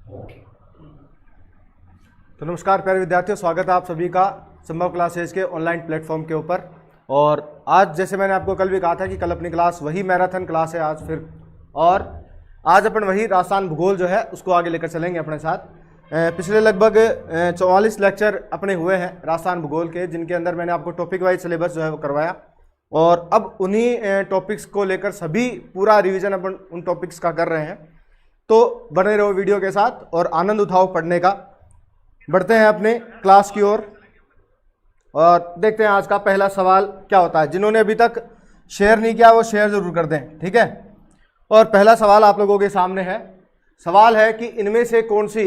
तो नमस्कार प्यारे विद्यार्थियों, स्वागत है आप सभी का संभव क्लासेज के ऑनलाइन प्लेटफॉर्म के ऊपर। और आज जैसे मैंने आपको कल भी कहा था कि कल अपनी क्लास वही मैराथन क्लास है आज फिर, और आज अपन वही राजस्थान भूगोल जो है उसको आगे लेकर चलेंगे अपने साथ। पिछले लगभग 44 लेक्चर अपने हुए हैं राजस्थान भूगोल के, जिनके अंदर मैंने आपको टॉपिक वाइज सिलेबस जो है वो करवाया, और अब उन्हीं टॉपिक्स को लेकर सभी पूरा रिवीजन अपन उन टॉपिक्स का कर रहे हैं। तो बने रहो वीडियो के साथ और आनंद उठाओ पढ़ने का। बढ़ते हैं अपने क्लास की ओर और देखते हैं आज का पहला सवाल क्या होता है। जिन्होंने अभी तक शेयर नहीं किया वो शेयर जरूर कर दें, ठीक है। और पहला सवाल आप लोगों के सामने है। सवाल है कि इनमें से कौन सी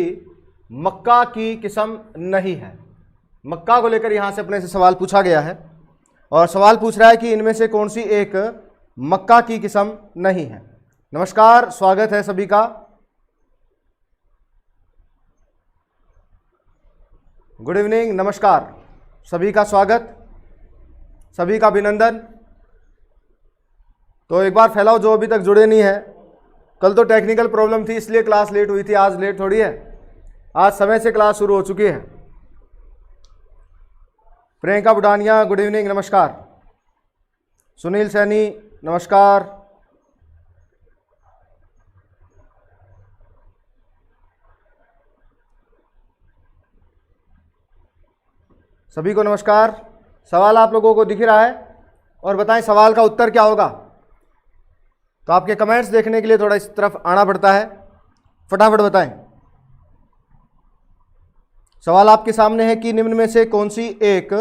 मक्का की किस्म नहीं है। मक्का को लेकर यहां से अपने से सवाल पूछा गया है और सवाल पूछ रहा है कि इनमें से कौन सी एक मक्का की किस्म नहीं है। नमस्कार, स्वागत है सभी का। गुड इवनिंग, नमस्कार, सभी का स्वागत, सभी का अभिनंदन। तो एक बार फैलाओ जो अभी तक जुड़े नहीं है। कल तो टेक्निकल प्रॉब्लम थी इसलिए क्लास लेट हुई थी, आज लेट थोड़ी है, आज समय से क्लास शुरू हो चुकी है। प्रियंका बुडानिया गुड इवनिंग, नमस्कार। सुनील सैनी नमस्कार। सभी को नमस्कार। सवाल आप लोगों को दिख रहा है और बताएं सवाल का उत्तर क्या होगा। तो आपके कमेंट्स देखने के लिए थोड़ा इस तरफ आना पड़ता है, फटाफट बताएं। सवाल आपके सामने है कि निम्न में से कौन सी एक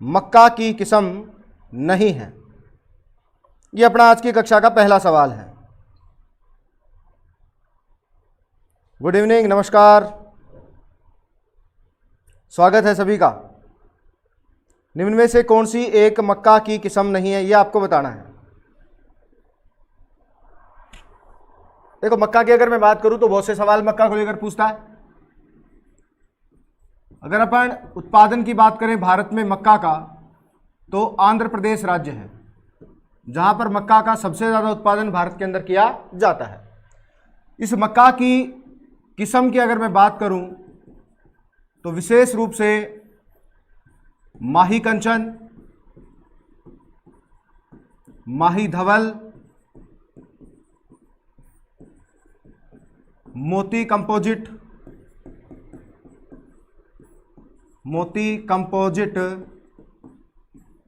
मक्का की किस्म नहीं है। यह अपना आज की कक्षा का पहला सवाल है। गुड इवनिंग, नमस्कार, स्वागत है सभी का। निम्न में से कौन सी एक मक्का की किस्म नहीं है, यह आपको बताना है। देखो, मक्का की अगर मैं बात करूं तो बहुत से सवाल मक्का को लेकर पूछता है। अगर अपन उत्पादन की बात करें भारत में मक्का का, तो आंध्र प्रदेश राज्य है जहां पर मक्का का सबसे ज़्यादा उत्पादन भारत के अंदर किया जाता है। इस मक्का की किस्म की अगर मैं बात करूं तो विशेष रूप से माही कंचन, माही धवल, मोती कंपोजिट,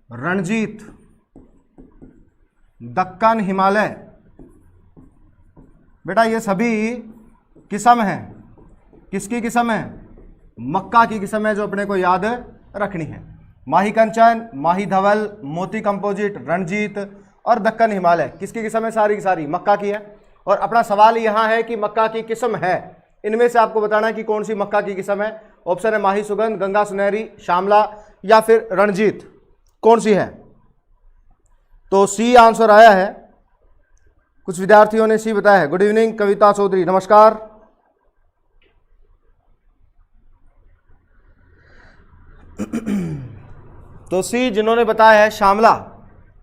रणजीत, दक्कन, हिमालय। बेटा ये सभी किस्म हैं। किसकी किस्म है? मक्का की किस्म है, जो अपने को याद रखनी है। माही कंचन, माही धवल, मोती कंपोजिट, रणजीत और दक्कन हिमालय किसकी किस्म है? सारी की सारी मक्का की है। और अपना सवाल यहां है कि मक्का की किस्म है, इनमें से आपको बताना है कि कौन सी मक्का की किस्म है। ऑप्शन है माही सुगंध, गंगा सुनहरी, श्यामला या फिर रणजीत, कौन सी है? तो सी आंसर आया है। कुछ विद्यार्थियों ने सी बताया है। गुड इवनिंग कविता चौधरी, नमस्कार। तो सी जिन्होंने बताया है श्यामला,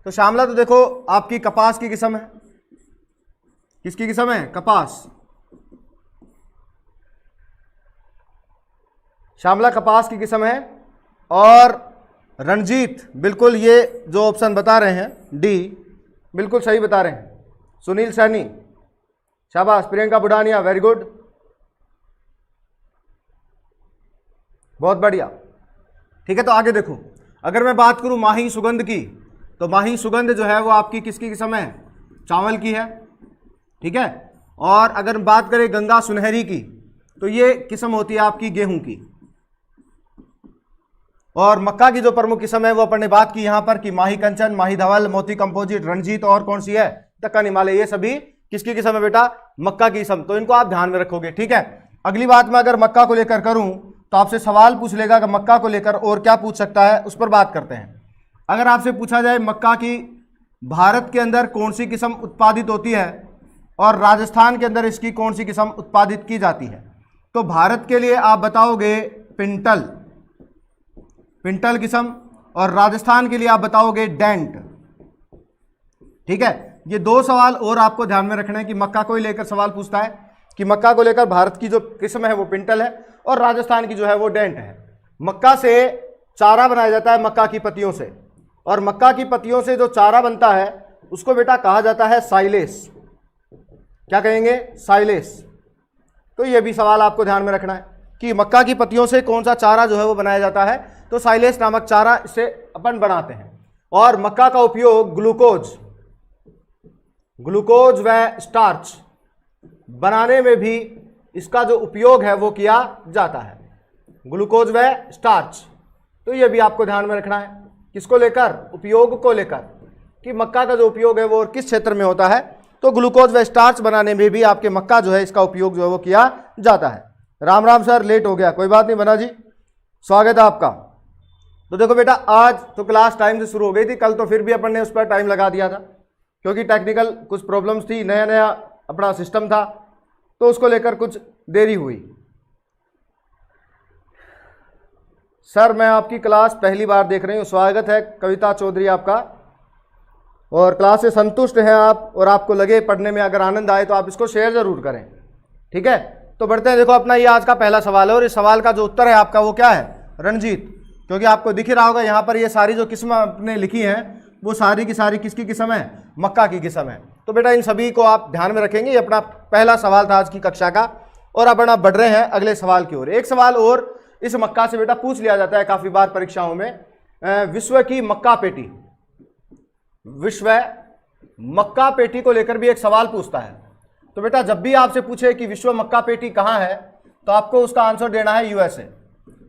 तो श्यामला तो देखो आपकी कपास की किस्म है। किसकी किस्म है? कपास। श्यामला कपास की किस्म है। और रणजीत, बिल्कुल ये जो ऑप्शन बता रहे हैं डी, बिल्कुल सही बता रहे हैं। सुनील सैनी शाबाश। प्रियंका बुडानिया वेरी गुड, बहुत बढ़िया। ठीक है, तो आगे देखो, अगर मैं बात करूं माही सुगंध की, तो माही सुगंध जो है वो आपकी किसकी किस्म है? चावल की है, ठीक है। और अगर बात करें गंगा सुनहरी की, तो ये किस्म होती है आपकी गेहूं की। और मक्का की जो प्रमुख किस्म है वो अपन ने बात की यहां पर कि माही कंचन, माही धवल, मोती कंपोजिट, रणजीत और कौन सी है? दक्कन हिमालय। ये सभी किसकी किस्म है बेटा? मक्का की किस्म। तो इनको आप ध्यान में रखोगे, ठीक है। अगली बात मैं अगर मक्का को लेकर करूं तो आपसे सवाल पूछ लेगा कि मक्का को लेकर और क्या पूछ सकता है, उस पर बात करते हैं। अगर आपसे पूछा जाए मक्का की भारत के अंदर कौन सी किस्म उत्पादित होती है और राजस्थान के अंदर इसकी कौन सी किस्म उत्पादित की जाती है, तो भारत के लिए आप बताओगे पिंटल, पिंटल किस्म, और राजस्थान के लिए आप बताओगे डेंट। ठीक है, ये दो सवाल और आपको ध्यान में रखना है कि मक्का को ही लेकर सवाल पूछता है। कि मक्का को लेकर भारत की जो किस्म है वो पिंटल है और राजस्थान की जो है वो डेंट है। मक्का से चारा बनाया जाता है मक्का की पत्तियों से, और मक्का की पत्तियों से जो चारा बनता है उसको बेटा कहा जाता है साइलेस। क्या कहेंगे? साइलेस। तो ये भी सवाल आपको ध्यान में रखना है कि मक्का की पत्तियों से कौन सा चारा जो है वो बनाया जाता है, तो साइलेस नामक चारा इससे अपन बनाते हैं। और मक्का का उपयोग ग्लूकोज व स्टार्च बनाने में भी इसका जो उपयोग है वो किया जाता है, ग्लूकोज व स्टार्च। तो ये भी आपको ध्यान में रखना है, किसको लेकर? उपयोग को लेकर, कि मक्का का जो उपयोग है वो और किस क्षेत्र में होता है। तो ग्लूकोज व स्टार्च बनाने में भी आपके मक्का जो है इसका उपयोग जो है वो किया जाता है। राम राम सर, लेट हो गया, कोई बात नहीं बना जी, स्वागत है आपका। तो देखो बेटा, आज तो क्लास टाइम से शुरू हो गई थी, कल तो फिर भी अपन ने उस पर टाइम लगा दिया था क्योंकि टेक्निकल कुछ प्रॉब्लम्स थी, नया नया अपना सिस्टम था, तो उसको लेकर कुछ देरी हुई। सर मैं आपकी क्लास पहली बार देख रही हूँ, स्वागत है कविता चौधरी आपका, और क्लास से संतुष्ट हैं आप और आपको लगे पढ़ने में अगर आनंद आए तो आप इसको शेयर जरूर करें, ठीक है। तो बढ़ते हैं। देखो अपना ये आज का पहला सवाल है और इस सवाल का जो उत्तर है आपका वो क्या है? रणजीत। क्योंकि आपको दिख ही रहा होगा यहाँ पर ये सारी जो किस्म आपने लिखी हैं वो सारी की सारी किसकी किस्म है? मक्का की किस्म है। तो बेटा इन सभी को आप ध्यान में रखेंगे। ये अपना पहला सवाल था आज की कक्षा का, और अब आप बढ़ रहे हैं अगले सवाल की ओर। एक सवाल और इस मक्का से बेटा पूछ लिया जाता है काफी बार परीक्षाओं में, विश्व की मक्का पेटी, विश्व मक्का पेटी को लेकर भी एक सवाल पूछता है। तो बेटा जब भी आपसे पूछे कि विश्व मक्का पेटी कहाँ है, तो आपको उसका आंसर देना है यूएसए,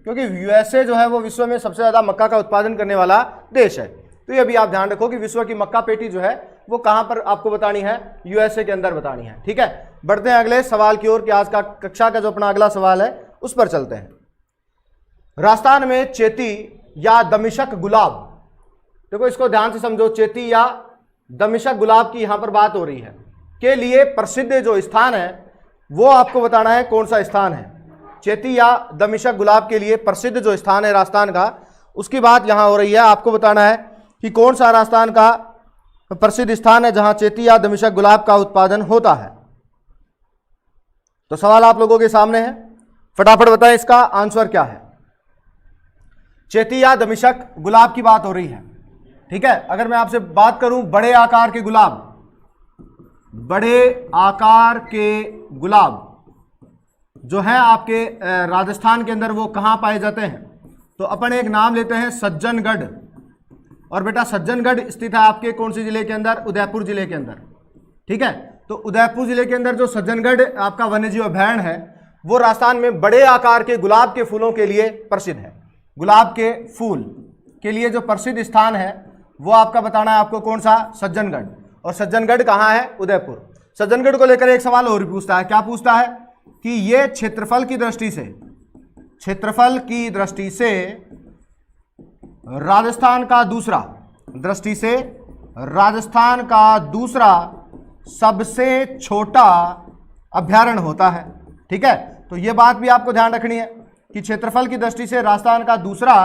क्योंकि यूएसए जो है वो विश्व में सबसे ज्यादा मक्का का उत्पादन करने वाला देश है। तो ये भी आप ध्यान रखो कि विश्व की मक्का पेटी जो है वो कहाँ पर आपको बतानी है? यूएसए के अंदर बतानी है, ठीक है। बढ़ते हैं अगले सवाल की ओर कि आज का कक्षा का जो अपना अगला सवाल है उस पर चलते हैं। राजस्थान में चेती या दमिशक गुलाब, देखो इसको ध्यान से समझो, चेती या दमिशक गुलाब की यहां पर बात हो रही है, के लिए प्रसिद्ध जो स्थान है वो आपको बताना है कौन सा स्थान है। चेती या दमिशक गुलाब के लिए प्रसिद्ध जो स्थान है राजस्थान का, उसकी बात यहां हो रही है। आपको बताना है कि कौन सा राजस्थान का प्रसिद्ध स्थान है जहां चेती या दमिशक गुलाब का उत्पादन होता है। तो सवाल आप लोगों के सामने है, फटाफट बताएं इसका आंसर क्या है। चेती या दमिशक गुलाब की बात हो रही है, ठीक है। अगर मैं आपसे बात करूं बड़े आकार के गुलाब, बड़े आकार के गुलाब जो है आपके राजस्थान के अंदर वो कहां पाए जाते हैं? तो अपन एक नाम लेते हैं सज्जनगढ़, और बेटा सज्जनगढ़ स्थित है आपके कौन से जिले के अंदर? उदयपुर जिले के अंदर, ठीक है। तो उदयपुर जिले के अंदर जो सज्जनगढ़ आपका वन्यजीव अभयारण्य है वो राजस्थान में बड़े आकार के गुलाब के फूलों के लिए प्रसिद्ध है। गुलाब के फूल के लिए जो प्रसिद्ध स्थान है वो आपका बताना है आपको कौन सा? सज्जनगढ़। और सज्जनगढ़ कहाँ है? उदयपुर। सज्जनगढ़ को लेकर एक सवाल और भी पूछता है, क्या पूछता है कि ये क्षेत्रफल की दृष्टि से, क्षेत्रफल की दृष्टि से राजस्थान का दूसरा, दृष्टि से राजस्थान का दूसरा सबसे छोटा अभयारण्य होता है, ठीक है। तो ये बात भी आपको ध्यान रखनी है कि क्षेत्रफल की दृष्टि से राजस्थान का दूसरा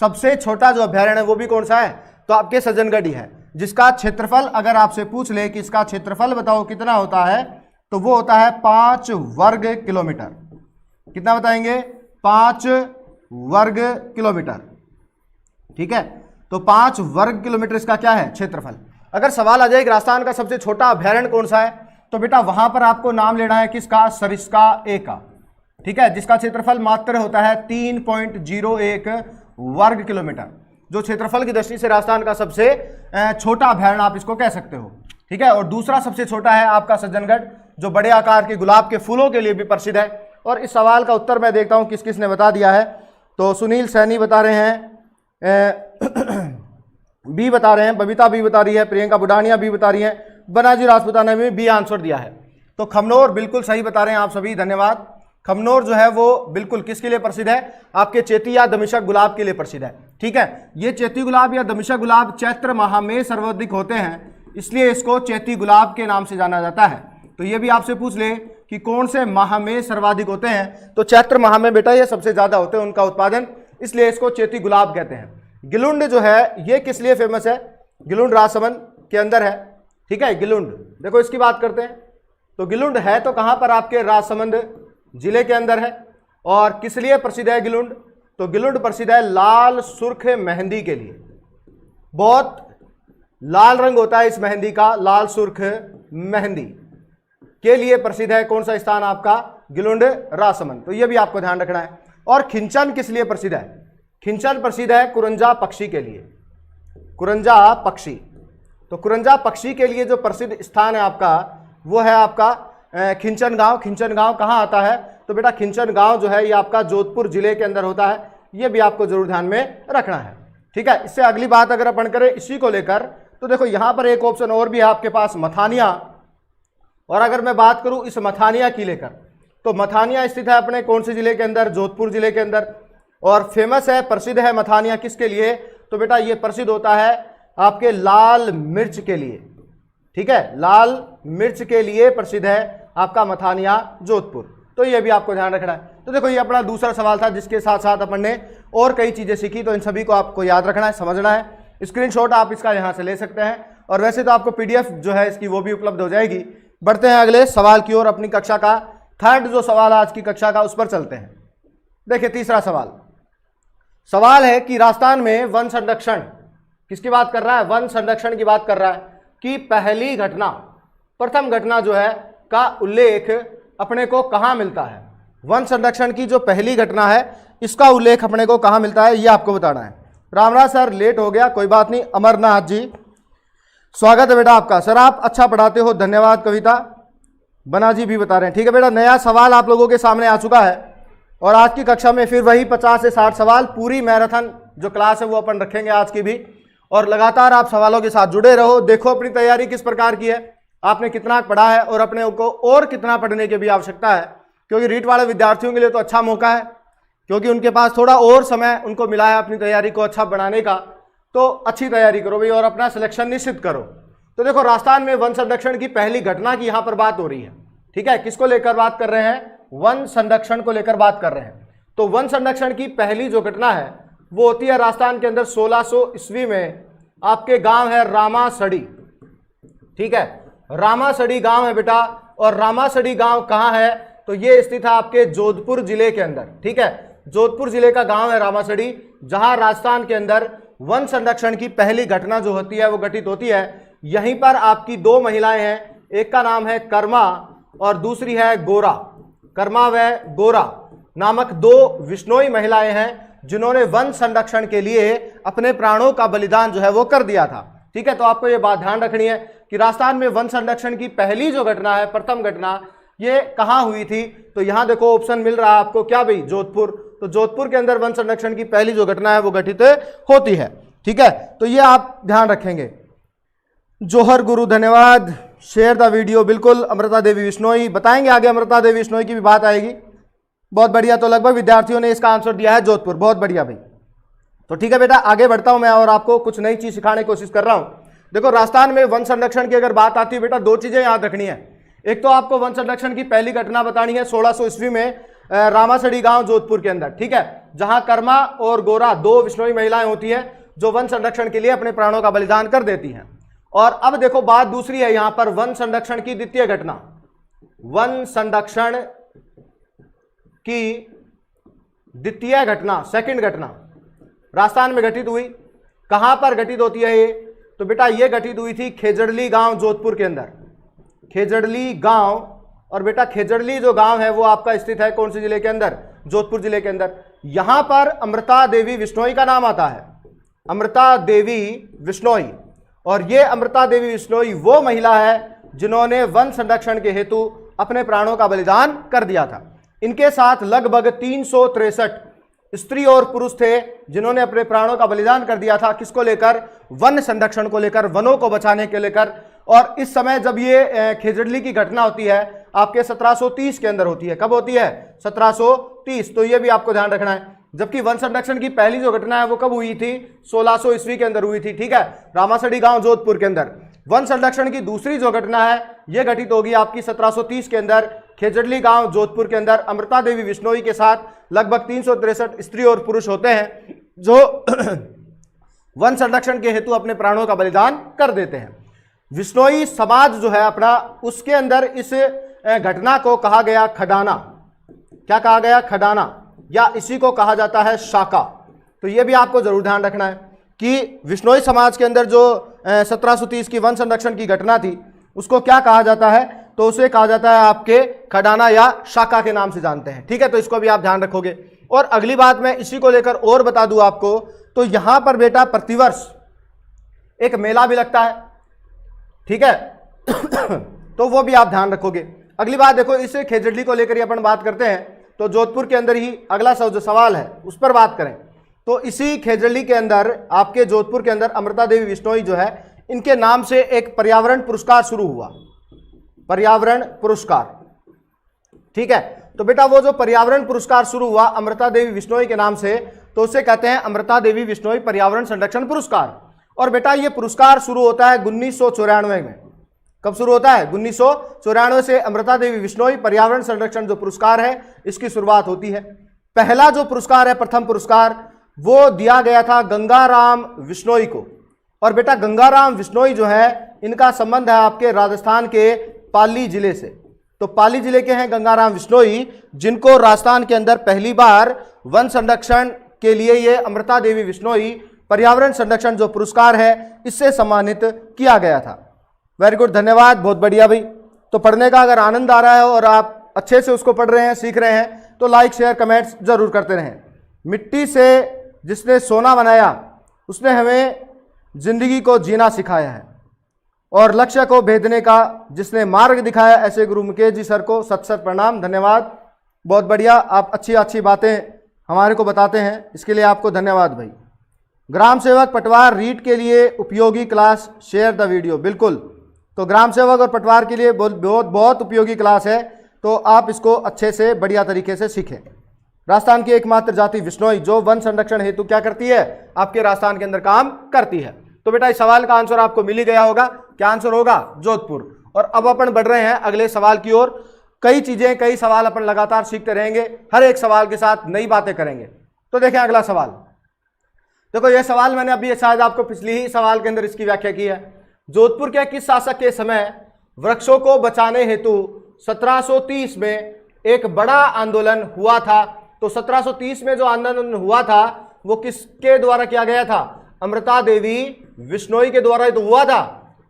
सबसे छोटा जो अभयारण्य है वो भी कौन सा है? तो आपके सज्जनगढ़ ही है, जिसका क्षेत्रफल अगर आपसे पूछ ले कि इसका क्षेत्रफल बताओ कितना होता है, तो वो होता है 5 वर्ग किलोमीटर। कितना बताएंगे? 5 वर्ग किलोमीटर, ठीक है। तो 5 वर्ग किलोमीटर इसका क्या है? क्षेत्रफल। अगर सवाल आ जाए कि राजस्थान का सबसे छोटा अभयारण्य कौन सा है, तो बेटा वहां पर आपको नाम लेना है किसका? सरिस्का ए का, ठीक है, जिसका क्षेत्रफल मात्र होता है 3.01 वर्ग किलोमीटर, जो क्षेत्रफल की दृष्टि से राजस्थान का सबसे छोटा अभयारण्य आप इसको कह सकते हो, ठीक है। और दूसरा सबसे छोटा है आपका सज्जनगढ़, जो बड़े आकार के गुलाब के फूलों के लिए भी प्रसिद्ध है। और इस सवाल का उत्तर मैं देखता हूं किस किस ने बता दिया है। तो सुनील सैनी बता रहे हैं, बी बता रहे हैं, बबीता बी बता रही है, प्रियंका बुडानिया बी बता रही है, बनाजी राजपुताना ने भी आंसर दिया है। तो खमनोर बिल्कुल सही बता रहे हैं आप सभी, धन्यवाद। खमनोर जो है वो बिल्कुल किसके लिए प्रसिद्ध है? आपके चेती या दमिशक गुलाब के लिए प्रसिद्ध है, ठीक है। ये चेती गुलाब या दमिशक गुलाब चैत्र माह में सर्वाधिक होते हैं, इसलिए इसको चेती गुलाब के नाम से जाना जाता है। तो ये भी आपसे पूछ ले कि कौन से माह में सर्वाधिक होते हैं, तो चैत्र माह में बेटा ये सबसे ज्यादा होते हैं उनका उत्पादन, इसलिए इसको चेती गुलाब कहते हैं। गिलुंड जो है ये किस लिए फेमस है? गिलुंड राजसमंद के अंदर है, ठीक है। गिलुंड देखो इसकी बात करते हैं, तो गिलुंड है तो कहां पर आपके राजसमंद जिले के अंदर है। और किस लिए प्रसिद्ध है गिलुंड? तो गिलुंड प्रसिद्ध है लाल सुर्ख मेहंदी के लिए। बहुत लाल रंग होता है इस मेहंदी का, लाल सुर्ख मेहंदी के लिए प्रसिद्ध है। कौन सा स्थान आपका? गिलुंड राजसमंद। तो यह भी आपको ध्यान रखना है। और खिंचन किस लिए प्रसिद्ध है? खिंचन प्रसिद्ध है कुरंजा पक्षी के लिए। कुरंजा पक्षी, तो कुरंजा पक्षी के लिए जो प्रसिद्ध स्थान है आपका वो है आपका खिंचन गांव। खिंचन गांव कहाँ आता है? तो बेटा खिंचन गांव जो है ये आपका जोधपुर जिले के अंदर होता है। ये भी आपको जरूर ध्यान में रखना है, ठीक है। इससे अगली बात अगर अपन करें इसी को लेकर, तो देखो यहां पर एक ऑप्शन और भी है आपके पास, मथानिया। और अगर मैं बात करूं इस मथानिया की लेकर, तो मथानिया स्थित है अपने कौन से जिले के अंदर? जोधपुर जिले के अंदर। और फेमस है, प्रसिद्ध है मथानिया किसके लिए? तो बेटा ये प्रसिद्ध होता है आपके लाल मिर्च के लिए, ठीक है। लाल मिर्च के लिए प्रसिद्ध है आपका मथानिया जोधपुर। तो ये भी आपको ध्यान रखना है। तो देखो ये अपना दूसरा सवाल था, जिसके साथ साथ अपन ने और कई चीजें सीखी। तो इन सभी को आपको याद रखना है, समझना है। स्क्रीनशॉट आप इसका यहां से ले सकते हैं। और वैसे तो आपको पीडीएफ जो है इसकी वो भी उपलब्ध हो जाएगी। बढ़ते हैं अगले सवाल की ओर। अपनी कक्षा का थर्ड जो सवाल आज की कक्षा का, उस पर चलते हैं। देखिए तीसरा सवाल है कि राजस्थान में वन संरक्षण किसकी बात कर रहा है? वन संरक्षण की बात कर रहा है कि पहली घटना, प्रथम घटना जो है का उल्लेख अपने को कहां मिलता है? वन संरक्षण की जो पहली घटना है इसका उल्लेख अपने को कहां मिलता है, यह आपको बताना है। रामराज सर, लेट हो गया, कोई बात नहीं। अमरनाथ जी, स्वागत है बेटा आपका। सर आप अच्छा पढ़ाते हो, धन्यवाद। कविता बना जी भी बता रहे हैं, ठीक है बेटा। नया सवाल आप लोगों के सामने आ चुका है। और आज की कक्षा में फिर वही 50 से 60 सवाल, पूरी मैराथन जो क्लास है वो अपन रखेंगे आज की भी। और लगातार आप सवालों के साथ जुड़े रहो। देखो अपनी तैयारी किस प्रकार की है, आपने कितना पढ़ा है और अपने को और कितना पढ़ने की भी आवश्यकता है। क्योंकि रीट वाले विद्यार्थियों के लिए तो अच्छा मौका है, क्योंकि उनके पास थोड़ा और समय उनको मिला है अपनी तैयारी को अच्छा बनाने का। तो अच्छी तैयारी करो भाई और अपना सिलेक्शन निश्चित करो। तो देखो राजस्थान में वन संरक्षण की पहली घटना की यहां पर बात हो रही है, ठीक है। किसको लेकर बात कर रहे हैं? वन संरक्षण को लेकर बात कर रहे हैं। तो वन संरक्षण की पहली जो घटना है वो होती है राजस्थान के अंदर 1600 ईस्वी में। आपके गांव है रामासड़ी, ठीक है। रामासड़ी गांव है बेटा। और रामासड़ी गांव कहां है? तो ये स्थित है आपके जोधपुर जिले के अंदर, ठीक है। जोधपुर जिले का गांव है रामासड़ी, जहां राजस्थान के अंदर वन संरक्षण की पहली घटना जो होती है वो घटित होती है। यहीं पर आपकी दो महिलाएं हैं, एक का नाम है कर्मा और दूसरी है गोरा। कर्मा व गोरा नामक दो विश्नोई महिलाएं हैं जिन्होंने वन संरक्षण के लिए अपने प्राणों का बलिदान जो है वो कर दिया था, ठीक है। तो आपको ये बात ध्यान रखनी है कि राजस्थान में वन संरक्षण की पहली जो घटना है, प्रथम घटना, ये कहां हुई थी? तो यहां देखो ऑप्शन मिल रहा है आपको, क्या भाई? जोधपुर। तो जोधपुर के अंदर वन संरक्षण की पहली जो घटना है वो घटित होती है, ठीक है। तो ये आप ध्यान रखेंगे। जोहर गुरु, धन्यवाद। शेयर द वीडियो, बिल्कुल। अमृता देवी विश्नोई, बताएंगे आगे, अमृता देवी विश्नोई की भी बात आएगी। बहुत बढ़िया। तो लगभग विद्यार्थियों ने इसका आंसर दिया है जोधपुर, बहुत बढ़िया भाई। तो ठीक है बेटा, आगे बढ़ता हूं मैं और आपको कुछ नई चीज सिखाने की कोशिश कर रहा हूं। देखो राजस्थान में वन संरक्षण की अगर बात आती है बेटा, दो चीजें याद रखनी है। एक तो आपको वन संरक्षण की पहली घटना बतानी है 1600 ईस्वी में रामासड़ी गांव जोधपुर के अंदर, ठीक है, जहां कर्मा और गोरा दो विश्नोई महिलाएं होती है जो वन संरक्षण के लिए अपने प्राणों का बलिदान कर देती हैं। और अब देखो बात दूसरी है यहां पर, वन संरक्षण की द्वितीय घटना। वन संरक्षण की द्वितीय घटना, सेकंड घटना राजस्थान में घटित हुई। कहां पर घटित होती है ये? तो बेटा ये घटित हुई थी खेजड़ली गांव जोधपुर के अंदर। खेजड़ली गांव, और बेटा खेजड़ली जो गांव है वो आपका स्थित है कौन से जिले के अंदर? जोधपुर जिले के अंदर। यहां पर अमृता देवी विश्नोई का नाम आता है, अमृता देवी विश्नोई। और ये अमृता देवी विश्नोई वो महिला है जिन्होंने वन संरक्षण के हेतु अपने प्राणों का बलिदान कर दिया था। इनके साथ लगभग 363 स्त्री और पुरुष थे जिन्होंने अपने प्राणों का बलिदान कर दिया था। किसको लेकर? वन संरक्षण को लेकर, वनों को बचाने के लेकर। और इस समय जब ये खेजड़ली की घटना होती है आपके 1730 के अंदर होती है। कब होती है? 1730। तो ये भी आपको ध्यान रखना है। जबकि वन संरक्षण की पहली जो घटना है वो कब हुई थी? 1600 ईस्वी के अंदर हुई थी, ठीक है, रामासड़ी गांव जोधपुर के अंदर। वन संरक्षण की दूसरी जो घटना है यह घटित होगी आपकी 1730 के अंदर खेजड़ली गांव जोधपुर के अंदर। अमृता देवी विश्नोई के साथ लगभग 363 स्त्री और पुरुष होते हैं जो वन संरक्षण के हेतु अपने प्राणों का बलिदान कर देते हैं। विश्नोई समाज जो है अपना, उसके अंदर इस घटना को कहा गया खडाना। क्या कहा गया? खडाना, या इसी को कहा जाता है शाका। तो ये भी आपको जरूर ध्यान रखना है कि विश्नोई समाज के अंदर जो 1730 की वन संरक्षण की घटना थी उसको क्या कहा जाता है? तो उसे कहा जाता है आपके खडाना या शाका के नाम से जानते हैं। ठीक है, तो इसको भी आप ध्यान रखोगे। और अगली बात मैं इसी को लेकर और बता दूं आपको, तो यहां पर बेटा प्रतिवर्ष एक मेला भी लगता है। ठीक है तो वो भी आप ध्यान रखोगे। अगली बात देखो, इस खेजड़ली को लेकर ही अपन बात करते हैं, तो जोधपुर के अंदर ही अगला जो सवाल है उस पर बात करें। तो इसी खेजड़ली के अंदर आपके जोधपुर के अंदर अमृता देवी विश्नोई जो है, इनके नाम से एक पर्यावरण पुरस्कार शुरू हुआ, पर्यावरण पुरस्कार। ठीक है, तो बेटा वो जो पर्यावरण पुरस्कार शुरू हुआ अमृता देवी विश्नोई के नाम से, तो उसे कहते हैं अमृता देवी विश्नोई पर्यावरण संरक्षण पुरस्कार। और बेटा ये पुरस्कार शुरू होता है 1994 में। कब शुरू होता है? 1994 से अमृता देवी विश्नोई पर्यावरण संरक्षण जो पुरस्कार है इसकी शुरुआत होती है। पहला जो पुरस्कार है, प्रथम पुरस्कार, वो दिया गया था गंगाराम विश्नोई को। और बेटा गंगाराम विश्नोई जो है, इनका संबंध है आपके राजस्थान के पाली जिले से। तो पाली जिले के हैं गंगाराम विश्नोई, जिनको राजस्थान के अंदर पहली बार वन संरक्षण के लिए ये अमृता देवी विश्नोई पर्यावरण संरक्षण जो पुरस्कार है इससे सम्मानित किया गया था। वेरी गुड, धन्यवाद, बहुत बढ़िया भाई। तो पढ़ने का अगर आनंद आ रहा है और आप अच्छे से उसको पढ़ रहे हैं, सीख रहे हैं, तो लाइक शेयर कमेंट्स जरूर करते रहें। मिट्टी से जिसने सोना बनाया उसने हमें जिंदगी को जीना सिखाया है, और लक्ष्य को भेदने का जिसने मार्ग दिखाया, ऐसे गुरु मुकेश जी सर को सत सत प्रणाम, धन्यवाद, बहुत बढ़िया। आप अच्छी अच्छी बातें हमारे को बताते हैं, इसके लिए आपको धन्यवाद भाई। ग्राम सेवक पटवार रीट के लिए उपयोगी क्लास, शेयर द वीडियो। बिल्कुल, तो ग्राम सेवक और पटवार के लिए बहुत उपयोगी क्लास है, तो आप इसको अच्छे से बढ़िया तरीके से सीखें। राजस्थान की एकमात्र जाति विश्नोई जो वन संरक्षण हेतु क्या करती है? आपके राजस्थान के अंदर काम करती है। तो बेटा इस सवाल का आंसर आपको मिल ही गया होगा। क्या आंसर होगा? जोधपुर। और अब अपन बढ़ रहे हैं अगले सवाल की ओर। कई चीजें, कई सवाल अपन लगातार सीखते रहेंगे, हर एक सवाल के साथ नई बातें करेंगे। तो देखें अगला सवाल। देखो यह सवाल मैंने अभी शायद आपको पिछली ही सवाल के अंदर इसकी व्याख्या की है। जोधपुर के किस शासक के समय वृक्षों को बचाने हेतु 1730 में एक बड़ा आंदोलन हुआ था? तो 1730 में जो आंदोलन हुआ था वो किसके द्वारा किया गया था? अमृता देवी विश्नोई के द्वारा ही तो हुआ था।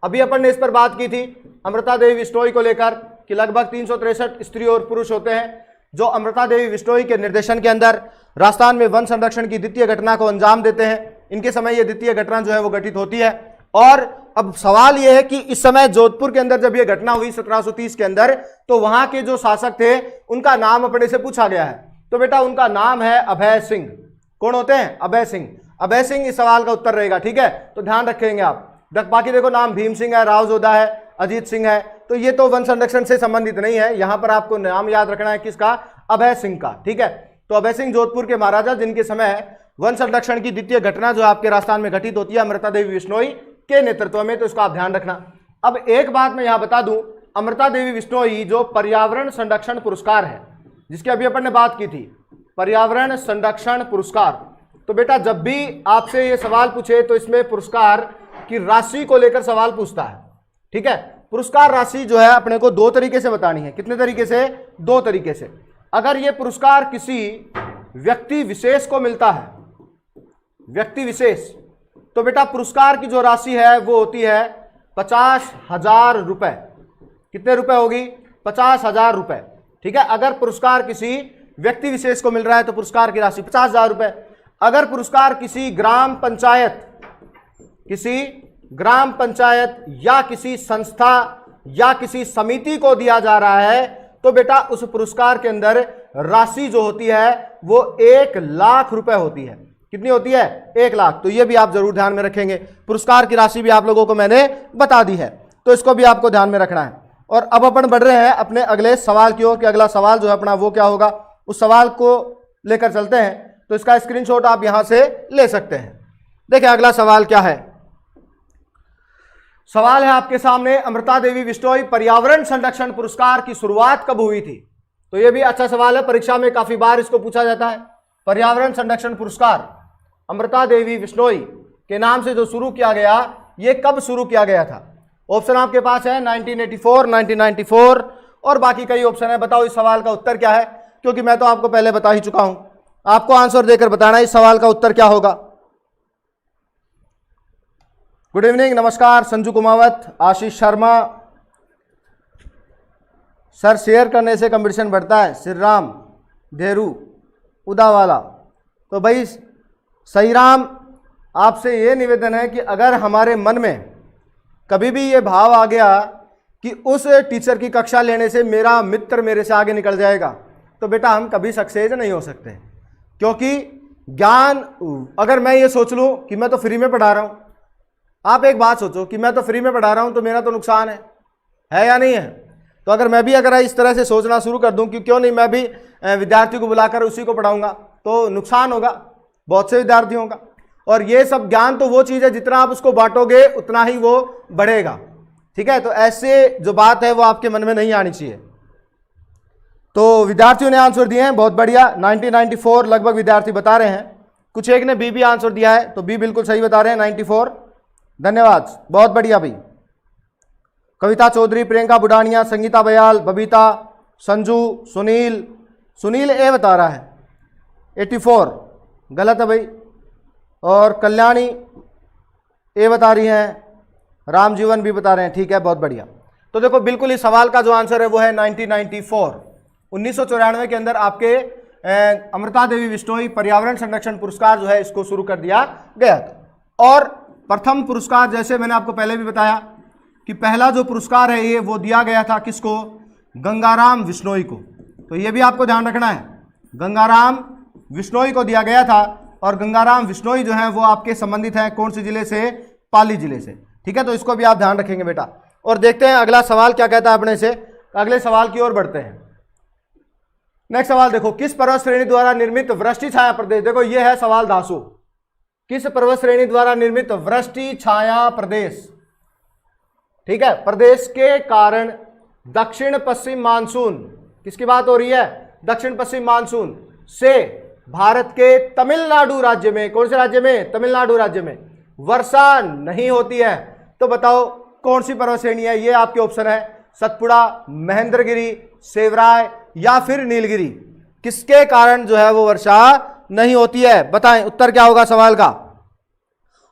अभी अपन ने इस पर बात की थी अमृता देवी विश्नोई को लेकर कि लगभग 363 स्त्री और पुरुष होते हैं जो अमृता देवी विश्नोई के निर्देशन के अंदर राजस्थान में वन संरक्षण की द्वितीय घटना को अंजाम देते हैं। इनके समय ये द्वितीय घटना जो है वो घटित होती है। और अब सवाल यह है कि इस समय जोधपुर के अंदर जब यह घटना हुई 1730 के अंदर, तो वहां के जो शासक थे उनका नाम अपने से पूछा गया है। तो बेटा उनका नाम है अभय सिंह। कौन होते हैं? अभय सिंह। अभय सिंह इस सवाल का उत्तर रहेगा। ठीक है, तो ध्यान रखेंगे आप। बाकी देखो नाम भीम सिंह है, राव जोधा है, अजीत सिंह है, तो ये तो वन संरक्षण से संबंधित नहीं है। यहां पर आपको नाम याद रखना है किसका? अभय सिंह का। ठीक है, तो अभय सिंह जोधपुर के महाराजा जिनके समय वन संरक्षण की द्वितीय घटना जो आपके राजस्थान में घटित होती है अमृता देवी विश्नोई के नेतृत्व में, तो इसको आप ध्यान रखना। अब एक बात मैं यहां बता दूं, अमृता देवी विश्नोई जो पर्यावरण संरक्षण पुरस्कार है जिसकी अभी अपन ने बात की थी, पर्यावरण संरक्षण पुरस्कार, तो बेटा जब भी आपसे ये सवाल पूछे तो इसमें पुरस्कार की राशि को लेकर सवाल पूछता है। ठीक है, पुरस्कार राशि जो है अपने को दो तरीके से बतानी है। कितने तरीके से? दो तरीके से। अगर ये पुरस्कार किसी व्यक्ति विशेष को मिलता है, व्यक्ति विशेष, तो बेटा पुरस्कार की जो राशि है वो होती है 50,000 रुपए। कितने रुपए होगी? 50,000 रुपए। ठीक है, अगर पुरस्कार किसी व्यक्ति विशेष को मिल रहा है तो पुरस्कार की राशि 50,000 रुपए। अगर पुरस्कार किसी ग्राम पंचायत या किसी संस्था या किसी समिति को दिया जा रहा है तो बेटा उस पुरस्कार के अंदर राशि जो होती है वो 1 लाख रुपए होती है। कितनी होती है? 1 लाख। तो ये भी आप जरूर ध्यान में रखेंगे। पुरस्कार की राशि भी आप लोगों को मैंने बता दी है, तो इसको भी आपको ध्यान में रखना है। और अब अपन बढ़ रहे हैं अपने अगले सवाल की ओर कि अगला सवाल जो है अपना वो क्या होगा, उस सवाल को लेकर चलते हैं। तो इसका स्क्रीनशॉट आप यहां से ले सकते हैं। देखिए अगला सवाल क्या है। सवाल है आपके सामने, अमृता देवी विश्नोई पर्यावरण संरक्षण पुरस्कार की शुरुआत कब हुई थी? तो यह भी अच्छा सवाल है, परीक्षा में काफी बार इसको पूछा जाता है। पर्यावरण संरक्षण पुरस्कार अमृता देवी विश्नोई के नाम से जो शुरू किया गया, यह कब शुरू किया गया था? ऑप्शन आपके पास है 1984, 1994 और बाकी कई ऑप्शन है। बताओ इस सवाल का उत्तर क्या है, क्योंकि मैं तो आपको पहले बता ही चुका हूं, आपको आंसर देकर बताना इस सवाल का उत्तर क्या होगा। गुड इवनिंग, नमस्कार संजू कुमावत, आशीष शर्मा सर, शेयर करने से कंपटीशन बढ़ता है, श्री राम धेरू उदावाला। तो भाई सही राम, आपसे ये निवेदन है कि अगर हमारे मन में कभी भी ये भाव आ गया कि उस टीचर की कक्षा लेने से मेरा मित्र मेरे से आगे निकल जाएगा, तो बेटा हम कभी सक्सेस नहीं हो सकते। क्योंकि ज्ञान, अगर मैं ये सोच लूँ कि मैं तो फ्री में पढ़ा रहा हूँ, आप एक बात सोचो कि मैं तो फ्री में पढ़ा रहा हूँ तो मेरा तो नुकसान है या नहीं है। तो अगर इस तरह से सोचना शुरू कर दूँ कि क्यों नहीं मैं भी विद्यार्थी को बुलाकर उसी को पढ़ाऊँगा, तो नुकसान होगा बहुत से विद्यार्थियों का। और ये सब ज्ञान तो वो चीज़ है, जितना आप उसको बांटोगे उतना ही वो बढ़ेगा। ठीक है, तो ऐसे जो बात है वो आपके मन में नहीं आनी चाहिए। तो विद्यार्थियों ने आंसर दिए हैं, बहुत बढ़िया। 1994 लगभग विद्यार्थी बता रहे हैं। कुछ एक ने बी भी आंसर दिया है, तो बी बिल्कुल सही बता रहे हैं, 94। धन्यवाद, बहुत बढ़िया भाई। कविता चौधरी, प्रियंका बुडानिया, संगीता बयाल, बबीता, संजू, सुनील ए बता रहा है 84, गलत है भाई। और कल्याणी ए बता रही हैं, राम जीवन भी बता रहे हैं, ठीक है, बहुत बढ़िया। तो देखो बिल्कुल इस सवाल का जो आंसर है वो है 1994, 1994 के अंदर आपके अमृता देवी बिश्नोई पर्यावरण संरक्षण पुरस्कार जो है इसको शुरू कर दिया गया था। और प्रथम पुरस्कार, जैसे मैंने आपको पहले भी बताया कि पहला जो पुरस्कार है ये वो दिया गया था किसको, गंगाराम बिश्नोई को। तो ये भी आपको ध्यान रखना है, गंगाराम बिश्नोई को दिया गया था। और गंगाराम बिश्नोई जो है वो आपके संबंधित हैं कौन से जिले से, पाली जिले से। ठीक है, तो इसको भी आप ध्यान रखेंगे बेटा। और देखते हैं अगला सवाल क्या कहता है अपने से, अगले सवाल की ओर बढ़ते हैं। नेक्स्ट सवाल देखो, किस पर्वत श्रेणी द्वारा निर्मित वृष्टि छाया प्रदेश, देखो ये है सवाल दासो, किस पर्वत श्रेणी द्वारा निर्मित वृष्टि छाया प्रदेश। ठीक है, प्रदेश के कारण दक्षिण पश्चिम मानसून, किसकी बात हो रही है, दक्षिण पश्चिम मानसून से भारत के तमिलनाडु राज्य में, कौन से राज्य में, तमिलनाडु राज्य में वर्षा नहीं होती है। तो बताओ कौन सी पर्वत श्रेणी है, ये आपके ऑप्शन है, सतपुड़ा, महेंद्रगिरी, सेवराय या फिर नीलगिरी। किसके कारण जो है वो वर्षा नहीं होती है, बताएं उत्तर क्या होगा सवाल का।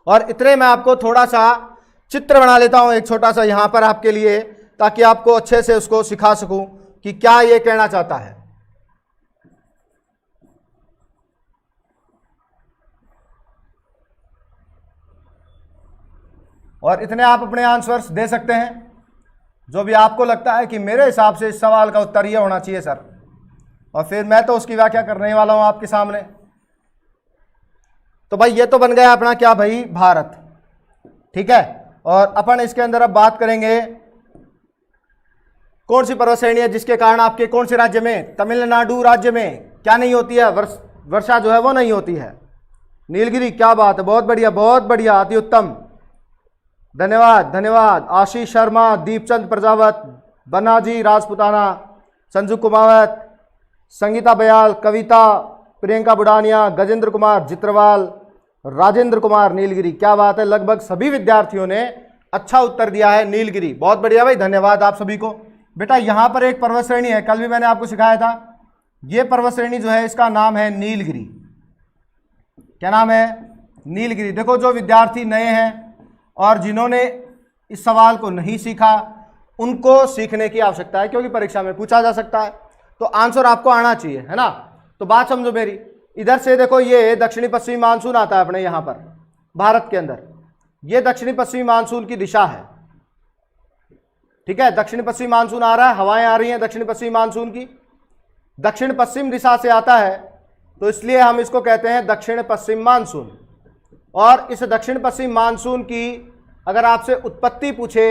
और इतने मैं आपको थोड़ा सा चित्र बना लेता हूं एक छोटा सा यहां पर आपके लिए, ताकि आपको अच्छे से उसको सिखा सकूं कि क्या ये कहना चाहता है। और इतने आप अपने आंसर्स दे सकते हैं जो भी आपको लगता है कि मेरे हिसाब से इस सवाल का उत्तर ये होना चाहिए सर, और फिर मैं तो उसकी व्याख्या करने वाला हूं आपके सामने। तो भाई ये तो बन गया अपना क्या भाई, भारत। ठीक है, और अपन इसके अंदर अब बात करेंगे कौन सी पर्वत श्रेणी है जिसके कारण आपके कौन से राज्य में, तमिलनाडु राज्य में क्या नहीं होती है, वर्षा जो है वो नहीं होती है, नीलगिरी। क्या बात है, बहुत बढ़िया बहुत बढ़िया, अति उत्तम, धन्यवाद धन्यवाद। आशीष शर्मा, दीपचंद प्रजावत, बनाजी राजपुताना, संजू कुमावत, संगीता बयाल, कविता, प्रियंका बुडानिया, गजेंद्र कुमार जित्रवाल, राजेंद्र कुमार नीलगिरी। क्या बात है, लगभग सभी विद्यार्थियों ने अच्छा उत्तर दिया है, नीलगिरी। बहुत बढ़िया भाई, धन्यवाद आप सभी को। बेटा यहाँ पर एक पर्वत श्रेणी है, कल भी मैंने आपको सिखाया था, ये पर्वत श्रेणी जो है इसका नाम है नीलगिरी। क्या नाम है, नीलगिरी। देखो जो विद्यार्थी नए हैं और जिन्होंने इस सवाल को नहीं सीखा, उनको सीखने की आवश्यकता है, क्योंकि परीक्षा में पूछा जा सकता है, तो आंसर आपको आना चाहिए, है ना। तो बात समझो मेरी, इधर से देखो ये दक्षिणी पश्चिमी मानसून आता है अपने यहाँ पर भारत के अंदर, ये दक्षिणी पश्चिमी मानसून की दिशा है। ठीक है, दक्षिण पश्चिमी मानसून आ रहा है, हवाएं आ रही हैं दक्षिण पश्चिमी मानसून की, दक्षिण पश्चिम दिशा से आता है, तो इसलिए हम इसको कहते हैं दक्षिण पश्चिम मानसून। और इस दक्षिण पश्चिम मानसून की अगर आपसे उत्पत्ति पूछे,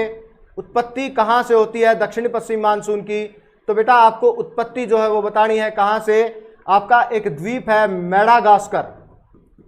उत्पत्ति कहाँ से होती है दक्षिण पश्चिम मानसून की, तो बेटा आपको उत्पत्ति जो है वो बतानी है कहाँ से। आपका एक द्वीप है मेडागास्कर,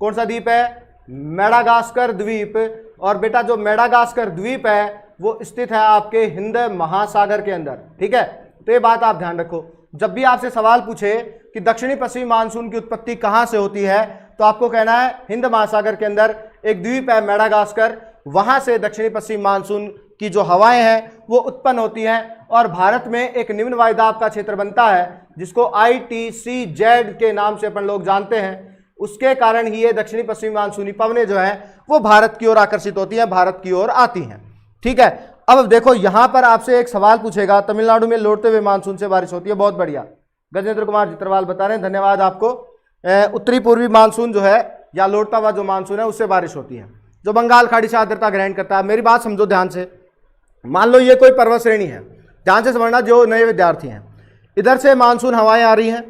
कौन सा द्वीप है, मेडागास्कर द्वीप। और बेटा जो मेडागास्कर द्वीप है वो स्थित है आपके हिंद महासागर के अंदर। ठीक है, तो ये बात आप ध्यान रखो, जब भी आपसे सवाल पूछे कि दक्षिणी पश्चिमी मानसून की उत्पत्ति कहाँ से होती है, तो आपको कहना है हिंद महासागर के अंदर एक द्वीप है मेडागास्कर, वहां से दक्षिणी पश्चिमी मानसून की जो हवाएं हैं वो उत्पन्न होती हैं और भारत में एक निम्न वायुदाब का क्षेत्र बनता है जिसको ITCZ के नाम से अपन लोग जानते हैं। उसके कारण ही ये दक्षिणी पश्चिमी मानसूनी पवनें जो है वो भारत की ओर आकर्षित होती हैं, भारत की ओर आती हैं। ठीक है, अब देखो यहां पर आपसे एक सवाल पूछेगा, तमिलनाडु में लौटते हुए मानसून से बारिश होती है। बहुत बढ़िया, गजेंद्र कुमार जित्रवाल बता रहे हैं, धन्यवाद आपको। उत्तरी पूर्वी मानसून जो है या लौटता हुआ जो मानसून है उससे बारिश होती है, जो बंगाल खाड़ी से आर्द्रता ग्रहण करता है। मेरी बात समझो ध्यान से, मान लो ये कोई पर्वत श्रेणी है, ध्यान से समझना जो नए विद्यार्थी हैं, इधर से मानसून हवाएं आ रही हैं,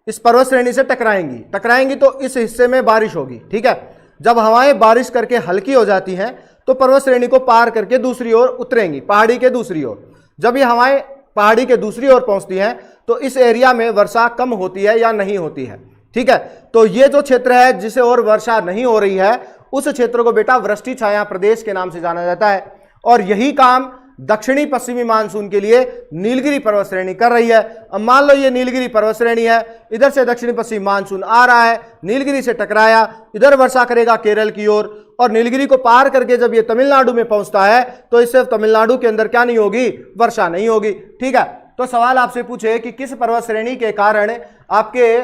इस पर्वत श्रेणी से टकराएंगी तो इस हिस्से में बारिश होगी। ठीक है, जब हवाएं बारिश करके हल्की हो जाती हैं तो पर्वत श्रेणी को पार करके दूसरी ओर उतरेंगी, पहाड़ी के दूसरी ओर। जब ये हवाएं पहाड़ी के दूसरी ओर पहुंचती हैं तो इस एरिया में वर्षा कम होती है या नहीं होती है। ठीक है, तो ये जो क्षेत्र है जिसे और वर्षा नहीं हो रही है उस क्षेत्र को बेटा वृष्टि छाया प्रदेश के नाम से जाना जाता है। और यही काम दक्षिणी पश्चिमी मानसून के लिए नीलगिरी पर्वत श्रेणी कर रही है। अब मान लो ये नीलगिरी पर्वत श्रेणी है, इधर से दक्षिणी पश्चिमी मानसून आ रहा है, नीलगिरी से टकराया, इधर वर्षा करेगा केरल की ओर, और नीलगिरी को पार करके जब ये तमिलनाडु में पहुंचता है तो इससे तमिलनाडु के अंदर क्या नहीं होगी, वर्षा नहीं होगी। ठीक है, तो सवाल आपसे पूछे कि किस पर्वत श्रेणी के कारण आपके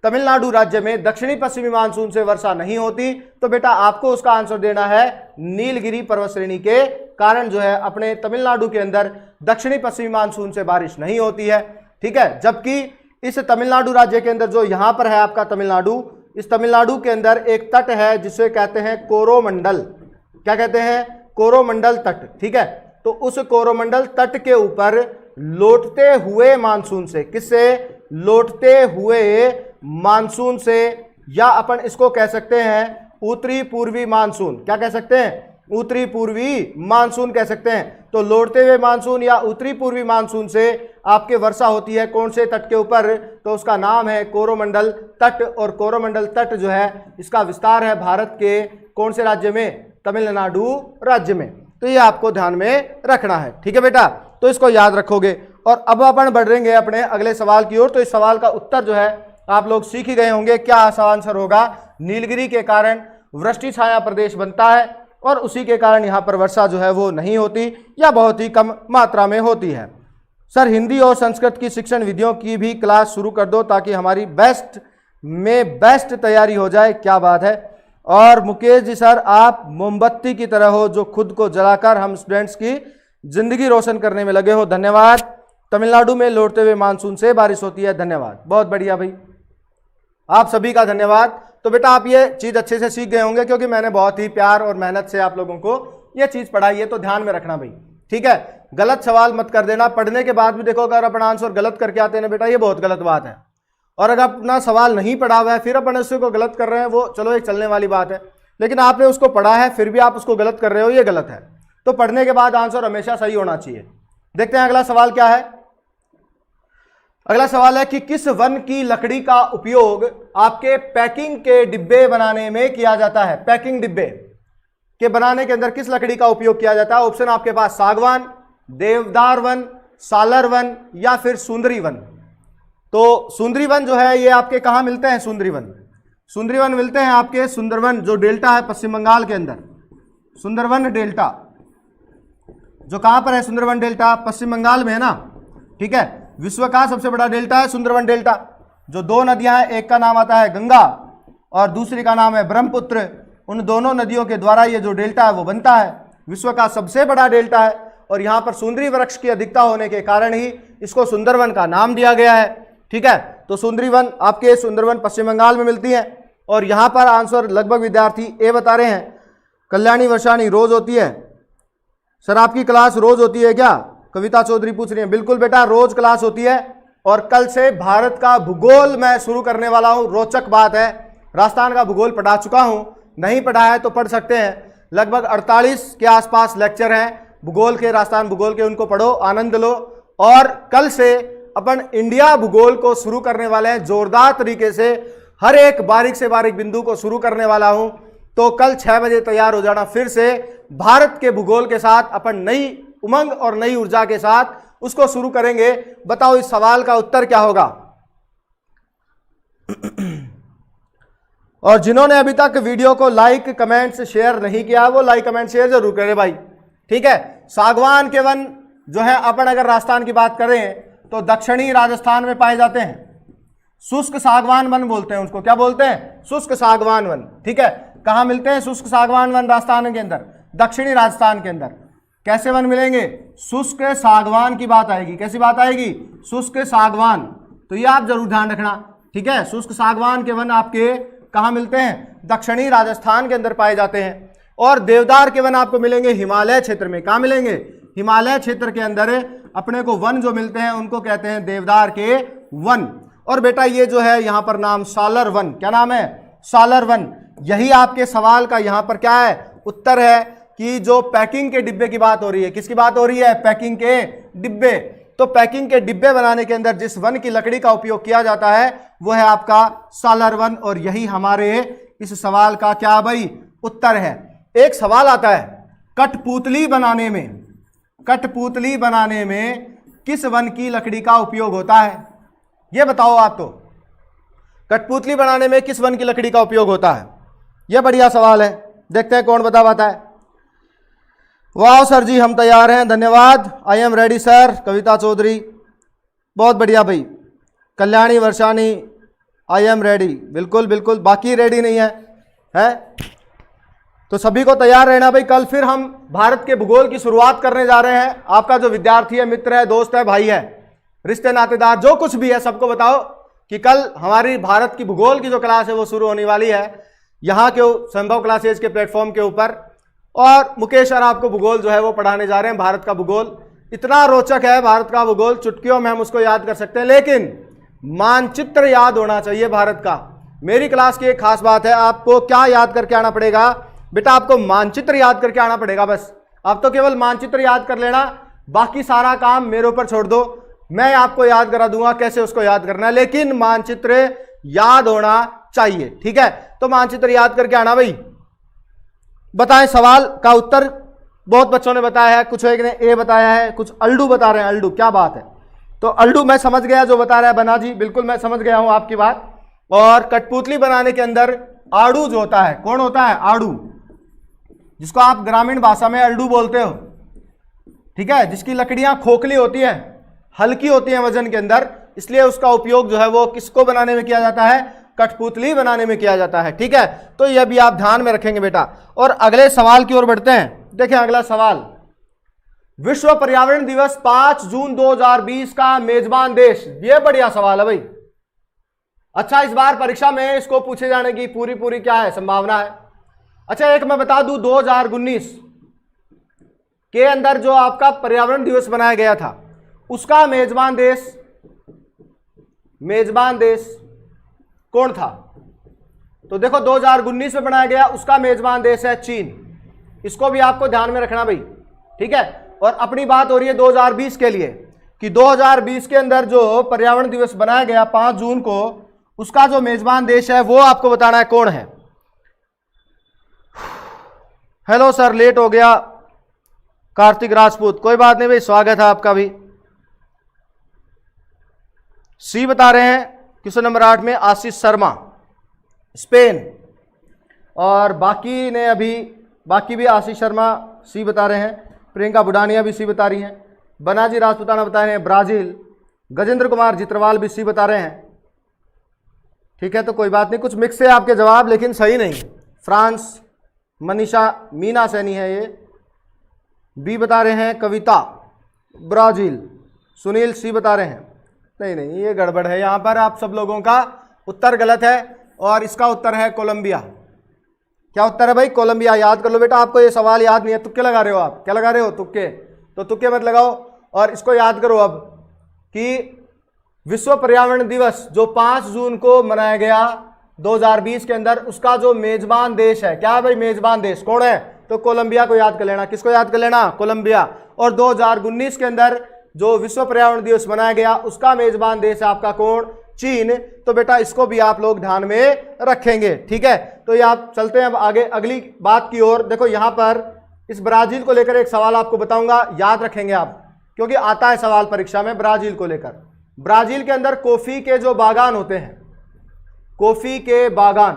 तमिलनाडु राज्य में दक्षिणी पश्चिमी मानसून से वर्षा नहीं होती, तो बेटा आपको उसका आंसर देना है नीलगिरी पर्वत श्रेणी के कारण जो है अपने तमिलनाडु के अंदर दक्षिणी पश्चिमी मानसून से बारिश नहीं होती है। ठीक है, जबकि इस तमिलनाडु राज्य के अंदर जो यहां पर है आपका तमिलनाडु, इस तमिलनाडु के अंदर एक तट है जिसे कहते हैं कोरोमंडल। क्या कहते हैं? कोरोमंडल तट। ठीक है, तो उस कोरोमंडल तट के ऊपर लौटते हुए मानसून से, किससे? लौटते हुए मानसून से, या अपन इसको कह सकते हैं उत्तरी पूर्वी मानसून। क्या कह सकते हैं? उत्तरी पूर्वी मानसून कह सकते हैं। तो लौटते हुए मानसून या उत्तरी पूर्वी मानसून से आपके वर्षा होती है कौन से तट के ऊपर? तो उसका नाम है कोरोमंडल तट। और कोरोमंडल तट जो है इसका विस्तार है भारत के कौन से राज्य में? तमिलनाडु राज्य में। तो ये आपको ध्यान में रखना है। ठीक है बेटा, तो इसको याद रखोगे। और अब अपन बढ़ेंगे अपने अगले सवाल की ओर। तो इस सवाल का उत्तर जो है आप लोग सीख ही गए होंगे, क्या आंसर होगा? नीलगिरी के कारण वृष्टि छाया प्रदेश बनता है और उसी के कारण यहाँ पर वर्षा जो है वो नहीं होती या बहुत ही कम मात्रा में होती है। सर हिंदी और संस्कृत की शिक्षण विधियों की भी क्लास शुरू कर दो ताकि हमारी बेस्ट तैयारी हो जाए। क्या बात है। और मुकेश जी सर आप मोमबत्ती की तरह हो जो खुद को जलाकर हम स्टूडेंट्स की जिंदगी रोशन करने में लगे हो। धन्यवाद। तमिलनाडु में लौटते हुए मानसून से बारिश होती है। धन्यवाद, बहुत बढ़िया भाई, आप सभी का धन्यवाद। तो बेटा आप ये चीज़ अच्छे से सीख गए होंगे क्योंकि मैंने बहुत ही प्यार और मेहनत से आप लोगों को ये चीज़ पढ़ाई है, तो ध्यान में रखना भाई। ठीक है, गलत सवाल मत कर देना। पढ़ने के बाद भी देखो अगर अपन आंसर गलत करके आते हैं ना बेटा, ये बहुत गलत बात है। और अगर अपना सवाल नहीं पढ़ा हुआ है फिर अपन उसको गलत कर रहे हैं, वो चलो एक चलने वाली बात है, लेकिन आपने उसको पढ़ा है फिर भी आप उसको गलत कर रहे हो, ये गलत है। तो पढ़ने के बाद आंसर हमेशा सही होना चाहिए। देखते हैं अगला सवाल क्या है। अगला सवाल है कि किस वन की लकड़ी का उपयोग आपके पैकिंग के डिब्बे बनाने में किया जाता है? पैकिंग डिब्बे के बनाने के अंदर किस लकड़ी का उपयोग किया जाता है? ऑप्शन आपके पास सागवान, देवदार वन, सालर वन या फिर सुंदरी वन। तो सुंदरी वन जो है ये आपके कहाँ मिलते हैं? सुंदरी वन मिलते हैं आपके सुंदरवन जो डेल्टा है पश्चिम बंगाल के अंदर। सुंदरवन डेल्टा जो कहाँ पर है? सुंदरवन डेल्टा पश्चिम बंगाल में है ना। ठीक है, विश्व का सबसे बड़ा डेल्टा है सुंदरवन डेल्टा। जो दो नदियां हैं, एक का नाम आता है गंगा और दूसरी का नाम है ब्रह्मपुत्र। उन दोनों नदियों के द्वारा ये जो डेल्टा है वो बनता है, विश्व का सबसे बड़ा डेल्टा है। और यहाँ पर सुंदरी वृक्ष की अधिकता होने के कारण ही इसको सुंदरवन का नाम दिया गया है। ठीक है, तो सुंदरी वन आपके सुंदरवन पश्चिम बंगाल में मिलती है। और यहाँ पर आंसर लगभग विद्यार्थी ए बता रहे हैं। कल्याणी वर्षानी रोज होती है। सर आपकी क्लास रोज होती है क्या? कविता चौधरी पूछ रही है। बिल्कुल बेटा रोज क्लास होती है। और कल से भारत का भूगोल मैं शुरू करने वाला हूं। रोचक बात है, राजस्थान का भूगोल पढ़ा चुका हूं, नहीं पढ़ा है तो पढ़ सकते हैं। लगभग 48 के आसपास लेक्चर हैं भूगोल के, राजस्थान भूगोल के, उनको पढ़ो, आनंद लो। और कल से अपन इंडिया भूगोल को शुरू करने वाले हैं जोरदार तरीके से। हर एक बारीक से बारीक बिंदु को शुरू करने वाला हूं। तो कल 6 बजे तैयार हो जाना। फिर से भारत के भूगोल के साथ अपन नई उमंग और नई ऊर्जा के साथ उसको शुरू करेंगे। बताओ इस सवाल का उत्तर क्या होगा? और जिन्होंने अभी तक वीडियो को लाइक कमेंट्स शेयर नहीं किया वो लाइक कमेंट शेयर जरूर करें भाई। ठीक है, सागवान के वन जो है अपन अगर राजस्थान की बात करें तो दक्षिणी राजस्थान में पाए जाते हैं। शुष्क सागवान वन बोलते हैं उसको, क्या बोलते हैं? शुष्क सागवान वन। ठीक है, कहां मिलते हैं शुष्क सागवान वन? राजस्थान के अंदर, दक्षिणी राजस्थान के अंदर। कैसे वन मिलेंगे? शुष्क सागवान की बात आएगी। कैसी बात आएगी? शुष्क सागवान। तो ये आप जरूर ध्यान रखना। ठीक है, शुष्क सागवान के वन आपके कहां मिलते हैं? दक्षिणी राजस्थान के अंदर पाए जाते हैं। और देवदार के वन आपको मिलेंगे हिमालय क्षेत्र में। कहां मिलेंगे? हिमालय क्षेत्र के अंदर अपने को वन जो मिलते हैं उनको कहते हैं देवदार के वन। और बेटा ये जो है यहां पर नाम सालर वन, क्या नाम है? सालर वन। यही आपके सवाल का यहां पर क्या है? उत्तर है कि जो पैकिंग के डिब्बे की बात हो रही है, किसकी बात हो रही है? पैकिंग के डिब्बे। तो पैकिंग के डिब्बे बनाने के अंदर जिस वन की लकड़ी का उपयोग किया जाता है वो है आपका सालर वन। और यही हमारे इस सवाल का क्या भाई? उत्तर है। एक सवाल आता है, कठपुतली बनाने में, कठपुतली बनाने में किस वन की लकड़ी का उपयोग होता है? यह बताओ आप। तो कठपुतली बनाने में किस वन की लकड़ी का उपयोग होता है? यह बढ़िया सवाल है, देखते हैं कौन बता पाता है। वाह सर जी, हम तैयार हैं, धन्यवाद। I am ready sir. Kavita Chaudhary, बहुत बढ़िया भाई। Kalyani Varshani, I am ready. बिल्कुल बिल्कुल, बाकी रेडी नहीं है? तो सभी को तैयार रहना भाई। कल फिर हम भारत के भूगोल की शुरुआत करने जा रहे हैं। आपका जो विद्यार्थी है, मित्र है, दोस्त है, भाई है, रिश्ते नातेदार जो कुछ भी है, सबको बताओ कि कल हमारी भारत की भूगोल की जो क्लास है वो शुरू होने वाली है यहाँ के संभव क्लासेज के प्लेटफॉर्म के ऊपर। और मुकेश सर आपको भूगोल जो है वो पढ़ाने जा रहे हैं। भारत का भूगोल इतना रोचक है, भारत का भूगोल चुटकियों में हम उसको याद कर सकते हैं, लेकिन मानचित्र याद होना चाहिए भारत का। मेरी क्लास की एक खास बात है, आपको क्या याद करके आना पड़ेगा बेटा? आपको मानचित्र याद करके आना पड़ेगा बस। आप तो केवल मानचित्र याद कर लेना, बाकी सारा काम मेरे ऊपर छोड़ दो, मैं आपको याद करा दूंगा कैसे उसको याद करना है, लेकिन मानचित्र याद होना चाहिए। ठीक है, तो मानचित्र याद करके आना भाई। बताएं सवाल का उत्तर। बहुत बच्चों ने बताया है, कुछ एक ने ए बताया है, कुछ अल्डू बता रहे हैं। अल्डू, क्या बात है। तो अल्डू मैं समझ गया जो बता रहा है बना जी, बिल्कुल मैं समझ गया हूं आपकी बात। और कठपुतली बनाने के अंदर आड़ू जो होता है, कौन होता है? आड़ू, जिसको आप ग्रामीण भाषा में अल्डू बोलते हो। ठीक है, जिसकी लकड़ियां खोखली होती है, हल्की होती है वजन के अंदर, इसलिए उसका उपयोग जो है वो किसको बनाने में किया जाता है? कठपुतली बनाने में किया जाता है। ठीक है, तो यह भी आप ध्यान में रखेंगे बेटा। और अगले सवाल की ओर बढ़ते हैं। देखें अगला सवाल, विश्व पर्यावरण दिवस 5 जून 2020 का मेजबान देश। यह बढ़िया सवाल है भाई। अच्छा, इस बार परीक्षा में इसको पूछे जाने की पूरी क्या है? संभावना है। अच्छा, एक मैं बता दूं, 2019 के अंदर जो आपका पर्यावरण दिवस बनाया गया था उसका मेजबान देश कौन था? तो देखो 2019 में बनाया गया, उसका मेजबान देश है चीन। इसको भी आपको ध्यान में रखना भाई। ठीक है, और अपनी बात हो रही है 2020 के लिए कि 2020 के अंदर जो पर्यावरण दिवस बनाया गया 5 जून को, उसका जो मेजबान देश है वो आपको बताना है कौन है। हेलो सर, लेट हो गया। कार्तिक राजपूत, कोई बात नहीं भाई, स्वागत है आपका भी। सी बता रहे हैं क्वेश्चन नंबर 8 में आशीष शर्मा, स्पेन। और बाकी ने अभी, बाकी भी आशीष शर्मा सी बता रहे हैं। प्रियंका बुडानिया भी सी बता रही हैं। बनाजी राजपूताना बता रहे हैं ब्राजील। गजेंद्र कुमार जित्रवाल भी सी बता रहे हैं। ठीक है, तो कोई बात नहीं, कुछ मिक्स है आपके जवाब लेकिन सही नहीं। फ्रांस, मनीषा मीना सैनी है ये, बी बता रहे हैं। कविता, ब्राजील। सुनील सी बता रहे हैं। नहीं, ये गड़बड़ है यहाँ पर, आप सब लोगों का उत्तर गलत है और इसका उत्तर है कोलंबिया। क्या उत्तर है भाई? कोलंबिया। याद कर लो बेटा, आपको ये सवाल याद नहीं है, तुक्के लगा रहे हो आप। क्या लगा रहे हो? तुक्के। तो तुक्के मत लगाओ और इसको याद करो अब कि विश्व पर्यावरण दिवस जो 5 जून को मनाया गया 2020 के अंदर, उसका जो मेजबान देश है, क्या है भाई? मेजबान देश कौन है? तो कोलंबिया को याद कर लेना। किसको याद कर लेना? कोलंबिया। और 2019 के अंदर जो विश्व पर्यावरण दिवस मनाया गया उसका मेजबान देश है आपका कौन? चीन। तो बेटा इसको भी आप लोग ध्यान में रखेंगे। ठीक है, तो ये आप चलते हैं अब आगे अगली बात की ओर। देखो यहां पर इस ब्राजील को लेकर एक सवाल आपको बताऊंगा, याद रखेंगे आप, क्योंकि आता है सवाल परीक्षा में ब्राजील को लेकर। ब्राजील के अंदर कॉफी के जो बागान होते हैं, कॉफी के बागान,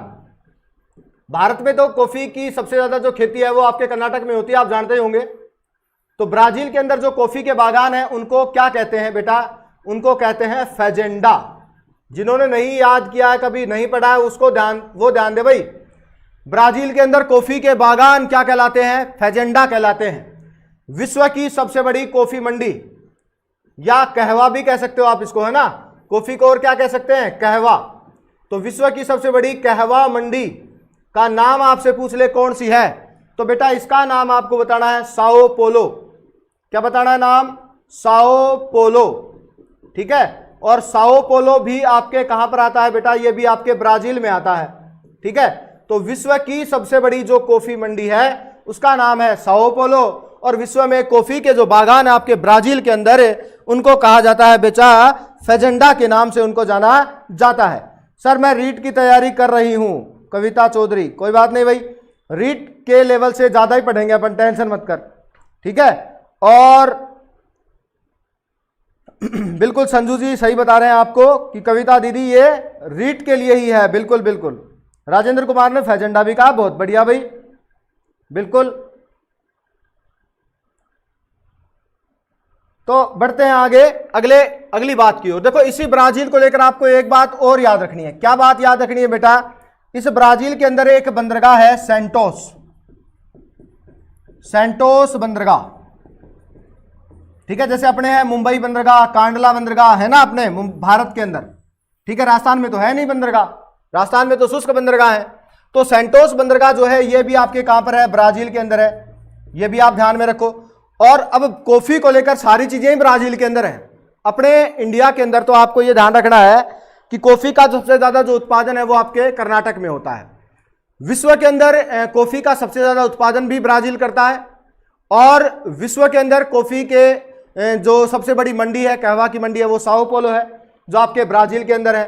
भारत में तो कॉफी की सबसे ज्यादा जो खेती है वो आपके कर्नाटक में होती है, आप जानते ही होंगे। तो ब्राजील के अंदर जो कॉफी के बागान हैं उनको क्या कहते हैं बेटा? उनको कहते हैं फेजेंडा। जिन्होंने नहीं याद किया है, कभी नहीं पढ़ा है, उसको ध्यान दे भाई। ब्राजील के अंदर कॉफी के बागान क्या कहलाते हैं? फेजेंडा कहलाते हैं। विश्व की सबसे बड़ी कॉफी मंडी, या कहवा भी कह सकते हो आप इसको, है ना। कॉफी को और क्या कह सकते हैं? कहवा। तो विश्व की सबसे बड़ी कहवा मंडी का नाम आपसे पूछ ले कौन सी है, तो बेटा इसका नाम आपको बताना है साओ पोलो। क्या बताना है नाम? Sao Paulo. ठीक है। और साओ पोलो भी आपके कहां पर आता है बेटा? ये भी आपके ब्राजील में आता है। ठीक है। तो विश्व की सबसे बड़ी जो कॉफी मंडी है उसका नाम है साओ पोलो, और विश्व में कॉफी के जो बागान है आपके ब्राजील के अंदर उनको कहा जाता है बेटा फेजेंडा के नाम से उनको जाना जाता है। सर मैं रीट की तैयारी कर रही हूं, कविता चौधरी। कोई बात नहीं भाई, रीट के लेवल से ज्यादा ही पढ़ेंगे अपन, टेंशन मत कर। ठीक है। और बिल्कुल संजू जी सही बता रहे हैं आपको कि कविता दीदी ये रीट के लिए ही है। बिल्कुल बिल्कुल। राजेंद्र कुमार ने फेजेंडा भी कहा, बहुत बढ़िया भाई, बिल्कुल। तो बढ़ते हैं आगे अगली बात की ओर। देखो इसी ब्राजील को लेकर आपको एक बात और याद रखनी है। क्या बात याद रखनी है बेटा? इस ब्राजील के अंदर एक बंदरगाह है सेंटोस बंदरगाह। ठीक है। जैसे अपने हैं मुंबई बंदरगाह, कांडला बंदरगाह, है ना अपने भारत के अंदर। ठीक है। राजस्थान में तो है नहीं बंदरगाह, राजस्थान में तो शुष्क बंदरगाह है। तो सेंटोस बंदरगाह जो है ये भी आपके कहां पर है? ब्राजील के अंदर है। ये भी आप ध्यान में रखो। और अब कॉफी को लेकर सारी चीजें ही ब्राजील के अंदर है। अपने इंडिया के अंदर तो आपको यह ध्यान रखना है कि कॉफी का सबसे ज्यादा जो उत्पादन है वो आपके कर्नाटक में होता है। विश्व के अंदर कॉफी का सबसे ज्यादा उत्पादन भी ब्राजील करता है, और विश्व के अंदर कॉफी के जो सबसे बड़ी मंडी है, कहवा की मंडी है, वो साओ पोलो है जो आपके ब्राजील के अंदर है।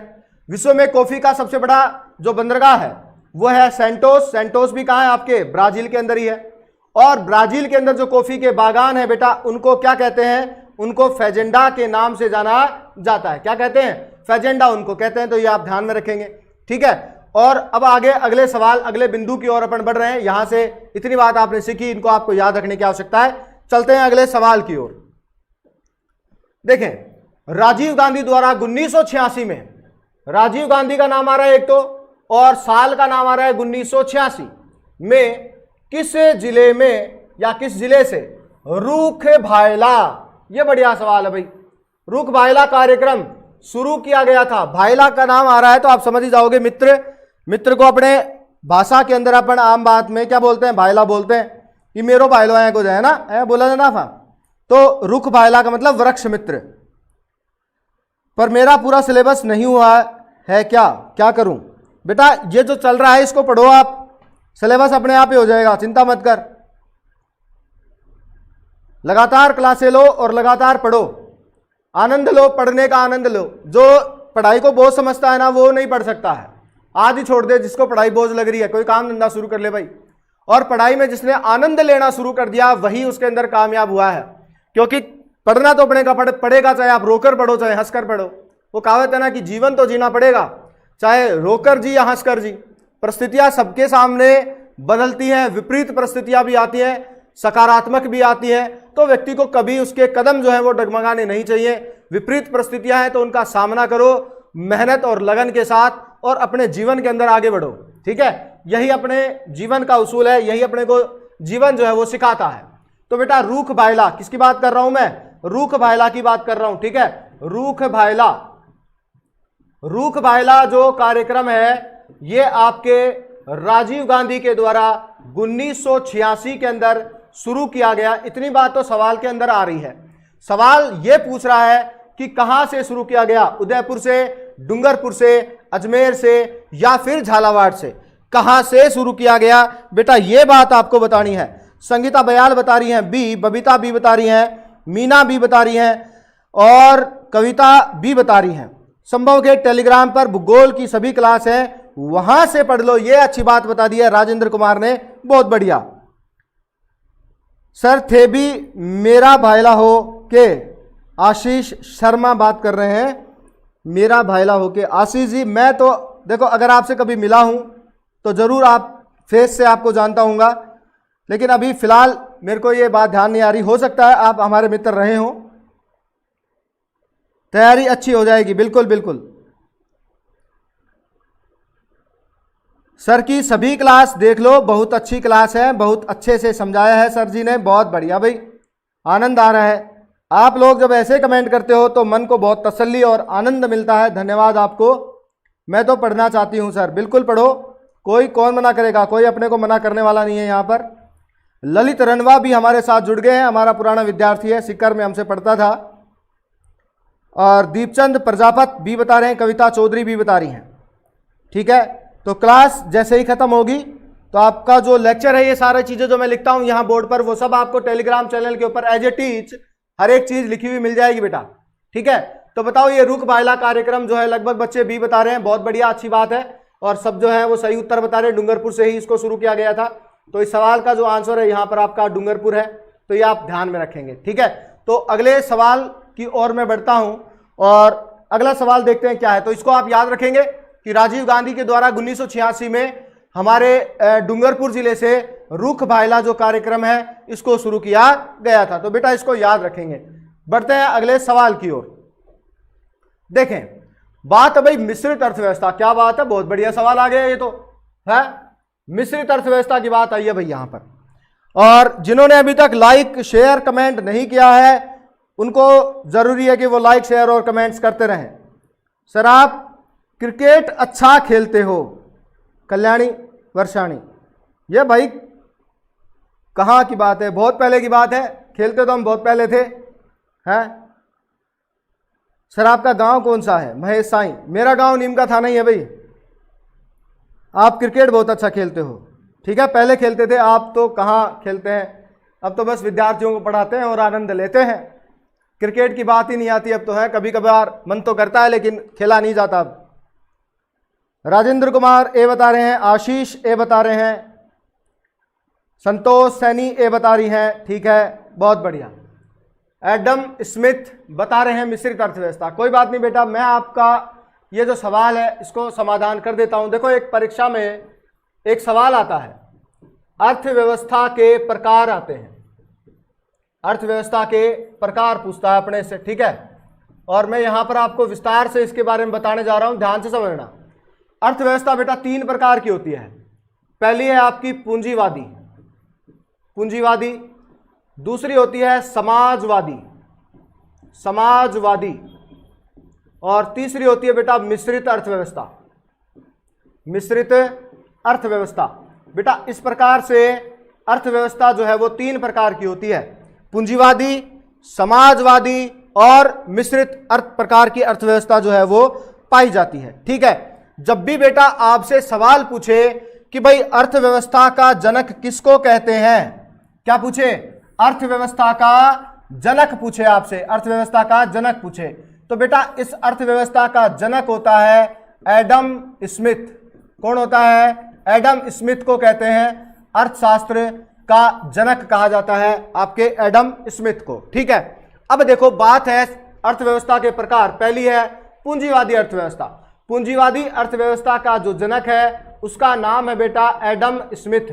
विश्व में कॉफी का सबसे बड़ा जो बंदरगाह है वो है सेंटोस भी कहाँ है? आपके ब्राजील के अंदर ही है। और ब्राजील के अंदर जो कॉफी के बागान है बेटा उनको क्या कहते हैं? उनको फेजेंडा के नाम से जाना जाता है। क्या कहते हैं? फेजेंडा उनको कहते हैं। तो ये आप ध्यान में रखेंगे। ठीक है। और अब आगे अगले सवाल, अगले बिंदु की ओर अपन बढ़ रहे हैं। यहां से इतनी बात आपने सीखी, इनको आपको याद रखने की आवश्यकता है। चलते हैं अगले सवाल की ओर। देखें राजीव गांधी द्वारा 1986 में, राजीव गांधी का नाम आ रहा है एक तो, और साल का नाम आ रहा है 1986 में, किस जिले में या किस जिले से रूख भायला, ये बढ़िया सवाल है भाई, रूख भायला कार्यक्रम शुरू किया गया था। भायला का नाम आ रहा है तो आप समझ ही जाओगे मित्र को अपने भाषा के अंदर अपन आम बात में क्या बोलते हैं? भायला बोलते हैं कि मेरो भायलो है कुछ, है ना, है बोला जाना था। तो रुख भायला का मतलब वृक्ष मित्र। पर मेरा पूरा सिलेबस नहीं हुआ है, क्या करूं बेटा? ये जो चल रहा है इसको पढ़ो आप, सिलेबस अपने आप ही हो जाएगा, चिंता मत कर। लगातार क्लासें लो और लगातार पढ़ो, आनंद लो, पढ़ने का आनंद लो। जो पढ़ाई को बोझ समझता है ना वो नहीं पढ़ सकता है, आज ही छोड़ दे। जिसको पढ़ाई बोझ लग रही है कोई काम धंधा शुरू कर ले भाई। और पढ़ाई में जिसने आनंद लेना शुरू कर दिया वही उसके अंदर कामयाब हुआ है। क्योंकि पढ़ना तो अपने का पड़ेगा, चाहे आप रोकर पढ़ो चाहे हंसकर पढ़ो। वो कहावत है ना कि जीवन तो जीना पड़ेगा, चाहे रोकर जी या हंसकर जी। परिस्थितियां सबके सामने बदलती हैं, विपरीत परिस्थितियां भी आती हैं, सकारात्मक भी आती हैं। तो व्यक्ति को कभी उसके कदम जो है वो डगमगाने नहीं चाहिए। विपरीत परिस्थितियां हैं तो उनका सामना करो मेहनत और लगन के साथ, और अपने जीवन के अंदर आगे बढ़ो। ठीक है, यही अपने जीवन का उसूल है, यही अपने को जीवन जो है वो सिखाता है। तो बेटा रूख भायला, किसकी बात कर रहा हूं मैं? रूख भायला की बात कर रहा हूं। ठीक है, रूख भायला जो कार्यक्रम है ये आपके राजीव गांधी के द्वारा 1986 के अंदर शुरू किया गया। इतनी बात तो सवाल के अंदर आ रही है। सवाल ये पूछ रहा है कि कहां से शुरू किया गया? उदयपुर से, डूंगरपुर से, अजमेर से या फिर झालावाड़ से? कहां से शुरू किया गया बेटा, यह बात आपको बतानी है। संगीता बयाल बता रही हैं बी, बबीता बी बता रही हैं, मीना बी बता रही हैं और कविता बी बता रही हैं। संभव के टेलीग्राम पर भूगोल की सभी क्लास है, वहां से पढ़ लो। ये अच्छी बात बता दी है राजेंद्र कुमार ने, बहुत बढ़िया। सर थे भी मेरा भाईला हो के, आशीष शर्मा बात कर रहे हैं, मेरा भाईला हो के। आशीष जी मैं तो देखो अगर आपसे कभी मिला हूं तो जरूर आप फेस से आपको जानता हूंगा, लेकिन अभी फिलहाल मेरे को ये बात ध्यान नहीं आ रही, हो सकता है आप हमारे मित्र रहे हों। तैयारी अच्छी हो जाएगी, बिल्कुल बिल्कुल। सर की सभी क्लास देख लो, बहुत अच्छी क्लास है, बहुत अच्छे से समझाया है सर जी ने, बहुत बढ़िया भाई, आनंद आ रहा है। आप लोग जब ऐसे कमेंट करते हो तो मन को बहुत तसल्ली और आनंद मिलता है, धन्यवाद आपको। मैं तो पढ़ना चाहती हूं सर, बिल्कुल पढ़ो, कोई कौन मना करेगा, कोई अपने को मना करने वाला नहीं है यहाँ पर। ललित रनवा भी हमारे साथ जुड़ गए हैं, हमारा पुराना विद्यार्थी है, सिक्कर में हमसे पढ़ता था। और दीपचंद प्रजापत भी बता रहे हैं, कविता चौधरी भी बता रही हैं। ठीक है, तो क्लास जैसे ही खत्म होगी तो आपका जो लेक्चर है, ये सारी चीजें जो मैं लिखता हूं यहाँ बोर्ड पर, वो सब आपको टेलीग्राम चैनल के ऊपर एज ए टीच हर एक चीज लिखी हुई मिल जाएगी बेटा। ठीक है, तो बताओ ये रुख भायला कार्यक्रम जो है, लगभग बच्चे बी बता रहे हैं, बहुत बढ़िया, अच्छी बात है। और सब जो है वो सही उत्तर बता रहे हैं, डूंगरपुर से ही इसको शुरू किया गया था। तो इस सवाल का जो आंसर है यहाँ पर आपका डूंगरपुर है, तो ये आप ध्यान में रखेंगे। ठीक है, तो अगले सवाल की ओर मैं बढ़ता हूं और अगला सवाल देखते हैं क्या है। तो इसको आप याद रखेंगे कि राजीव गांधी के द्वारा 1986 में हमारे डूंगरपुर जिले से रुख भायला जो कार्यक्रम है इसको शुरू किया गया था। तो बेटा इसको याद रखेंगे। बढ़ते हैं अगले सवाल की ओर। देखें, बात है भाई मिश्रित अर्थव्यवस्था, क्या बात है, बहुत बढ़िया सवाल आ गया ये तो है। मिश्रित अर्थव्यवस्था की बात आई है भाई यहां पर। और जिन्होंने अभी तक लाइक शेयर कमेंट नहीं किया है उनको जरूरी है कि वो लाइक शेयर और कमेंट्स करते रहें। सर आप क्रिकेट अच्छा खेलते हो, कल्याणी वर्षाणी, ये भाई कहाँ की बात है, बहुत पहले की बात है, खेलते तो हम बहुत पहले थे हैं। सर आपका गांव कौन सा है, महेश साईं, मेरा गांव नीम का थाना ही है भाई। आप क्रिकेट बहुत अच्छा खेलते हो, ठीक है, पहले खेलते थे, आप तो कहाँ खेलते हैं, अब तो बस विद्यार्थियों को पढ़ाते हैं और आनंद लेते हैं। क्रिकेट की बात ही नहीं आती अब तो है, कभी कभार मन तो करता है लेकिन खेला नहीं जाता अब। राजेंद्र कुमार ए बता रहे हैं, आशीष ए बता रहे हैं, संतोष सैनी ए बता रही हैं, ठीक है, बहुत बढ़िया। एडम स्मिथ बता रहे हैं मिश्रित अर्थव्यवस्था। कोई बात नहीं बेटा, मैं आपका ये जो सवाल है इसको समाधान कर देता हूं। देखो एक परीक्षा में एक सवाल आता है, अर्थव्यवस्था के प्रकार आते हैं, अर्थव्यवस्था के प्रकार पूछता है अपने से, ठीक है। और मैं यहां पर आपको विस्तार से इसके बारे में बताने जा रहा हूं, ध्यान से समझना। अर्थव्यवस्था बेटा 3 प्रकार की होती है। पहली है आपकी पूंजीवादी, पूंजीवादी, दूसरी होती है समाजवादी, समाजवादी, और तीसरी होती है बेटा मिश्रित अर्थव्यवस्था, मिश्रित अर्थव्यवस्था। बेटा इस प्रकार से अर्थव्यवस्था जो है वो 3 प्रकार की होती है, पूंजीवादी, समाजवादी और मिश्रित प्रकार की अर्थव्यवस्था जो है वो पाई जाती है। ठीक है, जब भी बेटा आपसे सवाल पूछे कि भाई अर्थव्यवस्था का जनक किसको कहते हैं, क्या पूछे, अर्थव्यवस्था का जनक पूछे आपसे, अर्थव्यवस्था का जनक पूछे, तो बेटा इस अर्थव्यवस्था का जनक होता है एडम स्मिथ। कौन होता है, एडम स्मिथ को कहते हैं अर्थशास्त्र का जनक कहा जाता है आपके एडम स्मिथ को। ठीक है, अब देखो बात है अर्थव्यवस्था के प्रकार। पहली है पूंजीवादी अर्थव्यवस्था। पूंजीवादी अर्थव्यवस्था का जो जनक है उसका नाम है बेटा एडम स्मिथ।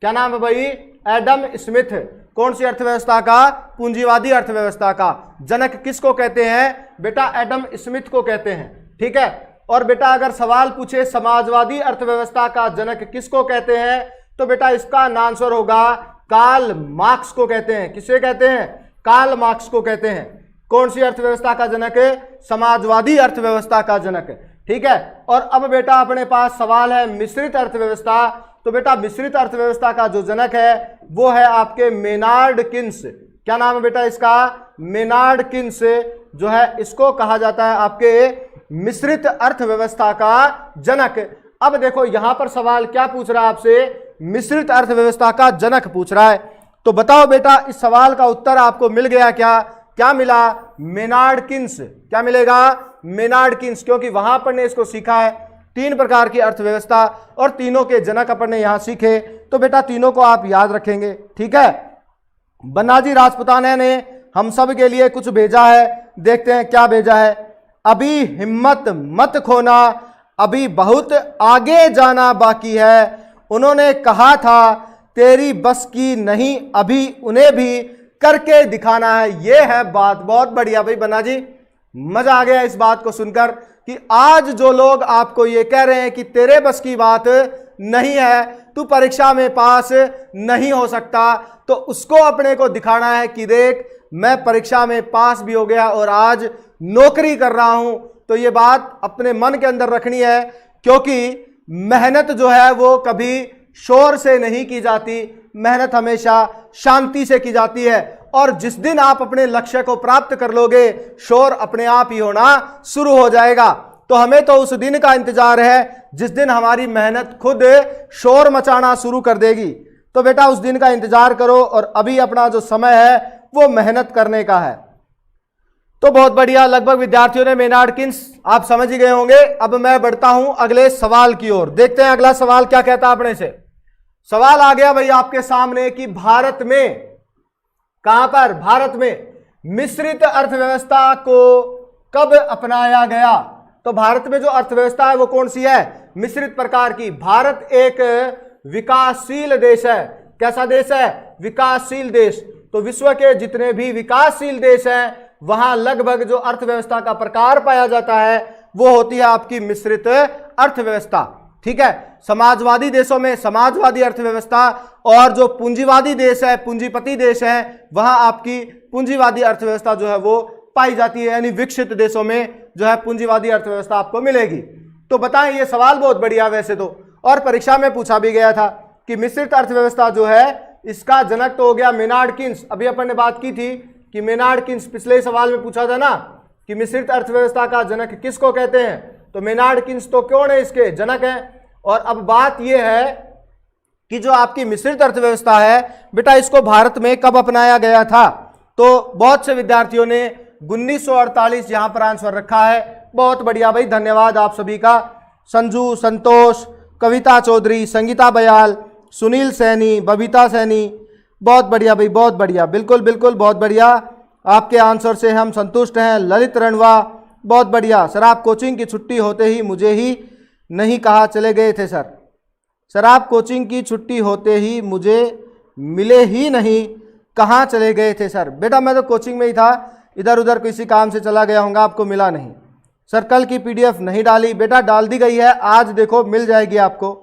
क्या नाम है भाई, एडम स्मिथ। कौन सी अर्थव्यवस्था का, पूंजीवादी अर्थव्यवस्था का जनक किसको कहते हैं बेटा, एडम स्मिथ को कहते हैं। ठीक है, और बेटा अगर सवाल पूछे समाजवादी अर्थव्यवस्था का जनक किसको कहते हैं, तो बेटा इसका आंसर होगा कार्ल मार्क्स को कहते हैं। किसे कहते हैं, कार्ल मार्क्स को कहते हैं। कौन सी अर्थव्यवस्था का जनक है, समाजवादी अर्थव्यवस्था का जनक। ठीक है, और अब बेटा अपने पास सवाल है मिश्रित अर्थव्यवस्था। तो बेटा मिश्रित अर्थव्यवस्था का जो जनक है वो है आपके मेनार्ड किन्स। क्या नाम है बेटा इसका, मेनार्ड किन्स जो है इसको कहा जाता है आपके मिश्रित अर्थव्यवस्था का जनक। अब देखो यहां पर सवाल क्या पूछ रहा है आपसे, मिश्रित अर्थव्यवस्था का जनक पूछ रहा है। तो बताओ बेटा इस सवाल का उत्तर आपको मिल गया क्या, क्या मिला, मेनार्ड किन्स। क्या मिलेगा, मेनार्ड किन्स, क्योंकि वहां पर ने इसको सीखा है 3 प्रकार की अर्थव्यवस्था और तीनों के जनक अपन ने यहां सीखे। तो बेटा तीनों को आप याद रखेंगे। ठीक है, बनाजी राजपुताना ने हम सब के लिए कुछ भेजा है, देखते हैं क्या भेजा है। अभी हिम्मत मत खोना, अभी बहुत आगे जाना बाकी है। उन्होंने कहा था तेरी बस की नहीं, अभी उन्हें भी करके दिखाना है। ये है बात। बहुत बढ़िया भाई बन्ना जी, मजा आ गया इस बात को सुनकर कि आज जो लोग आपको ये कह रहे हैं कि तेरे बस की बात नहीं है, तू परीक्षा में पास नहीं हो सकता, तो उसको अपने को दिखाना है कि देख मैं परीक्षा में पास भी हो गया और आज नौकरी कर रहा हूं। तो ये बात अपने मन के अंदर रखनी है, क्योंकि मेहनत जो है वो कभी शोर से नहीं की जाती, मेहनत हमेशा शांति से की जाती है। और जिस दिन आप अपने लक्ष्य को प्राप्त कर लोगे, शोर अपने आप ही होना शुरू हो जाएगा। तो हमें तो उस दिन का इंतजार है जिस दिन हमारी मेहनत खुद शोर मचाना शुरू कर देगी। तो बेटा उस दिन का इंतजार करो और अभी अपना जो समय है वो मेहनत करने का है। तो बहुत बढ़िया, लगभग विद्यार्थियों ने मेनार्ड किन्स आप समझ ही गए होंगे। अब मैं बढ़ता हूं अगले सवाल की ओर। देखते हैं अगला सवाल क्या कहता है अपने से। सवाल आ गया भाई आपके सामने कि भारत में, कहां पर, भारत में मिश्रित अर्थव्यवस्था को कब अपनाया गया। तो भारत में जो अर्थव्यवस्था है वो कौन सी है, मिश्रित प्रकार की। भारत एक विकासशील देश है। कैसा देश है, विकासशील देश। तो विश्व के जितने भी विकासशील देश हैं वहां लगभग जो अर्थव्यवस्था का प्रकार पाया जाता है वो होती है आपकी मिश्रित अर्थव्यवस्था। ठीक है, समाजवादी देशों में समाजवादी अर्थव्यवस्था, और जो पूंजीवादी देश है, पूंजीपति देश है, वहां आपकी पूंजीवादी अर्थव्यवस्था जो है वो पाई जाती है। यानी विकसित देशों में जो है पूंजीवादी अर्थव्यवस्था आपको मिलेगी। तो बताएं, ये सवाल बहुत बढ़िया वैसे तो, और परीक्षा में पूछा भी गया था कि मिश्रित अर्थव्यवस्था जो है इसका जनक तो हो गया मेनार्ड किन्स। अभी अपन ने बात की थी कि मेनार्ड किन्स, पिछले सवाल में पूछा था ना कि मिश्रित अर्थव्यवस्था का जनक किसको कहते हैं, तो मेनार्ड किन्स तो कौन है, इसके जनक हैं। और अब बात यह है कि जो आपकी मिश्रित अर्थव्यवस्था है बेटा, इसको भारत में कब अपनाया गया था। तो बहुत से विद्यार्थियों ने 1948 यहां पर आंसर रखा है। बहुत बढ़िया भाई, धन्यवाद आप सभी का। संजू, संतोष, कविता चौधरी, संगीता बयाल, सुनील सैनी, बबीता सैनी, बहुत बढ़िया भाई, बहुत बढ़िया, बिल्कुल बिल्कुल बहुत बढ़िया, आपके आंसर से हम संतुष्ट हैं। ललित रणवा, बहुत बढ़िया। सर आप कोचिंग की छुट्टी होते ही मुझे ही नहीं कहा चले गए थे सर। सर आप कोचिंग की छुट्टी होते ही मुझे मिले ही नहीं, कहाँ चले गए थे सर। बेटा मैं तो कोचिंग में ही था, इधर उधर किसी काम से चला गया होगा, आपको मिला नहीं। सर कल की पीडीएफ नहीं डाली, बेटा डाल दी गई है, आज देखो मिल जाएगी आपको।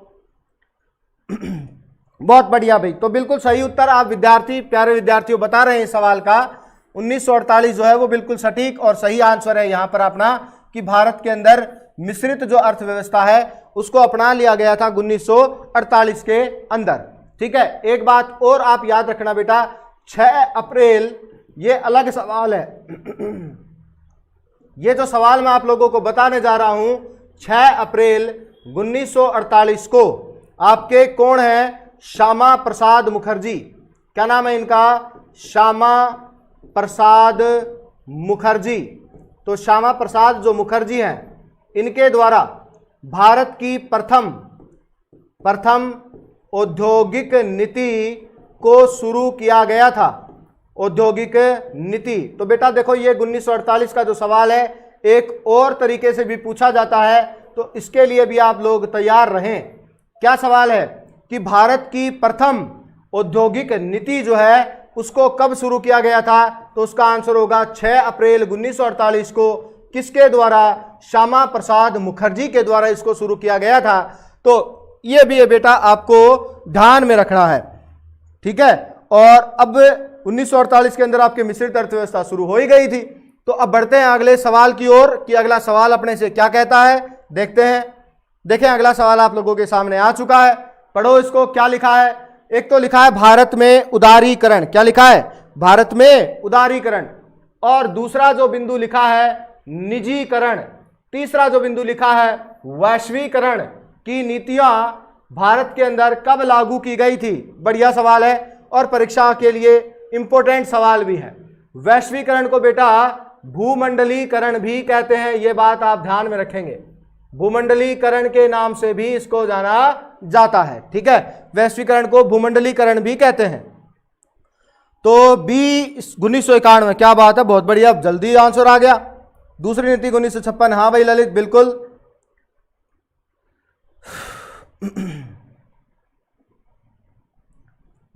बहुत बढ़िया भाई, तो बिल्कुल सही उत्तर आप विद्यार्थी, प्यारे विद्यार्थियों बता रहे हैं इस सवाल का। 1948 जो है वो बिल्कुल सटीक और सही आंसर है यहाँ पर अपना, कि भारत के अंदर मिश्रित जो अर्थव्यवस्था है उसको अपना लिया गया था 1948 के अंदर। ठीक है, एक बात और आप याद रखना बेटा, 6 अप्रैल, ये अलग सवाल है। ये जो सवाल मैं आप लोगों को बताने जा रहा हूं, 6 अप्रैल 1948 को आपके कौन है, श्यामा प्रसाद मुखर्जी। क्या नाम है इनका, श्यामा प्रसाद मुखर्जी। तो श्यामा प्रसाद जो मुखर्जी हैं, इनके द्वारा भारत की प्रथम औद्योगिक नीति को शुरू किया गया था। औद्योगिक नीति, तो बेटा देखो ये 1948 का जो सवाल है एक और तरीके से भी पूछा जाता है, तो इसके लिए भी आप लोग तैयार रहें। क्या सवाल है कि भारत की प्रथम औद्योगिक नीति जो है उसको कब शुरू किया गया था, तो उसका आंसर होगा 6 अप्रैल 1948 को। किसके द्वारा, श्यामा प्रसाद मुखर्जी के द्वारा इसको शुरू किया गया था। तो ये भी है बेटा आपको ध्यान में रखना है। ठीक है, और अब 1948 के अंदर आपकी मिश्रित अर्थव्यवस्था शुरू हो ही गई थी। तो अब बढ़ते हैं अगले सवाल की ओर कि अगला सवाल अपने से क्या कहता है, देखते हैं। देखें अगला सवाल आप लोगों के सामने आ चुका है, पढ़ो इसको। क्या लिखा है, एक तो लिखा है भारत में उदारीकरण। क्या लिखा है, भारत में उदारीकरण। और दूसरा जो बिंदु लिखा है निजीकरण। तीसरा जो बिंदु लिखा है वैश्वीकरण की नीतियां भारत के अंदर कब लागू की गई थी। बढ़िया सवाल है और परीक्षा के लिए इंपॉर्टेंट सवाल भी है। वैश्वीकरण को बेटा भूमंडलीकरण भी कहते हैं, यह बात आप ध्यान में रखेंगे। भूमंडलीकरण के नाम से भी इसको जाना जाता है। ठीक है, वैश्वीकरण को भूमंडलीकरण भी कहते हैं। तो बी 1991, क्या बात है, बहुत बढ़िया, जल्दी आंसर आ गया। दूसरी नीति 1956, हाँ भाई ललित बिल्कुल।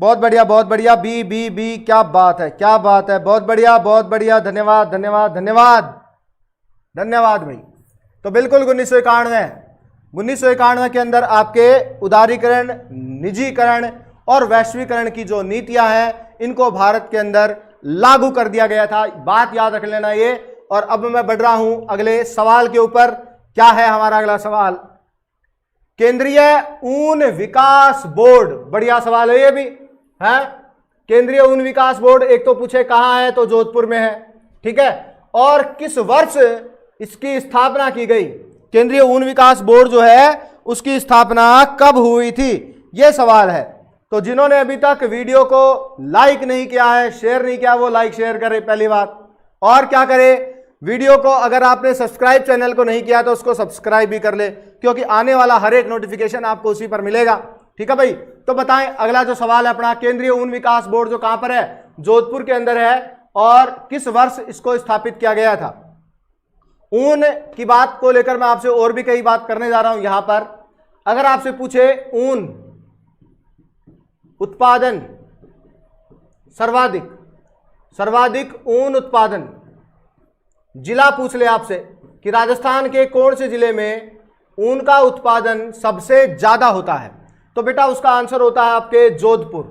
बहुत बढ़िया बहुत बढ़िया, बी बी बी, क्या बात है क्या बात है, बहुत बढ़िया, धन्यवाद धन्यवाद धन्यवाद धन्यवाद भाई। तो बिल्कुल 1991 के अंदर आपके उदारीकरण, निजीकरण और वैश्वीकरण की जो नीतियां हैं इनको भारत के अंदर लागू कर दिया गया था, बात याद रख लेना ये। और अब मैं बढ़ रहा हूं अगले सवाल के ऊपर। क्या है हमारा अगला सवाल? केंद्रीय ऊन विकास बोर्ड, बढ़िया सवाल है ये भी है। केंद्रीय ऊन विकास बोर्ड एक तो पूछे कहां है, तो जोधपुर में है, ठीक है। और किस वर्ष इसकी स्थापना की गई? केंद्रीय ऊन विकास बोर्ड जो है उसकी स्थापना कब हुई थी, यह सवाल है। तो जिन्होंने अभी तक वीडियो को लाइक नहीं किया है, शेयर नहीं किया, वो लाइक शेयर करे पहली बात। और क्या करे, वीडियो को अगर आपने सब्सक्राइब चैनल को नहीं किया तो उसको सब्सक्राइब भी कर ले, क्योंकि आने वाला हर एक नोटिफिकेशन आपको उसी पर मिलेगा, ठीक है भाई। तो बताएं अगला जो सवाल है अपना, केंद्रीय ऊन विकास बोर्ड जो कहां पर है? जोधपुर के अंदर है। और किस वर्ष इसको स्थापित किया गया था? ऊन की बात को लेकर मैं आपसे और भी कई बात करने जा रहा हूं यहां पर। अगर आपसे पूछे ऊन उत्पादन सर्वाधिक ऊन उत्पादन जिला पूछ ले आपसे कि राजस्थान के कौन से जिले में ऊन का उत्पादन सबसे ज्यादा होता है, तो बेटा उसका आंसर होता है आपके जोधपुर।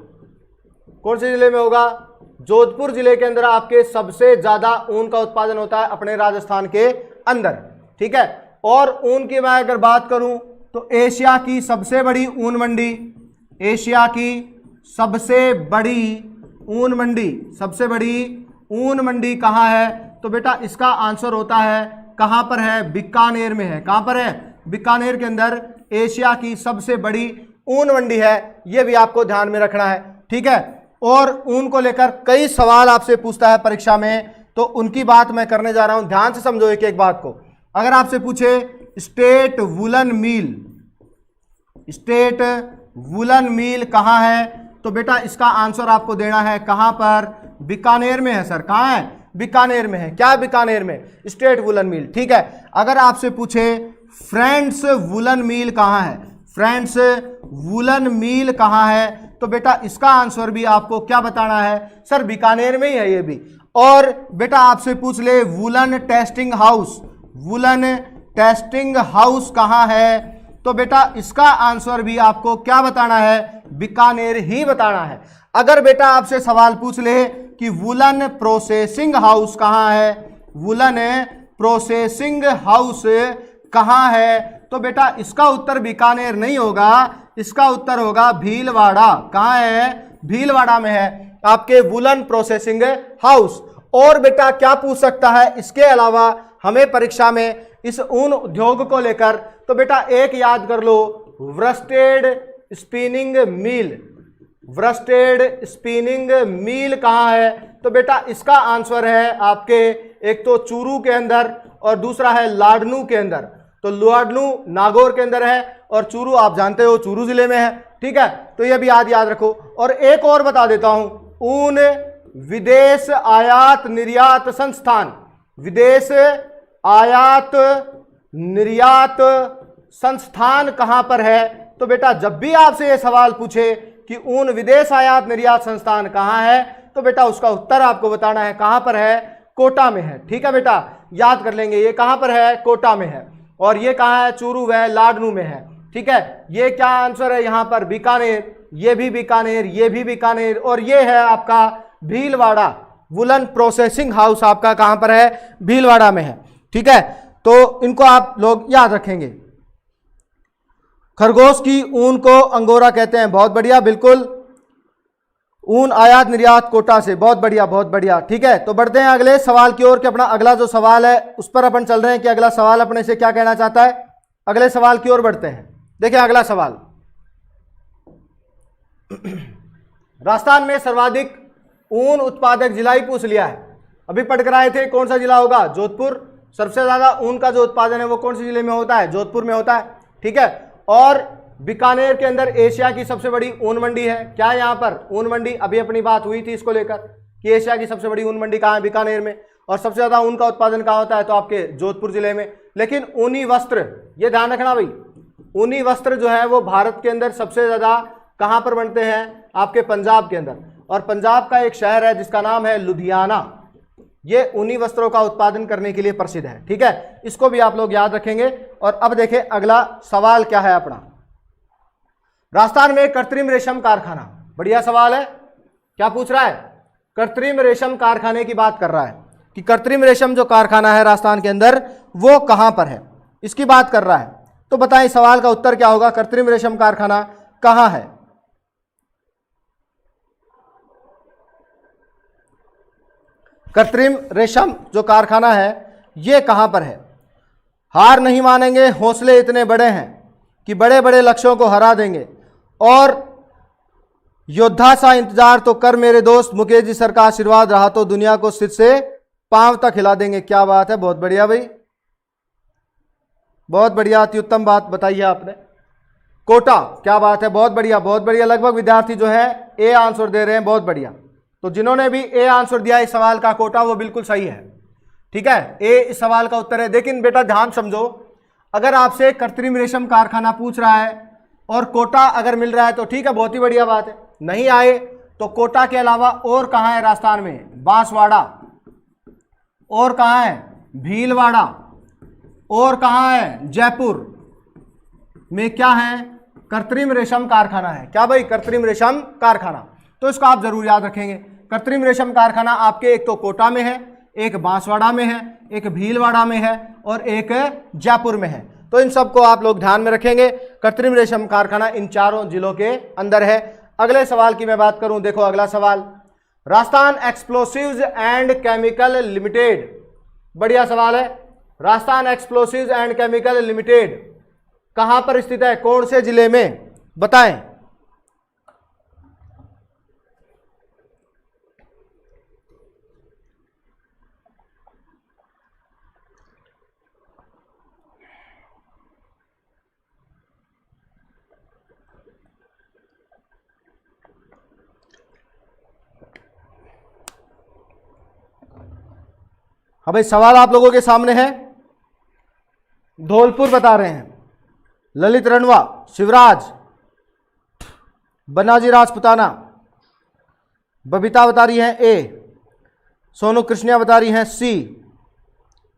कौन से जिले में होगा? जोधपुर जिले के अंदर आपके सबसे ज्यादा ऊन का उत्पादन होता है अपने राजस्थान के अंदर, ठीक है। और ऊन की मैं अगर बात करूं तो एशिया की सबसे बड़ी ऊन मंडी, एशिया की सबसे बड़ी ऊन मंडी कहां है? तो बेटा इसका आंसर होता है, कहां पर है? बीकानेर में है। कहां पर है? बीकानेर के अंदर एशिया की सबसे बड़ी ऊन मंडी है, यह भी आपको ध्यान में रखना है, ठीक है। और ऊन को लेकर कई सवाल आपसे पूछता है परीक्षा में, तो उनकी बात मैं करने जा रहा हूं, ध्यान से समझो एक एक बात को। अगर आपसे पूछे स्टेट वुलन मिल कहां है, तो बेटा इसका आंसर आपको देना है कहां पर? बीकानेर में है सर। कहां है? बीकानेर में है। क्या बीकानेर में? स्टेट वुलन मिल, ठीक है। अगर आपसे पूछे फ्रेंड्स वुलन मिल कहां है, फ्रेंड्स वुलन मिल कहां है, तो बेटा इसका आंसर भी आपको क्या बताना है? सर बीकानेर में ही है ये भी। और बेटा आपसे पूछ ले वुलन टेस्टिंग हाउस कहां है, तो बेटा इसका आंसर भी आपको क्या बताना है? बीकानेर ही बताना है। अगर बेटा आपसे सवाल पूछ ले कि वुलन प्रोसेसिंग हाउस कहां है, वुलन प्रोसेसिंग हाउस कहां है, तो बेटा इसका उत्तर बीकानेर नहीं होगा, इसका उत्तर होगा भीलवाड़ा। कहां है? भीलवाड़ा में है आपके वुलन प्रोसेसिंग हाउस। और बेटा क्या पूछ सकता है इसके अलावा हमें परीक्षा में इस ऊन उद्योग को लेकर, तो बेटा एक याद कर लो, व्रस्टेड स्पिनिंग मिल कहां है, तो बेटा इसका आंसर है आपके एक तो चूरू के अंदर और दूसरा है लाडनू के अंदर। तो लाडनू नागौर के अंदर है और चूरू आप जानते हो चूरू जिले में है, ठीक है। तो ये भी याद रखो। और एक और बता देता हूं, ऊन विदेश आयात निर्यात संस्थान कहां पर है, तो बेटा जब भी आपसे ये सवाल पूछे कि ऊन विदेश आयात निर्यात संस्थान कहां है, तो बेटा उसका उत्तर आपको बताना है कहां पर है? कोटा में है, ठीक है बेटा, याद कर लेंगे। ये कहां पर है? कोटा में है। और ये कहां है? चूरू व लाडनू में है, ठीक है। ये क्या आंसर है यहां पर? बीकानेर, ये भी बीकानेर, ये भी बीकानेर, और ये है आपका भीलवाड़ा। वुलन प्रोसेसिंग हाउस आपका कहां पर है? भीलवाड़ा में है, ठीक है। तो इनको आप लोग याद रखेंगे। खरगोश की ऊन को अंगोरा कहते हैं, बहुत बढ़िया, बिल्कुल। ऊन आयात निर्यात कोटा से, बहुत बढ़िया, ठीक है। तो बढ़ते हैं अगले सवाल की ओर कि अपना अगला जो सवाल है उस पर अपन चल रहे हैं कि अगला सवाल अपने से क्या कहना चाहता है। अगले सवाल की ओर बढ़ते हैं। देखिए अगला सवाल, राजस्थान में सर्वाधिक ऊन उत्पादक जिला ही पूछ लिया है। अभी पढ़ कर आए थे, कौन सा जिला होगा? जोधपुर। सबसे ज्यादा ऊन का जो उत्पादन है वो कौन से जिले में होता है? जोधपुर में होता है, ठीक है। और बीकानेर के अंदर एशिया की सबसे बड़ी ऊन मंडी है। क्या यहाँ पर ऊन मंडी? अभी अपनी बात हुई थी इसको लेकर कि एशिया की सबसे बड़ी ऊन मंडी कहाँ है? बीकानेर में। और सबसे ज्यादा ऊन का उत्पादन कहाँ होता है? तो आपके जोधपुर जिले में। लेकिन ऊनी वस्त्र, ये ध्यान रखना भाई, ऊनी वस्त्र जो है वो भारत के अंदर सबसे ज्यादा कहाँ पर बनते हैं? आपके पंजाब के अंदर, और पंजाब का एक शहर है जिसका नाम है लुधियाना। ये ऊनी वस्त्रों का उत्पादन करने के लिए प्रसिद्ध है। ठीक है, इसको भी आप लोग याद रखेंगे। और अब देखें अगला सवाल क्या है अपना। राजस्थान में कृत्रिम रेशम कारखाना, बढ़िया सवाल है। क्या पूछ रहा है? कृत्रिम रेशम कारखाने की बात कर रहा है कि कृत्रिम रेशम जो कारखाना है राजस्थान के अंदर वो कहां पर है, इसकी बात कर रहा है। तो बताएं सवाल का उत्तर क्या होगा, कृत्रिम रेशम कारखाना कहां है? कृत्रिम रेशम जो कारखाना है ये कहां पर है? हार नहीं मानेंगे, हौसले इतने बड़े हैं कि बड़े बड़े लक्ष्यों को हरा देंगे, और योद्धा सा इंतजार तो कर मेरे दोस्त, मुकेश जी सर का आशीर्वाद रहा तो दुनिया को सिर से पांव तक हिला देंगे। क्या बात है, बहुत बढ़िया भाई, बहुत बढ़िया, अति उत्तम बात बताई है आपने। कोटा, क्या बात है, बहुत बढ़िया बहुत बढ़िया। लगभग विद्यार्थी जो है ए आंसर दे रहे हैं, बहुत बढ़िया। तो जिन्होंने भी ए आंसर दिया इस सवाल का कोटा, वो बिल्कुल सही है। ठीक है, ए इस सवाल का उत्तर है। लेकिन बेटा ध्यान समझो, अगर आपसे कृत्रिम रेशम कारखाना पूछ रहा है और कोटा अगर मिल रहा है तो ठीक है, बहुत ही बढ़िया बात है। नहीं आए तो कोटा के अलावा और कहां है राजस्थान में? बांसवाड़ा, और कहां है? भीलवाड़ा, और कहां है? जयपुर में क्या है? कृत्रिम रेशम कारखाना है। क्या भाई? कृत्रिम रेशम कारखाना। तो इसको आप जरूर याद रखेंगे। कृत्रिम रेशम कारखाना आपके एक तो कोटा में है, एक बांसवाड़ा में है, एक भीलवाड़ा में है, और एक जयपुर में है। तो इन सबको आप लोग ध्यान में रखेंगे। कृत्रिम रेशम कारखाना इन चारों जिलों के अंदर है। अगले सवाल की मैं बात करूं, देखो अगला सवाल, Rajasthan explosives and chemical limited, बढ़िया सवाल है। Rajasthan explosives and chemical limited कहां पर स्थित है, कौन से जिले में, बताएं। हाँ भाई, सवाल आप लोगों के सामने है। धौलपुर बता रहे हैं, ललित रणवा, शिवराज, बनाजी राजपुताना, बबीता बता रही है ए, सोनू कृष्णिया बता रही हैं सी,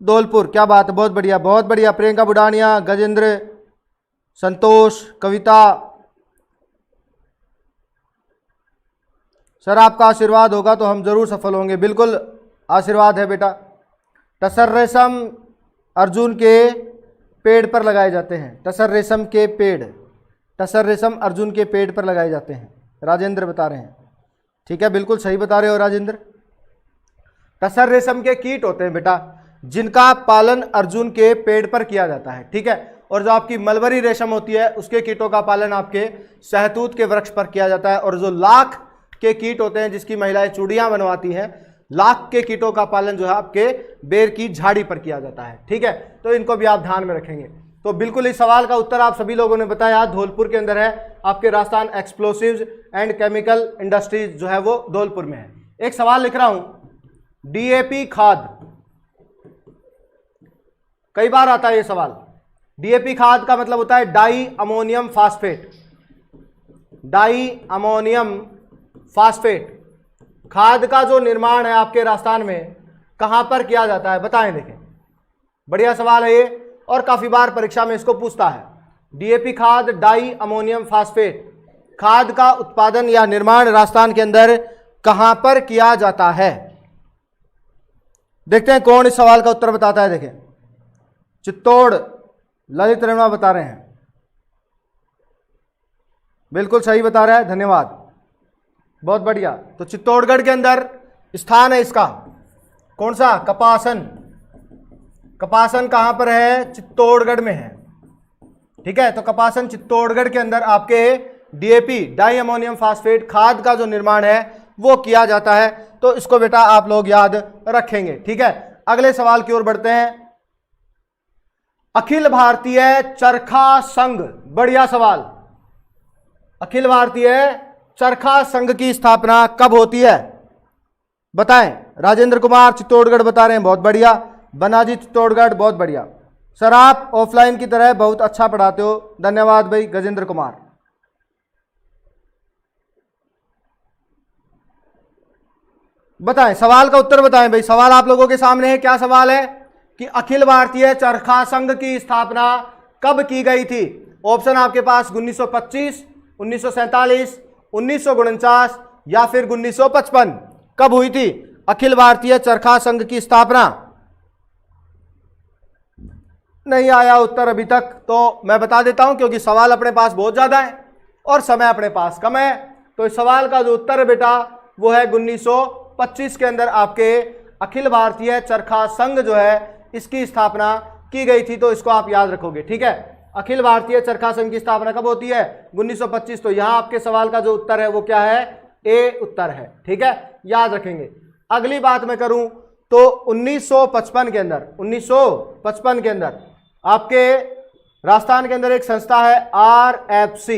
धौलपुर। क्या बात है, बहुत बढ़िया बहुत बढ़िया। प्रियंका बुडानिया, गजेंद्र, संतोष, कविता, सर आपका आशीर्वाद होगा तो हम जरूर सफल होंगे। बिल्कुल आशीर्वाद है बेटा। टसर रेशम अर्जुन के पेड़ पर लगाए जाते हैं, टसर रेशम के पेड़, टसर रेशम अर्जुन के पेड़ पर लगाए जाते हैं, राजेंद्र बता रहे हैं। ठीक है, बिल्कुल सही बता रहे हो राजेंद्र। टसर रेशम के कीट होते हैं बेटा जिनका पालन अर्जुन के पेड़ पर किया जाता है। ठीक है, और जो आपकी मलबरी रेशम होती है उसके कीटों का पालन आपके सहतूत के वृक्ष पर किया जाता है। और जो लाख के कीट होते हैं जिसकी महिलाएं चूड़ियां बनवाती हैं, लाख के कीटों का पालन जो है आपके बेर की झाड़ी पर किया जाता है। ठीक है, तो इनको भी आप ध्यान में रखेंगे। तो बिल्कुल इस सवाल का उत्तर आप सभी लोगों ने बताया, धौलपुर के अंदर है। आपके Rajasthan explosives and chemical industries जो है वो धौलपुर में है। एक सवाल लिख रहा हूं, डीएपी खाद, कई बार आता है ये सवाल। डीएपी खाद का मतलब होता है di ammonium phosphate, di ammonium phosphate. खाद का जो निर्माण है आपके राजस्थान में कहां पर किया जाता है, बताएं। देखें, बढ़िया सवाल है ये, और काफी बार परीक्षा में इसको पूछता है। डीएपी खाद, डाई अमोनियम फास्फेट, खाद का उत्पादन या निर्माण राजस्थान के अंदर कहां पर किया जाता है। देखते हैं कौन इस सवाल का उत्तर बताता है। देखें, चित्तौड़, ललित रणवा बता रहे हैं, बिल्कुल सही बता रहा है, धन्यवाद, बहुत बढ़िया। तो चित्तौड़गढ़ के अंदर स्थान है इसका, कौन सा, कपासन। कपासन कहां पर है, चित्तौड़गढ़ में है। ठीक है, तो कपासन चित्तौड़गढ़ के अंदर आपके डीएपी, डाई अमोनियम फास्फेट खाद का जो निर्माण है वो किया जाता है। तो इसको बेटा आप लोग याद रखेंगे। ठीक है, अगले सवाल की ओर बढ़ते हैं। अखिल भारतीय चरखा संघ, बढ़िया सवाल। अखिल भारतीय चरखा संघ की स्थापना कब होती है, बताएं। राजेंद्र कुमार चित्तौड़गढ़ बता रहे हैं, बहुत बढ़िया। बनाजी चित्तौड़गढ़, बहुत बढ़िया। सर आप ऑफलाइन की तरह बहुत अच्छा पढ़ाते हो, धन्यवाद भाई गजेंद्र कुमार। बताएं, सवाल का उत्तर बताएं भाई। सवाल आप लोगों के सामने है। क्या सवाल है कि अखिल भारतीय चरखा संघ की स्थापना कब की गई थी? ऑप्शन आपके पास 1925, 1947, 1949 या फिर 1955। कब हुई थी अखिल भारतीय चरखा संघ की स्थापना? नहीं आया उत्तर अभी तक, तो मैं बता देता हूं क्योंकि सवाल अपने पास बहुत ज्यादा है और समय अपने पास कम है। तो इस सवाल का जो उत्तर है बेटा वो है 1925 के अंदर आपके अखिल भारतीय चरखा संघ जो है इसकी स्थापना की गई थी। तो इसको आप याद रखोगे, ठीक है। अखिल भारतीय चरखा संघ की स्थापना कब होती है? 1925। तो यहां आपके सवाल का जो उत्तर है वो क्या है? ए उत्तर है, ठीक है, याद रखेंगे। अगली बात मैं करूं तो 1955 के अंदर आपके राजस्थान के अंदर एक संस्था है RFC,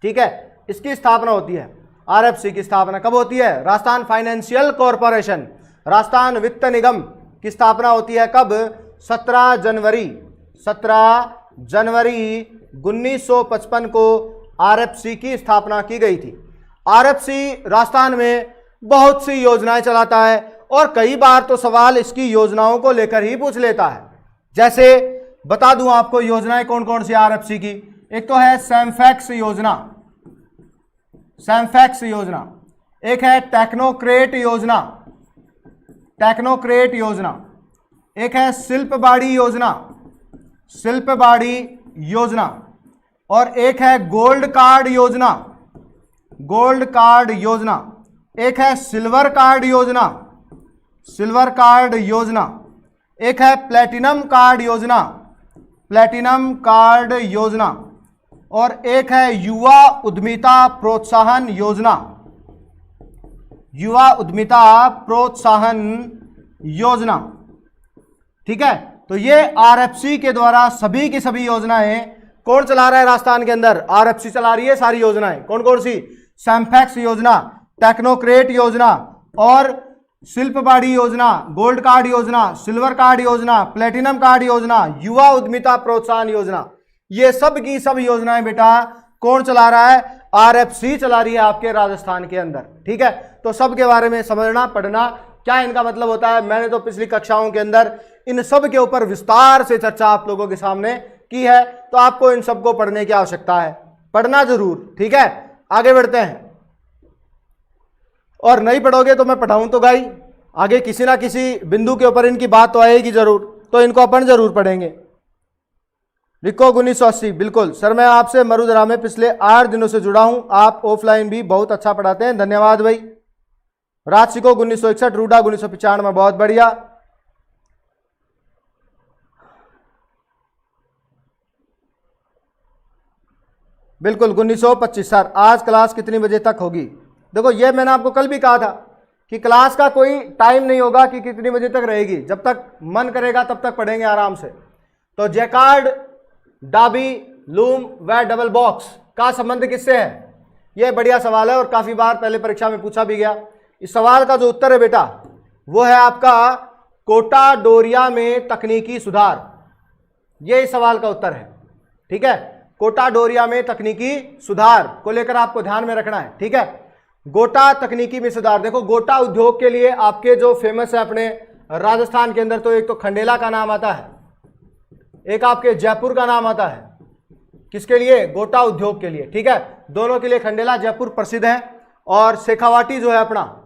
ठीक है, इसकी स्थापना होती है। RFC की स्थापना कब होती है? राजस्थान फाइनेंशियल कॉरपोरेशन, राजस्थान वित्त निगम की स्थापना होती है कब? 17 जनवरी 1955 को RFC की स्थापना की गई थी। RFC राजस्थान में बहुत सी योजनाएं चलाता है और कई बार तो सवाल इसकी योजनाओं को लेकर ही पूछ लेता है। जैसे बता दूं आपको योजनाएं कौन कौन सी RFC की। एक तो है सैमफैक्स योजना, एक है टेक्नोक्रेट योजना, एक है शिल्पबाड़ी योजना और एक है गोल्ड कार्ड योजना, एक है सिल्वर कार्ड योजना, एक है प्लेटिनम कार्ड योजना और एक है युवा उद्यमिता प्रोत्साहन योजना, ठीक है। तो ये RFC के द्वारा सभी की सभी योजनाएं कौन चला रहा है राजस्थान के अंदर? RFC चला रही है सारी योजनाएं। कौन कौन सी? सैमफैक्स योजना, टेक्नोक्रेट योजना और शिल्पबाड़ी योजना, गोल्ड कार्ड योजना, सिल्वर कार्ड योजना, प्लेटिनम कार्ड योजना, युवा उद्यमिता प्रोत्साहन योजना। ये सब की सब योजनाएं बेटा कौन चला रहा है? RFC चला रही है आपके राजस्थान के अंदर, ठीक है। तो सब के बारे में समझना, पढ़ना, क्या इनका मतलब होता है। मैंने तो पिछली कक्षाओं के अंदर इन सब के ऊपर विस्तार से चर्चा आप लोगों के सामने की है, तो आपको इन सबको पढ़ने की आवश्यकता है, पढ़ना जरूर, ठीक है। आगे बढ़ते हैं। और नहीं पढ़ोगे तो मैं पढ़ाऊं तो गाई आगे किसी ना किसी बिंदु के ऊपर इनकी बात तो आएगी जरूर, तो इनको अपन जरूर पढ़ेंगे। लिखो 1980। बिल्कुल सर, मैं आपसे मरुधरा में पिछले 8 दिनों से जुड़ा हूं, आप ऑफलाइन भी बहुत अच्छा पढ़ाते हैं, धन्यवाद भाई। राज सिको 1961, रूडा 1995, बहुत बढ़िया। बिल्कुल 1925 सर। आज क्लास कितनी बजे तक होगी? देखो ये मैंने आपको कल भी कहा था कि क्लास का कोई टाइम नहीं होगा कि कितनी बजे तक रहेगी, जब तक मन करेगा तब तक पढ़ेंगे आराम से। तो जैकार्ड, डाबी, लूम व डबल बॉक्स का संबंध किससे है? यह बढ़िया सवाल है और काफी बार पहले परीक्षा में पूछा भी गया। इस सवाल का जो उत्तर है बेटा वो है आपका कोटा डोरिया में तकनीकी सुधार। ये इस सवाल का उत्तर है, ठीक है। कोटा डोरिया में तकनीकी सुधार को लेकर आपको ध्यान में रखना है, ठीक है। गोटा तकनीकी में सुधार, देखो गोटा उद्योग के लिए आपके जो फेमस है अपने राजस्थान के अंदर, तो एक तो खंडेला का नाम आता है, एक आपके जयपुर का नाम आता है। किसके लिए? गोटा उद्योग के लिए, ठीक है। दोनों के लिए खंडेला, जयपुर प्रसिद्ध है। और शेखावाटी जो है अपना,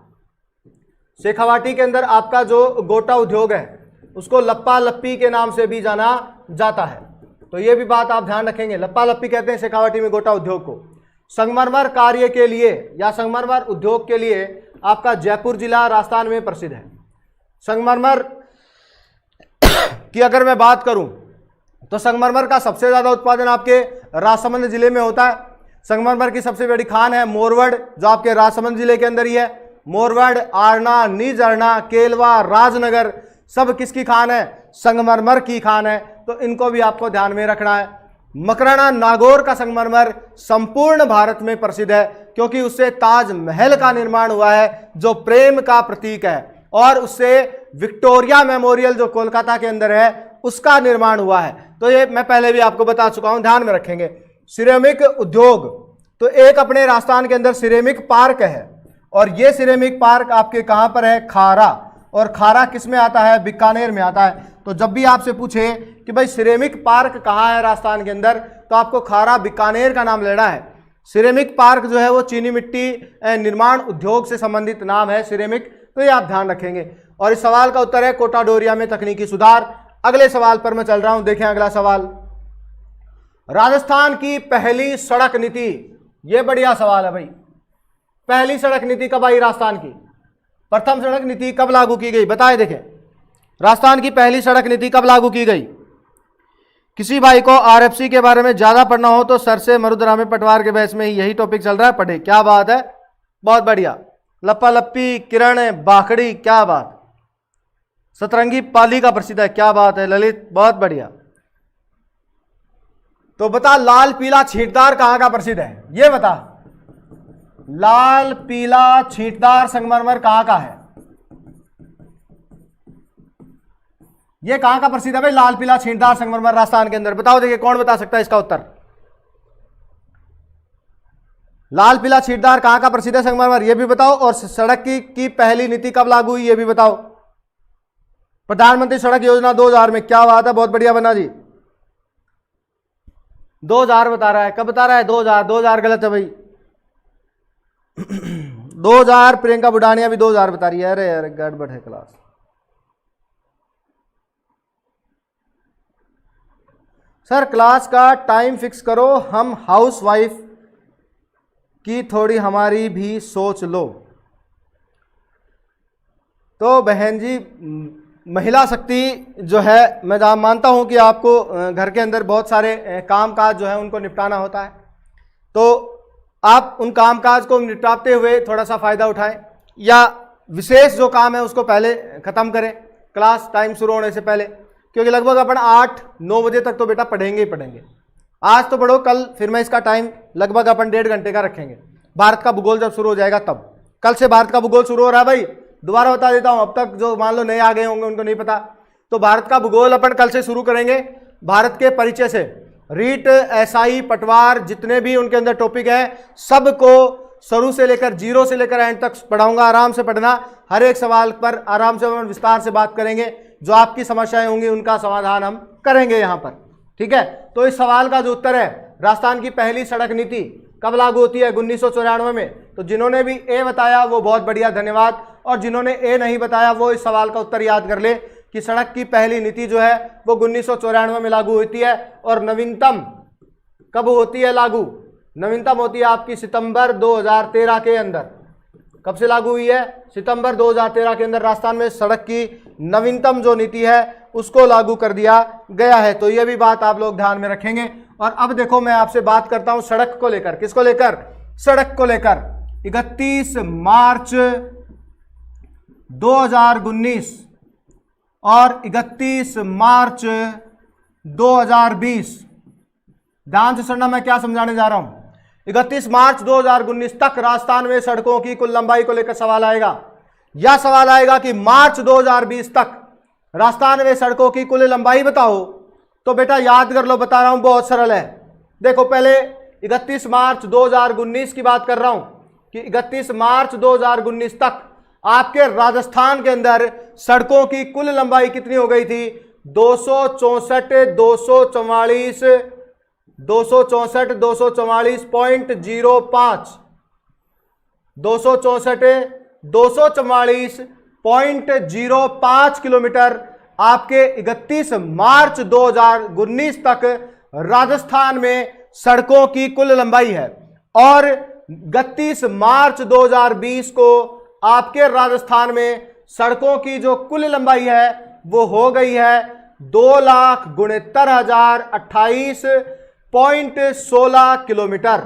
शेखावाटी के अंदर आपका जो गोटा उद्योग है उसको लप्पा लप्पी के नाम से भी जाना जाता है। तो ये भी बात आप ध्यान रखेंगे, लप्पा लप्पी कहते हैं शेखावाटी में गोटा उद्योग को। संगमरमर कार्य के लिए या संगमरमर उद्योग के लिए आपका जयपुर जिला राजस्थान में प्रसिद्ध है। संगमरमर की अगर मैं बात करूं तो संगमरमर का सबसे ज्यादा उत्पादन आपके राजसमंद जिले में होता है। संगमरमर की सबसे बड़ी खान है मोरवड, जो आपके राजसमंद जिले के अंदर ही है। मोरवड, आरना, निज अरना, केलवा, राजनगर सब किसकी खान है? संगमरमर की खान है। तो इनको भी आपको ध्यान में रखना है। मकराना नागौर का संगमरमर संपूर्ण भारत में प्रसिद्ध है क्योंकि उससे ताजमहल का निर्माण हुआ है जो प्रेम का प्रतीक है, और उससे विक्टोरिया मेमोरियल जो कोलकाता के अंदर है उसका निर्माण हुआ है। तो ये मैं पहले भी आपको बता चुका हूं, ध्यान में रखेंगे। सिरेमिक उद्योग, तो एक अपने राजस्थान के अंदर सिरेमिक पार्क है और ये सिरेमिक पार्क आपके कहां पर है? खारा। और खारा किस में आता है? बीकानेर में आता है। तो जब भी आपसे पूछे कि भाई सिरेमिक पार्क कहाँ है राजस्थान के अंदर, तो आपको खारा बीकानेर का नाम लेना है। सिरेमिक पार्क जो है वो चीनी मिट्टी निर्माण उद्योग से संबंधित नाम है सिरेमिक, तो ये आप ध्यान रखेंगे। और इस सवाल का उत्तर है कोटा डोरिया में तकनीकी सुधार। अगले सवाल पर मैं चल रहा हूं, देखें अगला सवाल। राजस्थान की पहली सड़क नीति, ये बढ़िया सवाल है भाई। पहली सड़क नीति कब आई राजस्थान की? प्रथम सड़क नीति कब लागू की गई? बताएं। देखें राजस्थान की पहली सड़क नीति कब लागू की गई? किसी भाई को आरएफसी के बारे में ज्यादा पढ़ना हो तो सर से मरुदरा में पटवार के बैच में यही टॉपिक चल रहा है, पढ़े। क्या बात है, बहुत बढ़िया। लप्पा लप्पी, किरण, बाखड़ी, क्या बात। सतरंगी पाली का प्रसिद्ध है, क्या बात है ललित, बहुत बढ़िया। तो बता लाल पीला छींटदार कहां का प्रसिद्ध है? ये बता, लाल पीला छींटदार संगमरमर कहां का है? ये कहां का प्रसिद्ध है भाई? लाल पीला छींटदार संगमरमर राजस्थान के अंदर। बताओ, देखिए कौन बता सकता है इसका उत्तर? लाल पीला छींटदार कहां का प्रसिद्ध है संगमरमर, ये भी बताओ। और सड़क की पहली नीति कब लागू हुई, ये भी बताओ। प्रधानमंत्री सड़क योजना 2000 में, क्या बात है, बहुत बढ़िया बना जी। 2000 बता रहा है, कब बता रहा है? 2000 गलत है भाई। 2000 प्रियंका बुडानिया भी 2000 बता रही है। अरे यार गड़बड़ है क्लास। सर क्लास का टाइम फिक्स करो, हम हाउस वाइफ की थोड़ी हमारी भी सोच लो। तो बहन जी महिला शक्ति जो है, मैं मानता हूं कि आपको घर के अंदर बहुत सारे काम काज जो है उनको निपटाना होता है, तो आप उन काम काज को निपटाते हुए थोड़ा सा फ़ायदा उठाएं, या विशेष जो काम है उसको पहले ख़त्म करें क्लास टाइम शुरू होने से पहले, क्योंकि लगभग अपन 8-9 बजे तक तो बेटा पढ़ेंगे ही पढ़ेंगे। आज तो पढ़ो, कल फिर मैं इसका टाइम लगभग अपन 1.5 घंटे का रखेंगे। भारत का भूगोल जब शुरू हो जाएगा तब, कल से भारत का भूगोल शुरू हो रहा है भाई। दोबारा बता देता हूं, अब तक जो मान लो नए आ गए होंगे उनको नहीं पता, तो भारत का भूगोल अपन कल से शुरू करेंगे। भारत के परिचय से रीट, एसआई, पटवार, जितने भी उनके अंदर टॉपिक है सबको शुरू से लेकर 0 से लेकर एंड तक पढ़ाऊंगा। आराम से पढ़ना, हर एक सवाल पर आराम से हम विस्तार से बात करेंगे। जो आपकी समस्याएं होंगी उनका समाधान हम करेंगे यहाँ पर, ठीक है। तो इस सवाल का जो उत्तर है, राजस्थान की पहली सड़क नीति कब लागू होती है? 1994 में। तो जिन्होंने भी ए बताया वो बहुत बढ़िया, धन्यवाद। और जिन्होंने ए नहीं बताया वो इस सवाल का उत्तर याद कर ले कि सड़क की पहली नीति जो है वो 1994 में लागू होती है। और नवीनतम कब होती है लागू? नवीनतम होती है आपकी सितंबर 2013 के अंदर। कब से लागू हुई है? सितंबर 2013 के अंदर राजस्थान में सड़क की नवीनतम जो नीति है उसको लागू कर दिया गया है। तो यह भी बात आप लोग ध्यान में रखेंगे। और अब देखो मैं आपसे बात करता हूं सड़क को लेकर। किसको लेकर? सड़क को लेकर। 31 मार्च 2019 और 31 मार्च 2020, ध्यान से सुनना मैं क्या समझाने जा रहा हूं। 31 मार्च 2019 तक राजस्थान में सड़कों की कुल लंबाई को लेकर सवाल आएगा। यह सवाल आएगा कि मार्च 2020 तक राजस्थान में सड़कों की कुल लंबाई बताओ। तो बेटा याद कर लो, बता रहा हूं, बहुत सरल है। देखो पहले 31 मार्च 2019 की बात कर रहा हूं कि 31 मार्च 2019 तक आपके राजस्थान के अंदर सड़कों की कुल लंबाई कितनी हो गई थी? 264.0 244.05 किलोमीटर आपके 31 मार्च 2019 तक राजस्थान में सड़कों की कुल लंबाई है। और 31 मार्च 2020 को आपके राजस्थान में सड़कों की जो कुल लंबाई है वो हो गई है 2,69,028.16 किलोमीटर।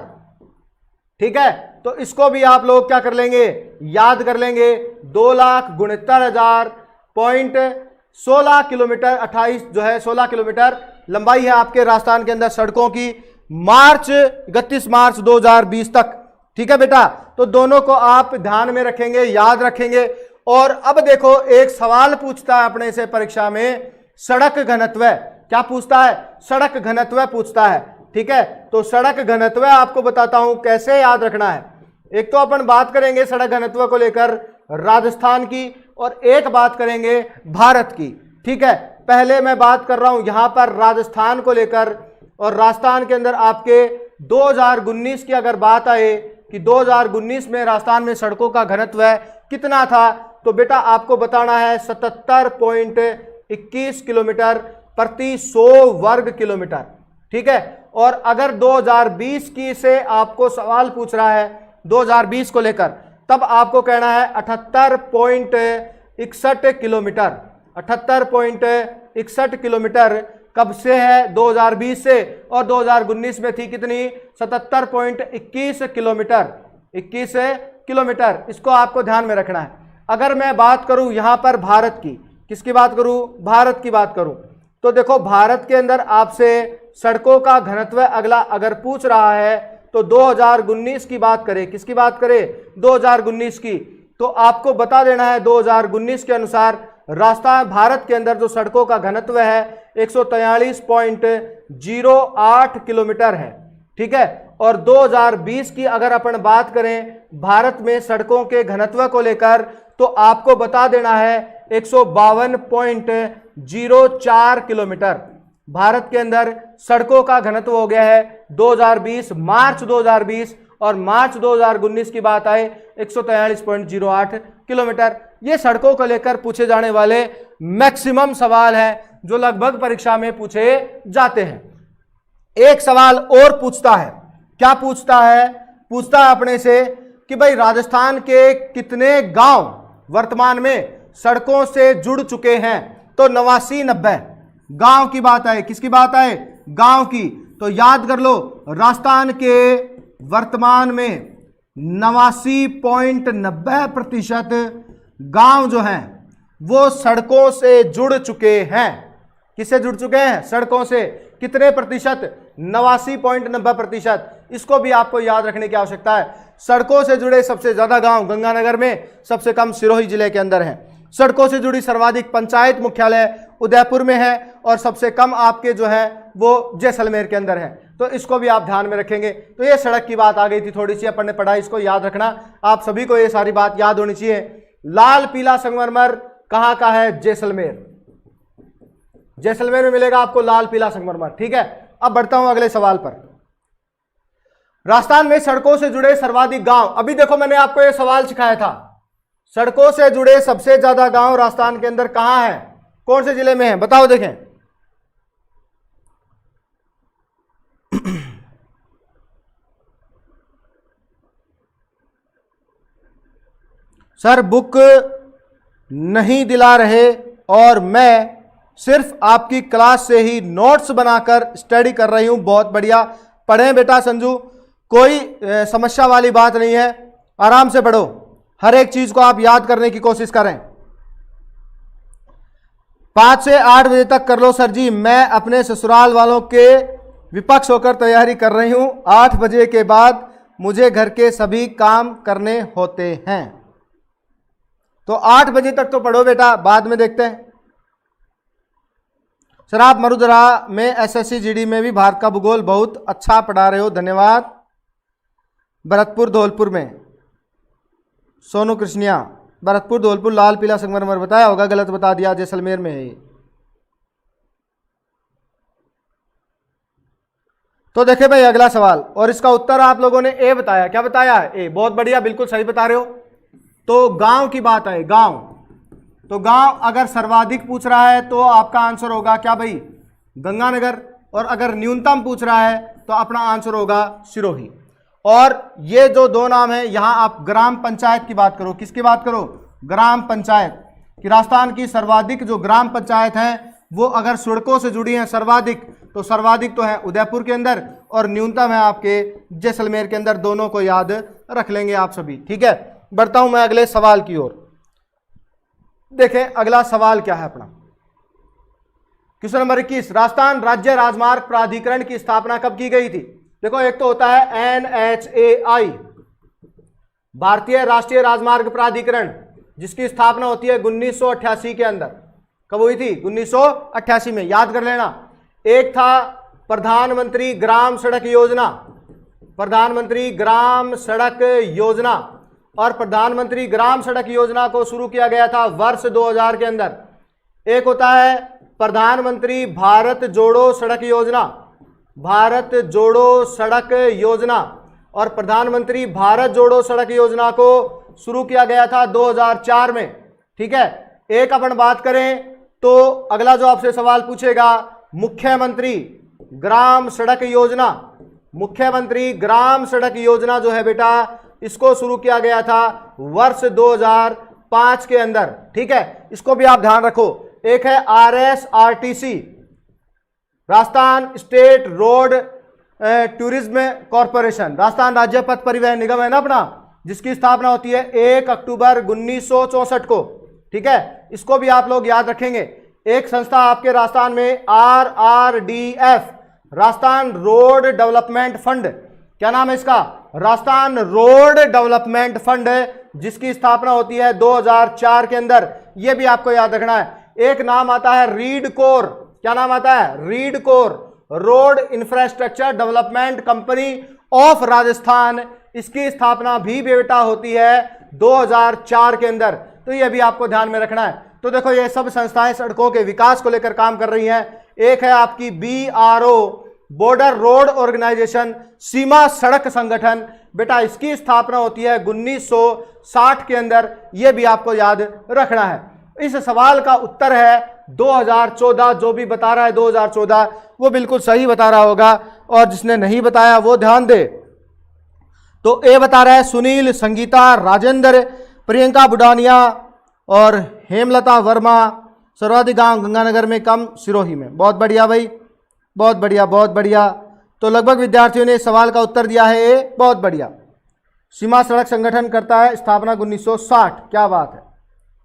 ठीक है, तो इसको भी आप लोग क्या कर लेंगे? याद कर लेंगे। 2,69,000.16 किलोमीटर, 28 जो है 16 किलोमीटर लंबाई है आपके राजस्थान के अंदर सड़कों की 31 मार्च 2020 तक। ठीक है बेटा, तो दोनों को आप ध्यान में रखेंगे, याद रखेंगे। और अब देखो एक सवाल पूछता है अपने से परीक्षा में, सड़क घनत्व। क्या पूछता है? सड़क घनत्व पूछता है। ठीक है, तो सड़क घनत्व आपको बताता हूं कैसे याद रखना है। एक तो अपन बात करेंगे सड़क घनत्व को लेकर राजस्थान की और एक बात करेंगे भारत की। ठीक है, पहले मैं बात कर रहा हूं यहां पर राजस्थान को लेकर, और राजस्थान के अंदर आपके 2019 की अगर बात आए कि 2019 में राजस्थान में सड़कों का घनत्व कितना था, तो बेटा आपको बताना है 77.21 किलोमीटर प्रति 100 वर्ग किलोमीटर। ठीक है, और अगर 2020 की से आपको सवाल पूछ रहा है 2020 को लेकर, तब आपको कहना है 78.61 किलोमीटर। 78.61 किलोमीटर कब से है? 2020 से, और 2019 में थी कितनी? 77.21 किलोमीटर। 21 किलोमीटर, इसको आपको ध्यान में रखना है। अगर मैं बात करूं यहां पर भारत की, किसकी बात करूं? भारत की बात करूं, तो देखो भारत के अंदर आपसे सड़कों का घनत्व अगला अगर पूछ रहा है तो 2019 की बात करें। किसकी बात करें? 2019 की। तो आपको बता देना है 2019 के अनुसार राजस्थान भारत के अंदर जो सड़कों का घनत्व है 143.08 किलोमीटर है। ठीक है, और 2020 की अगर अपन बात करें भारत में सड़कों के घनत्व को लेकर, तो आपको बता देना है 152.04 किलोमीटर। भारत के अंदर सड़कों का घनत्व हो गया है 2020, मार्च 2020, और मार्च 2019 की बात आए 143.08 किलोमीटर। ये सड़कों को लेकर पूछे जाने वाले मैक्सिमम सवाल हैं जो लगभग परीक्षा में पूछे जाते हैं। एक सवाल और पूछता है, क्या पूछता है? पूछता है अपने से कि भाई राजस्थान के कितने गांव वर्तमान में सड़कों से जुड़ चुके हैं? तो 89-90 गांव की बात आए। किसकी बात आए? गांव की। तो याद कर लो, राजस्थान के वर्तमान में 89.90% गांव जो हैं वो सड़कों से जुड़ चुके हैं। किससे जुड़ चुके हैं? सड़कों से। कितने प्रतिशत? 89.90%। इसको भी आपको याद रखने की आवश्यकता है। सड़कों से जुड़े सबसे ज्यादा गांव गंगानगर में, सबसे कम सिरोही जिले के अंदर हैं। सड़कों से जुड़ी सर्वाधिक पंचायत मुख्यालय उदयपुर में है, और सबसे कम आपके जो है वो जैसलमेर के अंदर है। तो इसको भी आप ध्यान में रखेंगे। तो ये सड़क की बात आ गई थी, थोड़ी सी अपन ने पढ़ा, इसको याद रखना। आप सभी को ये सारी बात याद होनी चाहिए। लाल पीला संगमरमर कहां का है? जैसलमेर। जैसलमेर में मिलेगा आपको लाल पीला संगमरमर। ठीक है, अब बढ़ता हूं अगले सवाल पर। राजस्थान में सड़कों से जुड़े सर्वाधिक गांव, अभी देखो मैंने आपको यह सवाल सिखाया था, सड़कों से जुड़े सबसे ज्यादा गांव राजस्थान के अंदर कहां है? कौन से जिले में है? बताओ देखें। सर बुक नहीं दिला रहे और मैं सिर्फ आपकी क्लास से ही नोट्स बनाकर स्टडी कर रही हूं। बहुत बढ़िया, पढ़ें बेटा संजू, कोई समस्या वाली बात नहीं है, आराम से पढ़ो। हर एक चीज को आप याद करने की कोशिश करें। 5 से 8 बजे तक कर लो सर जी, मैं अपने ससुराल वालों के विपक्ष होकर तैयारी कर रही हूं। 8 बजे के बाद मुझे घर के सभी काम करने होते हैं। तो 8 बजे तक तो पढ़ो बेटा, बाद में देखते हैं। सर आप मरुधरा में एसएससी जीडी में भी भारत का भूगोल बहुत अच्छा पढ़ा रहे हो, धन्यवाद। भरतपुर धौलपुर में सोनू कृष्णिया, भरतपुर धौलपुर लाल पीला संगमरमर बताया होगा, गलत बता दिया, जैसलमेर में है। तो देखे भाई अगला सवाल, और इसका उत्तर आप लोगों ने ए बताया। क्या बताया? ए। बहुत बढ़िया, बिल्कुल सही बता रहे हो। तो गांव की बात है, गांव। तो गांव अगर सर्वाधिक पूछ रहा है तो आपका आंसर होगा क्या भाई? गंगानगर। और अगर न्यूनतम पूछ रहा है तो अपना आंसर होगा सिरोही। और ये जो दो नाम है, यहां आप ग्राम पंचायत की बात करो। किसकी बात करो? ग्राम पंचायत कि राजस्थान की सर्वाधिक जो ग्राम पंचायत हैं वो अगर सड़कों से जुड़ी हैं सर्वाधिक, तो सर्वाधिक तो है उदयपुर के अंदर और न्यूनतम है आपके जैसलमेर के अंदर। दोनों को याद रख लेंगे आप सभी। ठीक है, बढ़ता हूं मैं अगले सवाल की ओर। देखें अगला सवाल क्या है अपना। क्वेश्चन नंबर 21, राजस्थान राज्य राजमार्ग प्राधिकरण की स्थापना कब की गई थी? देखो एक तो होता है NHAI, भारतीय राष्ट्रीय राजमार्ग प्राधिकरण, जिसकी स्थापना होती है 1988 के अंदर। कब हुई थी? 1988 में, याद कर लेना। एक था प्रधानमंत्री ग्राम सड़क योजना, प्रधानमंत्री ग्राम सड़क योजना, और प्रधानमंत्री ग्राम सड़क योजना को शुरू किया गया था वर्ष 2000 के अंदर। एक होता है प्रधानमंत्री भारत जोड़ो सड़क योजना, भारत जोड़ो सड़क योजना, और प्रधानमंत्री भारत जोड़ो सड़क योजना को शुरू किया गया था 2004 में। ठीक है, एक अपन बात करें तो अगला जो आपसे सवाल पूछेगा, मुख्यमंत्री ग्राम सड़क योजना, मुख्यमंत्री ग्राम सड़क योजना जो है बेटा, इसको शुरू किया गया था वर्ष 2005 के अंदर। ठीक है, इसको भी आप ध्यान रखो। एक है RSRTC, Rajasthan state road tourism corporation, Rajasthan राज्य पथ परिवहन निगम है ना अपना, जिसकी स्थापना होती है 1 अक्टूबर 1964 को। ठीक है, इसको भी आप लोग याद रखेंगे। एक संस्था आपके राजस्थान में RRDF, Rajasthan road development fund, क्या नाम है इसका, राजस्थान रोड डेवलपमेंट फंड, जिसकी स्थापना होती है 2004 के अंदर। यह भी आपको याद रखना है। एक नाम आता है रीड कोर, क्या नाम आता है, read core, road infrastructure development company of Rajasthan, इसकी स्थापना भी बेटा होती है 2004 के अंदर। तो यह भी आपको ध्यान में रखना है। तो देखो ये सब संस्थाएं सड़कों के विकास को लेकर काम कर रही हैं। एक है आपकी BRO, बॉर्डर रोड ऑर्गेनाइजेशन, सीमा सड़क संगठन, बेटा इसकी स्थापना होती है 1960 के अंदर। यह भी आपको याद रखना है। इस सवाल का उत्तर है 2014। जो भी बता रहा है 2014 वो बिल्कुल सही बता रहा होगा, और जिसने नहीं बताया वो ध्यान दे। तो ए बता रहा है सुनील, संगीता, राजेंद्र, प्रियंका बुडानिया और हेमलता वर्मा, सर्वाधिक गांव गंगानगर में, कम सिरोही में। बहुत बढ़िया भाई, बहुत बढ़िया, बहुत बढ़िया। तो लगभग विद्यार्थियों ने सवाल का उत्तर दिया है ए, बहुत बढ़िया। सीमा सड़क संगठन करता है स्थापना 1960, क्या बात है।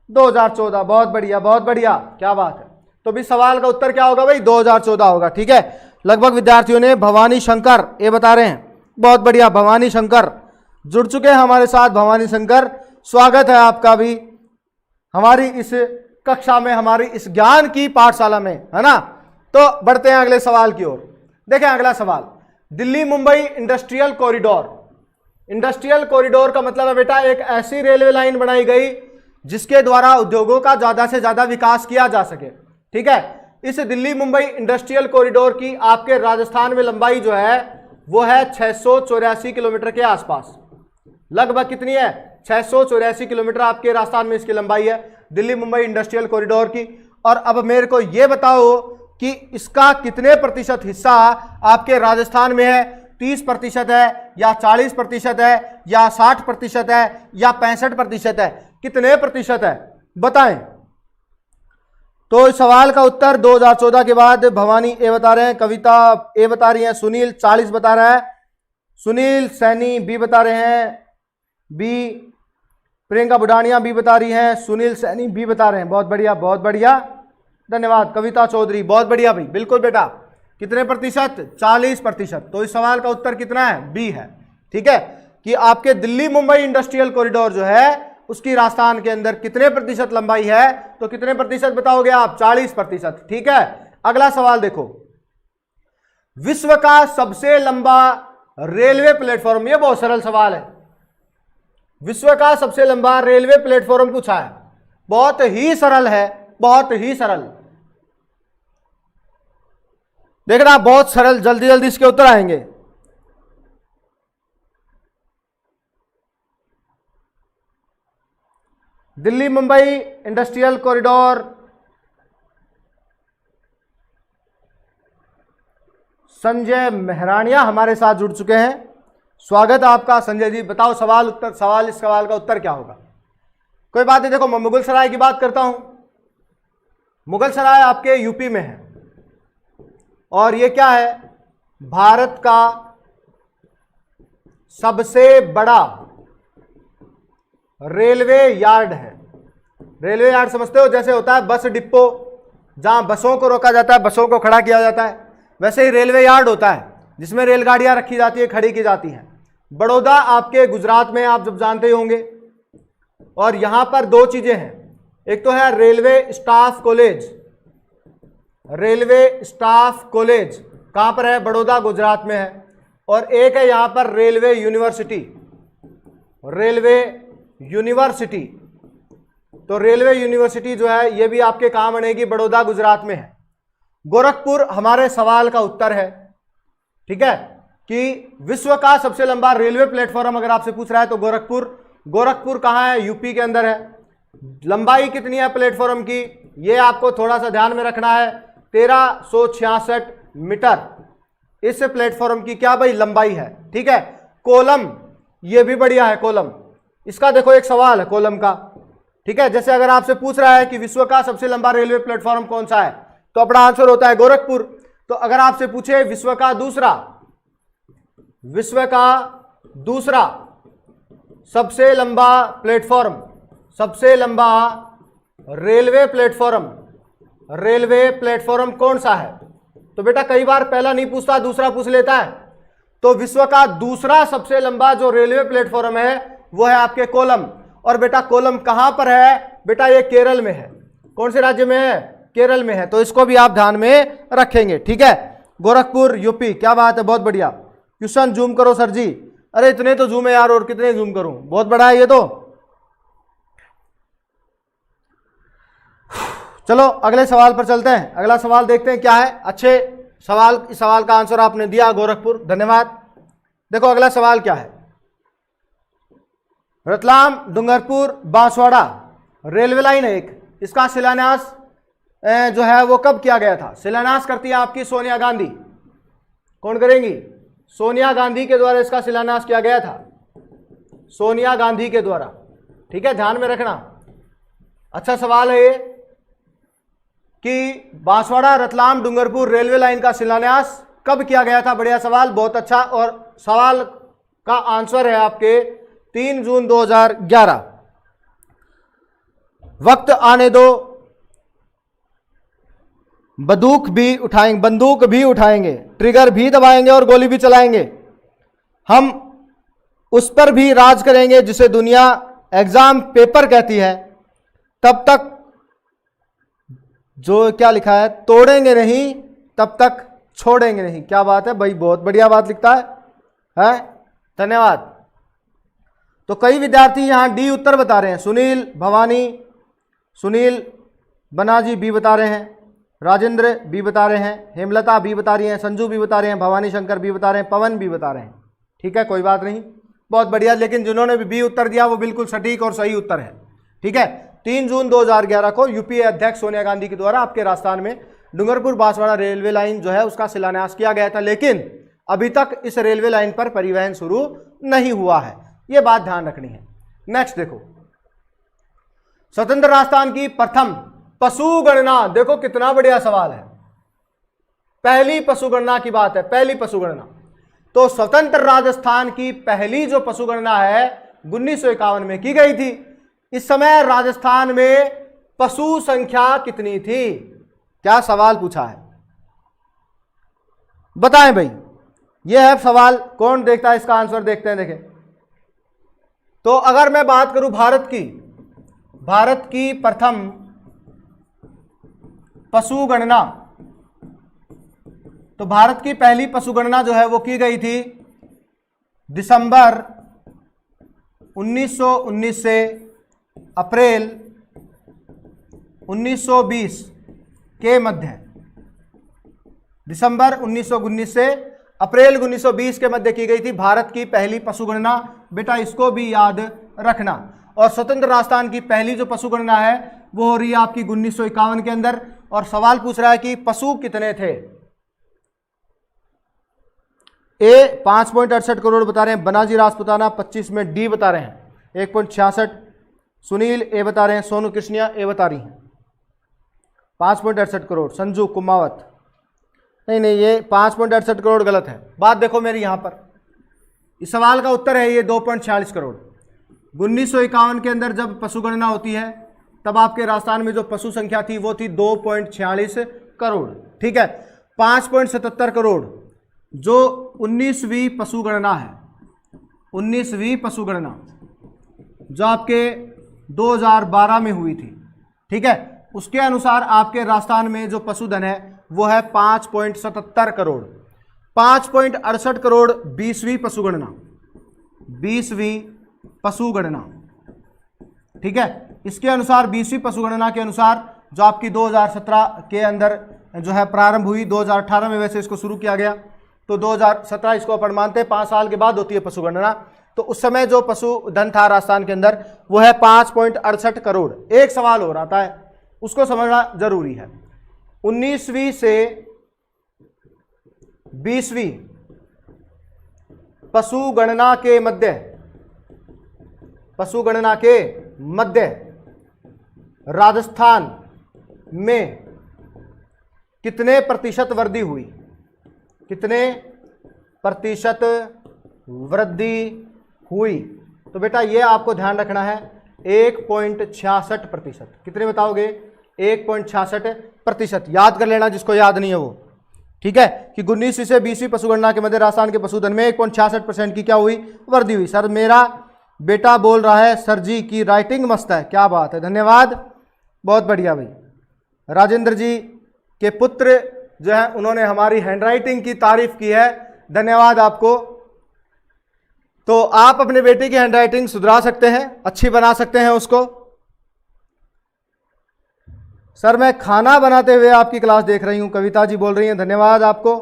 2014, बहुत बढ़िया, बहुत बढ़िया, क्या बात है। तो भी सवाल का उत्तर क्या होगा भाई, 2014 होगा। ठीक है, लगभग विद्यार्थियों ने भवानी शंकर ये बता रहे हैं, बहुत बढ़िया। भवानी शंकर जुड़ चुके हैं हमारे साथ। भवानी शंकर, स्वागत है आपका भी हमारी इस कक्षा में, हमारी इस ज्ञान की पाठशाला में, है ना। तो बढ़ते हैं अगले सवाल की ओर। देखें अगला सवाल, Delhi Mumbai industrial corridor. Industrial corridor का मतलब है बेटा एक ऐसी रेलवे लाइन बनाई गई जिसके द्वारा उद्योगों का ज्यादा से ज्यादा विकास किया जा सके। ठीक है, इस दिल्ली मुंबई इंडस्ट्रियल कॉरिडोर की आपके राजस्थान में लंबाई जो है वो है 684 किलोमीटर के आसपास। लगभग कितनी है, 684 किलोमीटर आपके राजस्थान में इसकी लंबाई है, दिल्ली मुंबई इंडस्ट्रियल कॉरिडोर की। और अब मेरे को यह बताओ कि इसका कितने प्रतिशत हिस्सा आपके राजस्थान में है, 30% है या 40% है या 60% है या 65% है, कितने प्रतिशत है बताएं। तो इस सवाल का उत्तर 2014 के बाद भवानी ए बता रहे हैं, कविता ए बता रही है, सुनील 40 बता रहा है, सुनील सैनी बी बता रहे हैं, बी, प्रियंका बुडानिया बी बता रही हैं, सुनील सैनी बी बता रहे हैं। बहुत बढ़िया, बहुत बढ़िया, धन्यवाद। कविता चौधरी, बहुत बढ़िया भाई, बिल्कुल बेटा। कितने प्रतिशत, 40%। तो इस सवाल का उत्तर कितना है, बी है। ठीक है, कि आपके दिल्ली मुंबई इंडस्ट्रियल कॉरिडोर जो है उसकी राजस्थान के अंदर कितने प्रतिशत लंबाई है, तो कितने प्रतिशत बताओगे आप, 40%। ठीक है, अगला सवाल देखो, विश्व का सबसे लंबा रेलवे प्लेटफॉर्म, यह बहुत सरल सवाल है। विश्व का सबसे लंबा रेलवे प्लेटफॉर्म पूछा है, बहुत ही सरल है, बहुत ही सरल। देखना बहुत सरल, जल्दी जल्दी इसके उत्तर आएंगे। दिल्ली मुंबई इंडस्ट्रियल कॉरिडोर, संजय मेहरानिया हमारे साथ जुड़ चुके हैं, स्वागत है आपका संजय जी। बताओ सवाल उत्तर, सवाल इस सवाल का उत्तर क्या होगा। कोई बात नहीं, देखो मैं मुगल सराय की बात करता हूं। मुगल सराय आपके यूपी में है और ये क्या है, भारत का सबसे बड़ा रेलवे यार्ड है। रेलवे यार्ड समझते हो, जैसे होता है बस डिपो जहां बसों को रोका जाता है, बसों को खड़ा किया जाता है, वैसे ही रेलवे यार्ड होता है जिसमें रेलगाड़ियां रखी जाती है, खड़ी की जाती हैं। बड़ौदा आपके गुजरात में, आप जब जानते ही होंगे। और यहां पर दो चीजें हैं, एक तो है railway staff college. Railway staff college कहां पर है, बड़ौदा गुजरात में है। और एक है यहां पर रेलवे यूनिवर्सिटी, रेलवे यूनिवर्सिटी। तो रेलवे यूनिवर्सिटी जो है ये भी आपके काम आनेगी, बड़ौदा गुजरात में है। गोरखपुर हमारे सवाल का उत्तर है, ठीक है, कि विश्व का सबसे लंबा रेलवे प्लेटफॉर्म अगर आपसे पूछ रहा है तो गोरखपुर कहां है? यूपी के अंदर है। लंबाई कितनी है प्लेटफॉर्म की? ये आपको थोड़ा सा ध्यान में रखना है, 1366 मीटर इस प्लेटफॉर्म की क्या भाई लंबाई है, ठीक है। कोलम, ये भी बढ़िया है कोलम, इसका देखो एक सवाल है कोलम का, ठीक है। जैसे अगर आपसे पूछ रहा है कि विश्व का सबसे लंबा रेलवे प्लेटफॉर्म कौन सा है, तो अपना आंसर होता है गोरखपुर। तो अगर आपसे पूछे विश्व का दूसरा सबसे लंबा प्लेटफॉर्म, सबसे लंबा रेलवे प्लेटफॉर्म कौन सा है, तो बेटा कई बार पहला नहीं पूछता, दूसरा पूछ लेता है। तो विश्व का दूसरा सबसे लंबा जो रेलवे प्लेटफॉर्म है वो है आपके कोलम। और बेटा कोलम कहां पर है? बेटा ये केरल में है। कौन से राज्य में है? केरल में है। तो इसको भी आप ध्यान में रखेंगे, ठीक है। गोरखपुर यूपी, क्या बात है, बहुत बढ़िया। क्वेश्चन जूम करो सर जी। अरे इतने तो जूम है यार, और कितने जूम करूं, बहुत बड़ा है ये तो। चलो अगले सवाल पर चलते हैं। अगला सवाल देखते हैं क्या है। अच्छे सवाल का आंसर आपने दिया गोरखपुर, धन्यवाद। देखो अगला सवाल क्या है। रतलाम डूंगरपुर बांसवाड़ा रेलवे लाइन है एक, इसका शिलान्यास जो है वो कब किया गया था? शिलान्यास करती है आपकी सोनिया गांधी। कौन करेंगी? सोनिया गांधी के द्वारा इसका शिलान्यास किया गया था, सोनिया गांधी के द्वारा, ठीक है, ध्यान में रखना। अच्छा सवाल है ये कि बांसवाड़ा रतलाम डूंगरपुर रेलवे लाइन का शिलान्यास कब किया गया था? बढ़िया सवाल, बहुत अच्छा। और सवाल का आंसर है आपके 3 जून 2011। वक्त आने दो, बंदूक भी उठाएंगे, ट्रिगर भी दबाएंगे और गोली भी चलाएंगे। हम उस पर भी राज करेंगे जिसे दुनिया एग्जाम पेपर कहती है। तब तक जो क्या लिखा है, तोड़ेंगे नहीं तब तक छोड़ेंगे नहीं। क्या बात है भाई, बहुत बढ़िया बात लिखता है? धन्यवाद। तो कई विद्यार्थी यहां डी उत्तर बता रहे हैं। सुनील बनाजी बी बता रहे हैं, राजेंद्र बी बता रहे हैं, हेमलता बी बता रही हैं, संजू बी बता रहे हैं, भवानी शंकर बी बता रहे हैं, पवन बी बता रहे हैं, ठीक है, कोई बात नहीं, बहुत बढ़िया। लेकिन जिन्होंने भी बी उत्तर दिया वो बिल्कुल सटीक और सही उत्तर है, ठीक है। 3 जून 2011 को यूपीए अध्यक्ष सोनिया गांधी के द्वारा आपके राजस्थान में डूंगरपुर बांसवाड़ा रेलवे लाइन जो है उसका शिलान्यास किया गया था। लेकिन अभी तक इस रेलवे लाइन पर परिवहन शुरू नहीं हुआ है, यह बात ध्यान रखनी है। नेक्स्ट देखो, स्वतंत्र राजस्थान की प्रथम पशु गणना, देखो कितना बढ़िया सवाल है। पहली पशु गणना की बात है, पहली पशु गणना। तो स्वतंत्र राजस्थान की पहली जो पशु गणना है 1951 में की गई थी। इस समय राजस्थान में पशु संख्या कितनी थी? क्या सवाल पूछा है, बताएं भाई। यह है सवाल, कौन देखता है इसका आंसर, देखते हैं। देखें तो अगर मैं बात करूं भारत की प्रथम पशु गणना, तो भारत की पहली पशु गणना जो है वो की गई थी दिसंबर 1919 से अप्रैल 1920 के मध्य। दिसंबर 1919 से अप्रैल 1920 के मध्य की गई थी भारत की पहली पशु गणना। बेटा इसको भी याद रखना। और स्वतंत्र राजस्थान की पहली जो पशु गणना है वो हो रही है आपकी 1951 के अंदर। और सवाल पूछ रहा है कि पशु कितने थे। ए 5.68 करोड़ बता रहे हैं, बनाजी राजपुताना 25 में, डी बता रहे हैं 1.66, सुनील ए बता रहे हैं, सोनू कृष्णिया ए बता रही हैं 5.68 करोड़, संजू कुमावत नहीं ये 5.68 करोड़ गलत है। बात देखो मेरी यहां पर, इस सवाल का उत्तर है ये 2.46 करोड़। 1951 के अंदर जब पशु गणना होती है तब आपके राजस्थान में जो पशु संख्या थी वो थी 2.46 करोड़, ठीक है। 5.77 करोड़ जो 19वीं पशु गणना है, 19वीं पशु गणना जो आपके 2012 में हुई थी, ठीक है, उसके अनुसार आपके राजस्थान में जो पशुधन है वो है 5.77 करोड़। 5.68 करोड़ 20वीं पशुगणना, 20वीं पशुगणना, ठीक है। इसके अनुसार 20वीं पशुगणना के अनुसार जो आपकी 2017 के अंदर जो है प्रारंभ हुई, 2018 में वैसे इसको शुरू किया गया, तो 2017 इसको अपन मानते हैं 5 साल के बाद होती है पशुगणना। तो उस समय जो पशुधन था राजस्थान के अंदर वो है 5.68 करोड़। एक सवाल हो रहा था, उसको समझना जरूरी है। 19वीं से 20वीं पशुगणना के मध्य राजस्थान में कितने प्रतिशत वृद्धि हुई, कितने प्रतिशत वृद्धि हुई? तो बेटा ये आपको ध्यान रखना है 1.66%। कितने बताओगे? 1.66%। याद कर लेना जिसको याद नहीं है वो, ठीक है, कि 19वीं से 20वीं पशुगणना के मध्य राजस्थान के पशुधन में 1.66% की क्या हुई? वृद्धि हुई। सर मेरा बेटा बोल रहा है सर जी की राइटिंग मस्त है, क्या बात है, धन्यवाद, बहुत बढ़िया भाई। राजेंद्र जी के पुत्र जो है उन्होंने हमारी हैंडराइटिंग की तारीफ की है, धन्यवाद आपको। तो आप अपने बेटे की हैंडराइटिंग सुधरा सकते हैं, अच्छी बना सकते हैं उसको। सर मैं खाना बनाते हुए आपकी क्लास देख रही हूं, कविता जी बोल रही हैं, धन्यवाद आपको।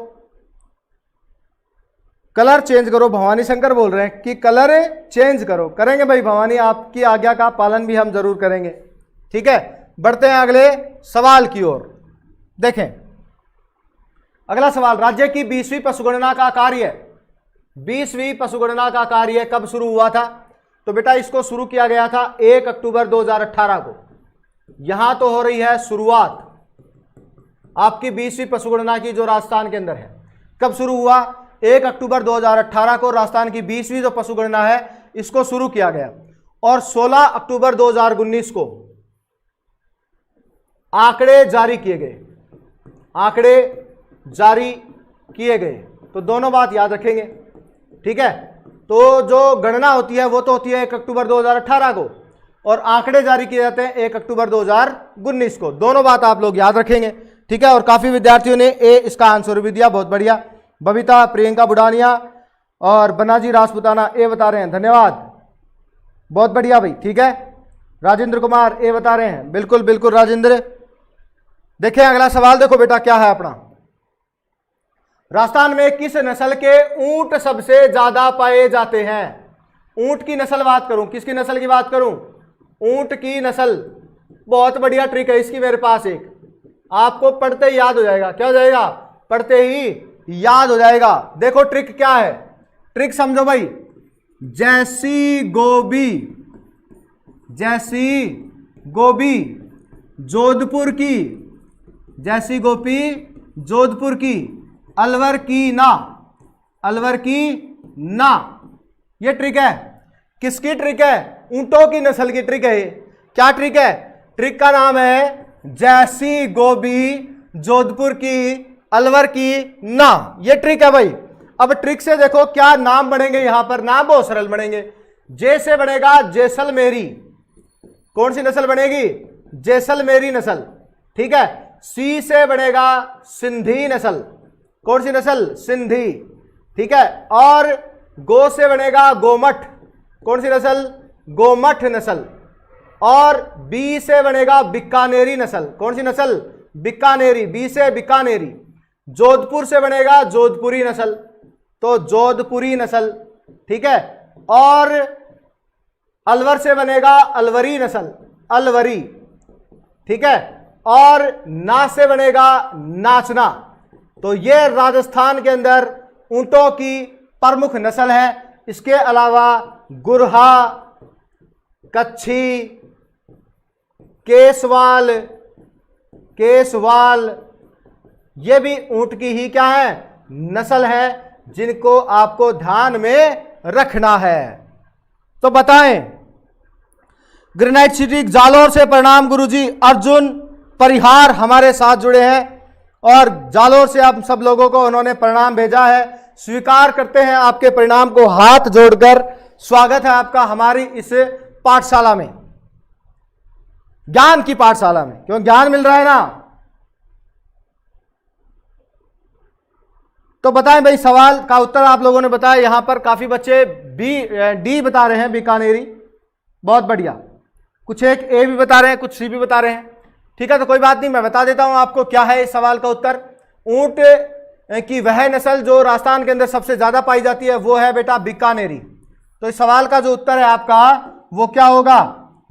कलर चेंज करो, भवानी शंकर बोल रहे हैं कि कलर चेंज करो। करेंगे भाई भवानी, आपकी आज्ञा का पालन भी हम जरूर करेंगे, ठीक है। बढ़ते हैं अगले सवाल की ओर। देखें अगला सवाल, राज्य की 20वीं पशुगणना का कार्य, 20वीं पशुगणना का कार्य कब शुरू हुआ था? तो बेटा इसको शुरू किया गया था 1 अक्टूबर 2018 को। यहां तो हो रही है शुरुआत आपकी 20वीं पशुगणना की जो राजस्थान के अंदर है। कब शुरू हुआ? 1 अक्टूबर 2018 को राजस्थान की 20वीं जो पशुगणना है इसको शुरू किया गया, और 16 अक्टूबर 2019 को आंकड़े जारी किए गए, आंकड़े जारी किए गए। तो दोनों बात याद रखेंगे, ठीक है। तो जो गणना होती है वो तो होती है 1 अक्टूबर 2018 को, और आंकड़े जारी किए जाते हैं 1 अक्टूबर 2019 को। दोनों बात आप लोग याद रखेंगे, ठीक है। और काफी विद्यार्थियों ने ए इसका आंसर भी दिया, बहुत बढ़िया। बबीता, प्रियंका बुडानिया और बनाजी राजपुताना ए बता रहे हैं, धन्यवाद, बहुत बढ़िया भाई, ठीक है। राजेंद्र कुमार ए बता रहे हैं, बिल्कुल बिल्कुल राजेंद्र। देखें अगला सवाल, देखो बेटा क्या है अपना, राजस्थान में किस नस्ल के ऊंट सबसे ज्यादा पाए जाते हैं? ऊंट की नस्ल बात करूं, किसकी नस्ल की बात करूं? ऊंट की नस्ल। बहुत बढ़िया ट्रिक है इसकी मेरे पास एक, आपको पढ़ते ही याद हो जाएगा। क्या हो जाएगा? पढ़ते ही याद हो जाएगा। देखो ट्रिक क्या है, ट्रिक समझो भाई। जैसी गोबी, जैसी गोबी जोधपुर की, जैसी गोपी जोधपुर की, अलवर की ना, अलवर की ना। ये ट्रिक है, किसकी ट्रिक है? ऊंटों की नस्ल की ट्रिक है। क्या ट्रिक है? ट्रिक का नाम है जैसी गोबी जोधपुर की, अलवर की ना। ये ट्रिक है भाई। अब ट्रिक से देखो क्या नाम बनेंगे, यहां पर नाम बहुत सरल बनेंगे। जे से बनेगा जैसलमेरी, कौन सी नस्ल बनेगी? जैसलमेरी नस्ल, ठीक है। सी से बनेगा सिंधी नस्ल, कौन सी नस्ल? सिंधी, ठीक है। और गो से बनेगा गोमठ, कौन सी नस्ल? गोमठ नस्ल। और बी से बनेगा बीकानेरी नस्ल, कौन सी नस्ल? बीकानेरी, बी से बीकानेरी। जोधपुर से बनेगा जोधपुरी नस्ल, तो जोधपुरी नस्ल, ठीक है। और अलवर से बनेगा अलवरी नस्ल, अलवरी, ठीक है। और ना से बनेगा नाचना। तो ये राजस्थान के अंदर ऊंटों की प्रमुख नस्ल है। इसके अलावा गुरहा, कच्छी, केसवाल, केसवाल, ये भी ऊंट की ही क्या है? नस्ल है, जिनको आपको ध्यान में रखना है। तो बताएं, ग्रेनाइट सिटी जालोर से प्रणाम गुरुजी। अर्जुन परिहार हमारे साथ जुड़े हैं और जालोर से आप सब लोगों को उन्होंने प्रणाम भेजा है। स्वीकार करते हैं आपके परिणाम को हाथ जोड़कर। स्वागत है आपका हमारी इस पाठशाला में, ज्ञान की पाठशाला में, क्यों ज्ञान मिल रहा है ना। तो बताएं भाई, सवाल का उत्तर आप लोगों ने बताया। यहां पर काफी बच्चे डी बता रहे हैं, बीकानेरी, बहुत बढ़िया। कुछ एक ए भी बता रहे हैं, कुछ सी भी बता रहे हैं। ठीक है, तो कोई बात नहीं, मैं बता देता हूं आपको क्या है इस सवाल का उत्तर। ऊंट की वह नस्ल जो राजस्थान के अंदर सबसे ज्यादा पाई जाती है वो है बेटा बीकानेरी। तो इस सवाल का जो उत्तर है आपका वो क्या होगा?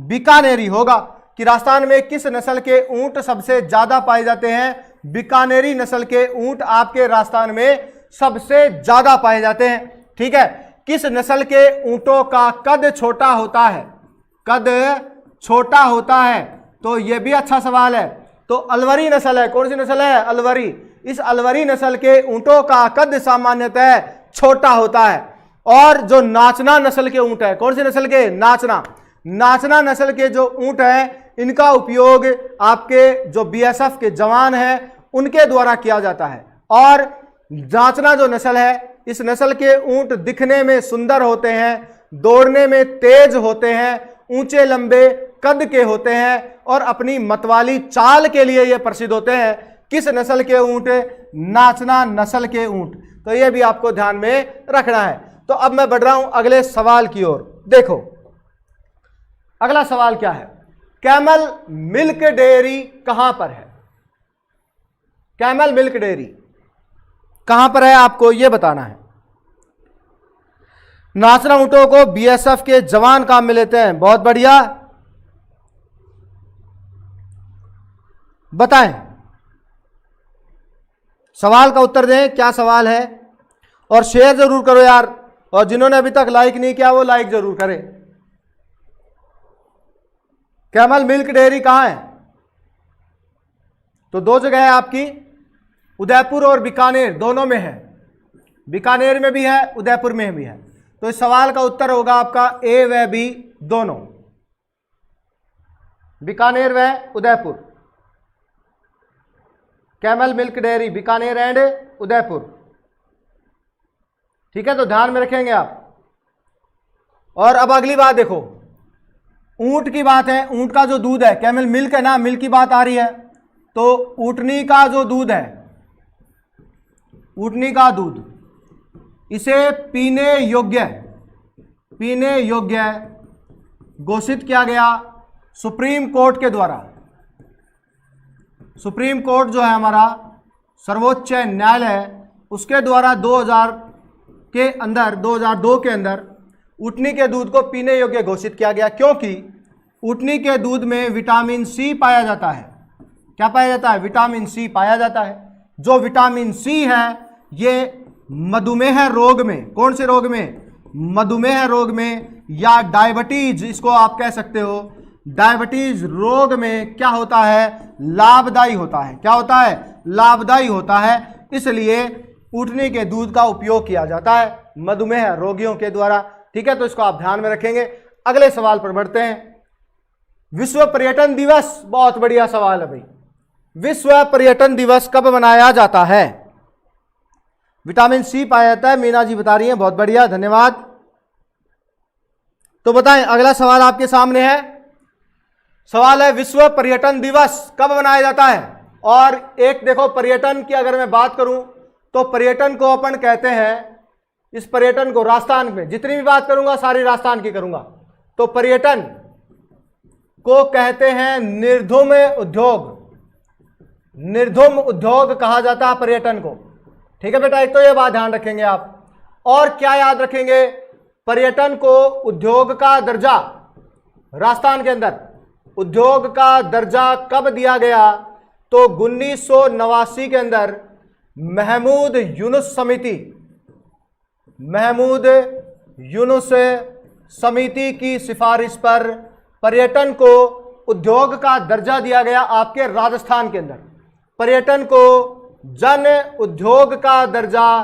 बीकानेरी होगा। कि राजस्थान में किस नस्ल के ऊंट सबसे ज्यादा पाए जाते हैं? बीकानेरी नस्ल के ऊंट आपके राजस्थान में सबसे ज्यादा पाए जाते हैं। ठीक है, किस नस्ल के ऊंटों का कद छोटा होता है? कद छोटा होता है, तो यह भी अच्छा सवाल है। तो अलवरी नस्ल है। कौन सी नस्ल है? अलवरी। इस अलवरी नस्ल के ऊंटों का कद सामान्यतः छोटा होता है। और जो नाचना नस्ल के ऊंट है, कौन सी नस्ल के? नाचना नस्ल के जो ऊंट हैं, इनका उपयोग आपके जो बीएसएफ के जवान हैं उनके द्वारा किया जाता है। और नाचना जो नस्ल है, इस नस्ल के ऊंट दिखने में सुंदर होते हैं, दौड़ने में तेज होते हैं, ऊंचे लंबे कद के होते हैं और अपनी मतवाली चाल के लिए ये प्रसिद्ध होते हैं। किस नस्ल के ऊंट? नाचना नस्ल के ऊंट। तो ये भी आपको ध्यान में रखना है। तो अब मैं बढ़ रहा हूं अगले सवाल की ओर। देखो अगला सवाल क्या है? कैमल मिल्क डेयरी कहां पर है? कैमल मिल्क डेयरी कहां पर है आपको यह बताना है। नाचना ऊंटों को बीएसएफ के जवान काम में लेते हैं, बहुत बढ़िया, बताएं, सवाल का उत्तर दें, क्या सवाल है। और शेयर जरूर करो यार, और जिन्होंने अभी तक लाइक नहीं किया वो लाइक जरूर करें। कैमल मिल्क डेयरी कहां है? तो दो जगह है आपकी, उदयपुर और बीकानेर, दोनों में है। बीकानेर में भी है, उदयपुर में भी है। तो इस सवाल का उत्तर होगा आपका ए व बी दोनों, बीकानेर व Udaipur. Camel milk dairy Bikaner and Udaipur. ठीक है, तो ध्यान में रखेंगे आप। और अब अगली बात देखो, ऊंट की बात है। ऊंट का जो दूध है, कैमल मिल्क है ना, मिल्क की बात आ रही है, तो ऊंटनी का जो दूध है, ऊंटनी का दूध, इसे पीने योग्य घोषित किया गया सुप्रीम कोर्ट के द्वारा। सुप्रीम कोर्ट जो है हमारा सर्वोच्च न्यायालय, उसके द्वारा 2002 के अंदर ऊंटनी के दूध को पीने योग्य घोषित किया गया, क्योंकि ऊंटनी के दूध में विटामिन सी पाया जाता है। क्या पाया जाता है? विटामिन सी पाया जाता है। जो विटामिन सी है ये मधुमेह रोग में, कौन से रोग में? मधुमेह रोग में, या डायबिटीज इसको आप कह सकते हो, डायबिटीज रोग में क्या होता है? लाभदायी होता है। क्या होता है? लाभदायी होता है। इसलिए ऊंटनी के दूध का उपयोग किया जाता है मधुमेह रोगियों के द्वारा। ठीक है, तो इसको आप ध्यान में रखेंगे। अगले सवाल पर बढ़ते हैं। विश्व पर्यटन दिवस, बहुत बढ़िया सवाल है भाई। विश्व पर्यटन दिवस कब मनाया जाता है? विटामिन सी पाया जाता है, मीना जी बता रही हैं, बहुत बढ़िया, धन्यवाद। तो बताएं, अगला सवाल आपके सामने है। सवाल है विश्व पर्यटन दिवस कब मनाया जाता है? और एक देखो, पर्यटन की अगर मैं बात करूं तो पर्यटन को अपन कहते हैं, इस पर्यटन को राजस्थान में जितनी भी बात करूंगा सारी राजस्थान की करूंगा, तो पर्यटन को कहते हैं निर्धूम उद्योग। निर्धूम उद्योग कहा जाता है पर्यटन को। ठीक है बेटा, एक तो ये बात ध्यान रखेंगे आप। और क्या याद रखेंगे? पर्यटन को उद्योग का दर्जा, राजस्थान के अंदर उद्योग का दर्जा कब दिया गया? तो 1989 के अंदर महमूद यूनुस समिति की सिफारिश पर पर्यटन को उद्योग का दर्जा दिया गया आपके राजस्थान के अंदर। पर्यटन को जन उद्योग का दर्जा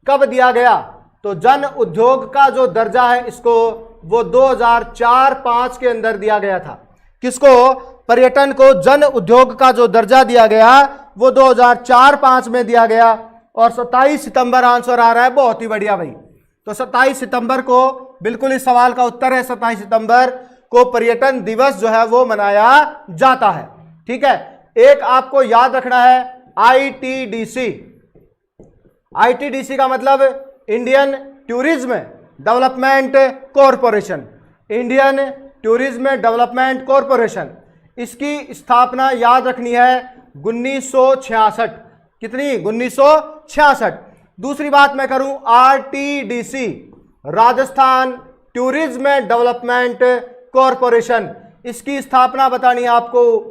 कब दिया गया? तो जन उद्योग का जो दर्जा है इसको वो 2004-05 के अंदर दिया गया था। किसको? पर्यटन को जन उद्योग का जो दर्जा दिया गया वो 2004-05 में दिया गया। और 27 सितंबर आंसर आ रहा है, बहुत ही बढ़िया भाई। तो 27 सितंबर को बिल्कुल इस सवाल का उत्तर है, 27 सितंबर को पर्यटन दिवस जो है वो मनाया जाता है। ठीक है, एक आपको याद रखना है, आईटीडीसी, आईटीडीसी का मतलब Indian tourism development corporation, Indian tourism development corporation. इसकी स्थापना याद रखनी है 1966। कितनी? 1966। दूसरी बात मैं करूं, RTDC Rajasthan tourism development corporation, इसकी स्थापना बतानी है आपको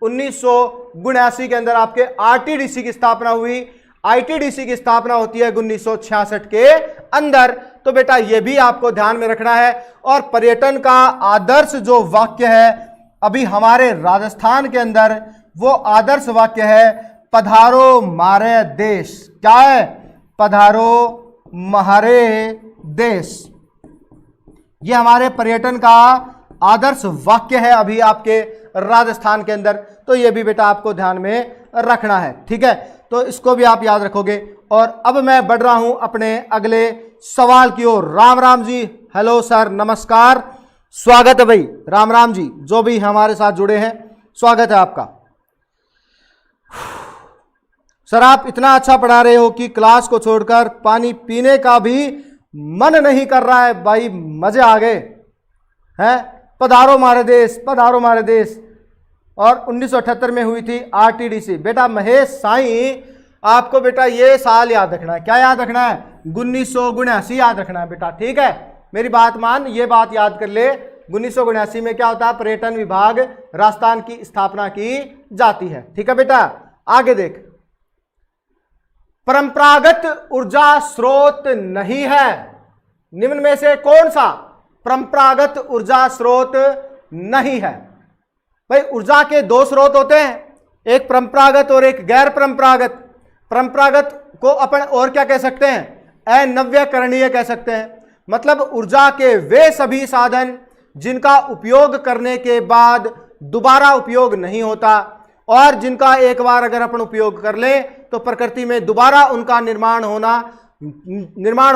1979 के अंदर आपके आरटीडीसी की स्थापना हुई। आईटीडीसी की स्थापना होती है 1966 के अंदर। तो बेटा ये भी आपको ध्यान में रखना है। और पर्यटन का आदर्श जो वाक्य है अभी हमारे राजस्थान के अंदर, वो आदर्श वाक्य है पधारो मारे देश। क्या है? पधारो महारे देश। ये हमारे पर्यटन का आदर्श वाक्य है अभी आपके राजस्थान के अंदर। तो ये भी बेटा आपको ध्यान में रखना है। ठीक है, तो इसको भी आप याद रखोगे। और अब मैं बढ़ रहा हूं अपने अगले सवाल की ओर। राम राम जी, हेलो सर, नमस्कार, स्वागत है भाई। राम राम जी, जो भी हमारे साथ जुड़े हैं स्वागत है आपका। सर आप इतना अच्छा पढ़ा रहे हो कि क्लास को छोड़कर पानी पीने का भी मन नहीं कर रहा है भाई, मजे आ गए हैं। पधारो मारे देश, पधारो मारे देश। और 1978 में हुई थी आरटीडीसी। बेटा महेश साईं, आपको बेटा ये साल याद रखना है। क्या याद रखना है? 1979 याद रखना है बेटा। ठीक है, मेरी बात मान, ये बात याद कर ले। 1979 में क्या होता है? पर्यटन विभाग राजस्थान की स्थापना की जाती है। ठीक है बेटा, आगे देख। परंपरागत ऊर्जा स्रोत नहीं है, निम्न में से कौन सा परंपरागत ऊर्जा स्रोत नहीं है? भाई ऊर्जा के दो स्रोत होते हैं, एक परंपरागत और एक गैर परंपरागत। परंपरागत को अपन और क्या कह सकते हैं? अनव्यकरणीय कह सकते हैं। मतलब ऊर्जा के वे सभी साधन जिनका उपयोग करने के बाद दोबारा उपयोग नहीं होता, और जिनका एक बार अगर अपन उपयोग कर ले तो प्रकृति में दोबारा उनका निर्माण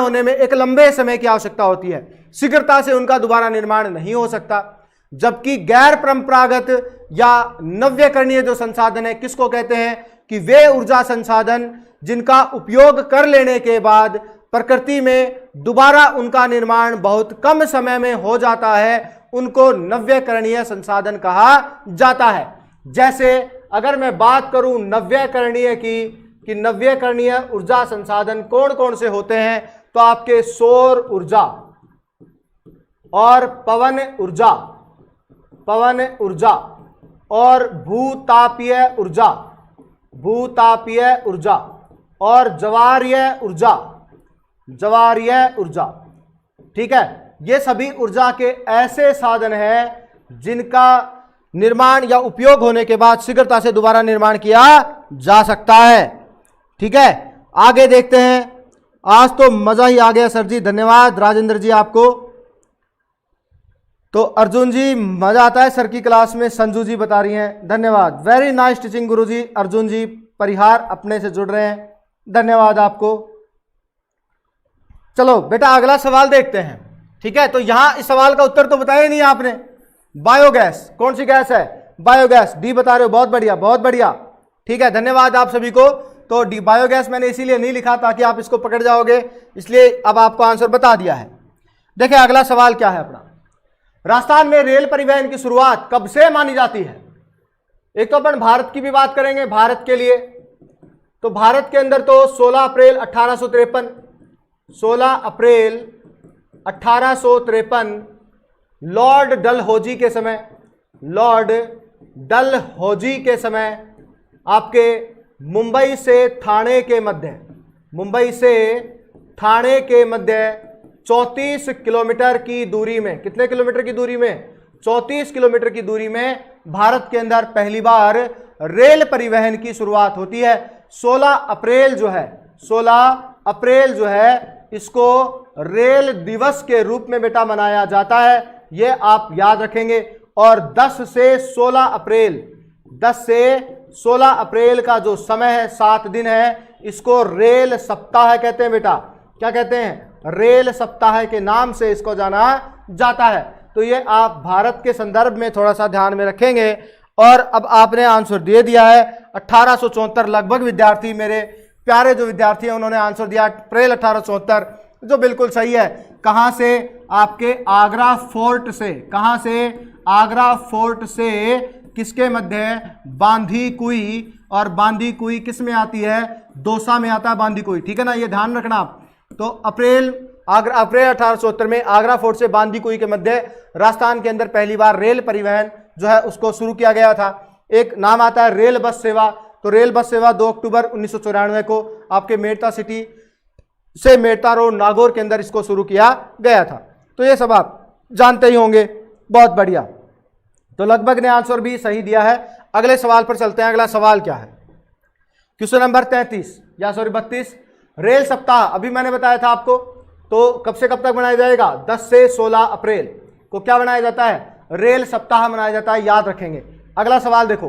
होने में एक लंबे समय की आवश्यकता होती है। शीघ्रता से उनका दोबारा निर्माण नहीं हो सकता। जबकि गैर परंपरागत या नव्यकरणीय जो संसाधन है, किसको कहते हैं? कि वे ऊर्जा संसाधन जिनका उपयोग कर लेने के बाद प्रकृति में दोबारा उनका निर्माण बहुत कम समय में हो जाता है, उनको नव्यकरणीय संसाधन कहा जाता है। जैसे अगर मैं बात करूं नव्यकरणीय की, कि नव्यकरणीय ऊर्जा संसाधन कौन कौन से होते हैं, तो आपके सौर ऊर्जा और पवन ऊर्जा और भूतापीय ऊर्जा और ज्वारीय ऊर्जा। ठीक है, ये सभी ऊर्जा के ऐसे साधन हैं जिनका निर्माण या उपयोग होने के बाद शीघ्रता से दोबारा निर्माण किया जा सकता है। ठीक है, आगे देखते हैं। आज तो मजा ही आ गया सर जी, धन्यवाद राजेंद्र जी आपको। तो अर्जुन जी, मजा आता है सर की क्लास में, संजू जी बता रही हैं, धन्यवाद। वेरी नाइस टीचिंग गुरु जी। अर्जुन जी परिहार अपने से जुड़ रहे हैं, धन्यवाद आपको। चलो बेटा अगला सवाल देखते हैं। ठीक है, तो यहां इस सवाल का उत्तर तो बताया नहीं आपने। बायोगैस, कौन सी गैस है? बायोगैस, डी बता रहे हो, बहुत बढ़िया बहुत बढ़िया। ठीक है, धन्यवाद आप सभी को। तो डी बायोगैस मैंने इसीलिए नहीं लिखा ताकि आप इसको पकड़ जाओगे, इसलिए अब आपको आंसर बता दिया है। देखिए अगला सवाल क्या है अपना। राजस्थान में रेल परिवहन की शुरुआत कब से मानी जाती है? एक तो अपन भारत की भी बात करेंगे, भारत के लिए तो भारत के अंदर तो 16 अप्रैल 1853 लॉर्ड डलहौजी के समय आपके मुंबई से थाने के मध्य 34 किलोमीटर की दूरी में, कितने किलोमीटर की दूरी में? 34 किलोमीटर की दूरी में भारत के अंदर पहली बार रेल परिवहन की शुरुआत होती है। 16 अप्रैल जो है इसको रेल दिवस के रूप में बेटा मनाया जाता है, ये आप याद रखेंगे। और 10 से 16 अप्रैल का जो समय है, 7 दिन है, इसको रेल सप्ताह कहते हैं बेटा। क्या कहते हैं? रेल सप्ताह के नाम से इसको जाना जाता है। तो ये आप भारत के संदर्भ में थोड़ा सा ध्यान में रखेंगे। और अब आपने आंसर दे दिया है 1874। लगभग विद्यार्थी, मेरे प्यारे जो विद्यार्थी हैं, उन्होंने आंसर दिया अप्रैल 1874, जो बिल्कुल सही है। कहां से? आपके आगरा फोर्ट से। कहां से? आगरा फोर्ट से किसके मध्य है? बांदी कुई। और बांदी कुई किस में आती है? दौसा में आता है बांदी कुई, ठीक है ना, ये ध्यान रखना आप। तो अप्रैल 1874 में आगरा फोर्ट से बांदी कुई के मध्य राजस्थान के अंदर पहली बार रेल परिवहन जो है उसको शुरू किया गया था। एक नाम आता है रेल बस सेवा। तो रेल बस सेवा 2 अक्टूबर 1994 को आपके मेड़ता सिटी से मेड़ता रोड नागौर के अंदर इसको शुरू किया गया था। तो ये सब आप जानते ही होंगे। बहुत बढ़िया, तो लगभग ने आंसर भी सही दिया है। अगले सवाल पर चलते हैं। अगला सवाल क्या है? क्वेश्चन नंबर 32 रेल सप्ताह अभी मैंने बताया था आपको। तो कब से कब तक मनाया जाएगा? 10 से 16 अप्रैल को क्या बनाया जाता है? रेल सप्ताह मनाया जाता है, याद रखेंगे। अगला सवाल देखो,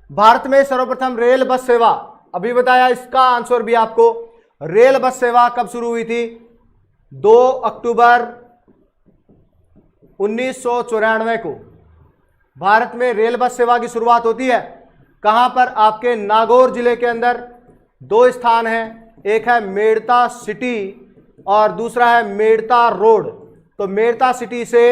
भारत में सर्वप्रथम रेल बस सेवा, अभी बताया, इसका आंसर भी आपको। रेल बस सेवा कब शुरू हुई थी? 2 अक्टूबर 1994 को भारत में रेल बस सेवा की शुरुआत होती है। कहां पर? आपके नागौर जिले के अंदर। 2 स्थान हैं, एक है मेड़ता सिटी और दूसरा है मेड़ता रोड। तो मेड़ता सिटी से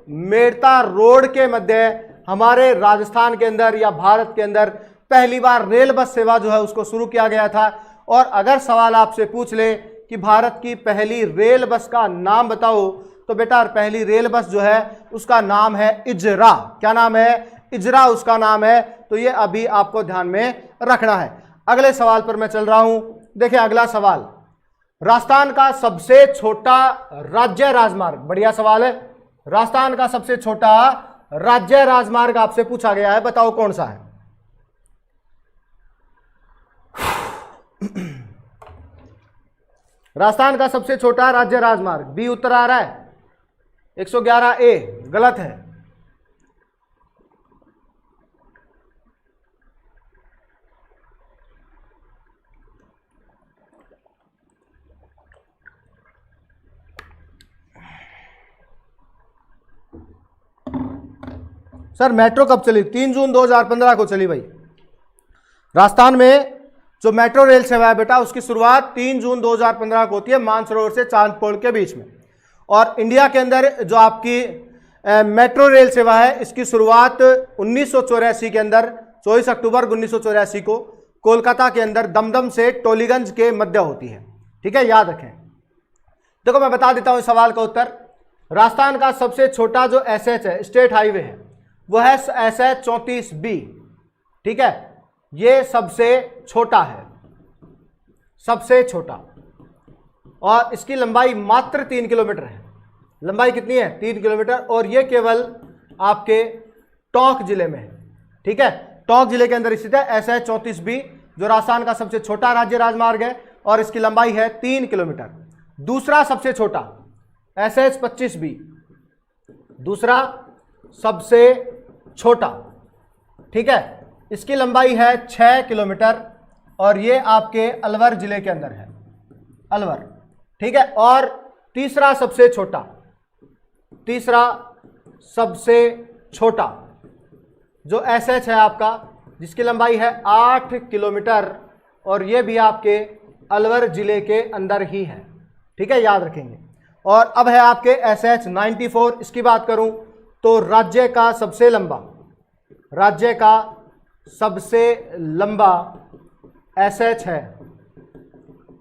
मेड़ता रोड के मध्य हमारे राजस्थान के अंदर या भारत के अंदर पहली बार रेल बस सेवा जो है उसको शुरू किया गया था। और अगर सवाल आपसे पूछ ले कि भारत की पहली रेल बस का नाम बताओ, तो बेटा पहली रेल बस जो है उसका नाम है इजरा। क्या नाम है? इजरा उसका नाम है। तो ये अभी आपको ध्यान में रखना है। अगले सवाल पर मैं चल रहा हूं। देखिए अगला सवाल, राजस्थान का सबसे छोटा राज्य राजमार्ग, बढ़िया सवाल है। राजस्थान का सबसे छोटा राज्य राजमार्ग आपसे पूछा गया है, बताओ कौन सा है? राजस्थान का सबसे छोटा राज्य राजमार्ग, बी उत्तर आ रहा है। 111A गलत है। सर मेट्रो कब चली? 3 जून 2015 को चली भाई। राजस्थान में जो मेट्रो रेल सेवा है बेटा उसकी शुरुआत 3 जून 2015 को होती है, मानसरोवर से चांदपोल के बीच में। और इंडिया के अंदर जो आपकी मेट्रो रेल सेवा है इसकी शुरुआत 1984 के अंदर 24 अक्टूबर 1984 को कोलकाता के अंदर दमदम से टोलीगंज के मध्य होती है, ठीक है, याद रखें। देखो मैं बता देता हूं इस सवाल का उत्तर। राजस्थान का सबसे छोटा जो एसएच है, स्टेट हाईवे है, वो है एसएच 34B, ठीक है, ये सबसे छोटा है, सबसे छोटा। और इसकी लंबाई मात्र 3 किलोमीटर है। लंबाई कितनी है? 3 किलोमीटर। और ये केवल आपके टोंक जिले में है, ठीक है, टोंक जिले के अंदर स्थित है एसएच 34B, जो राजस्थान का सबसे छोटा राज्य राजमार्ग है और इसकी लंबाई है 3 किलोमीटर। दूसरा सबसे छोटा एसएच 25B, दूसरा सबसे छोटा, ठीक है, इसकी लंबाई है 6 किलोमीटर और ये आपके अलवर जिले के अंदर है, अलवर, ठीक है। और तीसरा सबसे छोटा, तीसरा सबसे छोटा जो एसएच है आपका, जिसकी लंबाई है 8 किलोमीटर और ये भी आपके अलवर जिले के अंदर ही है, ठीक है, याद रखेंगे। और अब है आपके एसएच 94, इसकी बात करूं तो राज्य का सबसे लंबा, राज्य का सबसे लंबा एसएच है,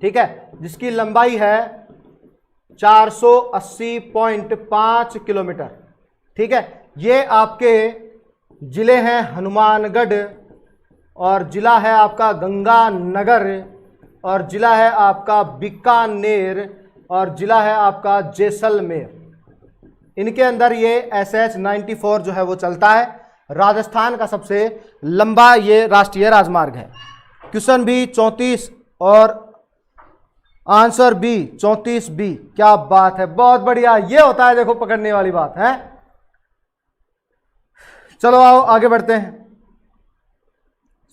ठीक है, जिसकी लंबाई है 480.5 किलोमीटर, ठीक है। ये आपके जिले हैं हनुमानगढ़ और जिला है आपका गंगानगर और जिला है आपका बीकानेर और जिला है आपका जैसलमेर। इनके अंदर ये एसएच 94 जो है वो चलता है। राजस्थान का सबसे लंबा ये राष्ट्रीय राजमार्ग है। क्वेश्चन भी 34 और आंसर बी 34B। क्या बात है, बहुत बढ़िया, ये होता है देखो पकड़ने वाली बात है। चलो आओ आगे बढ़ते हैं।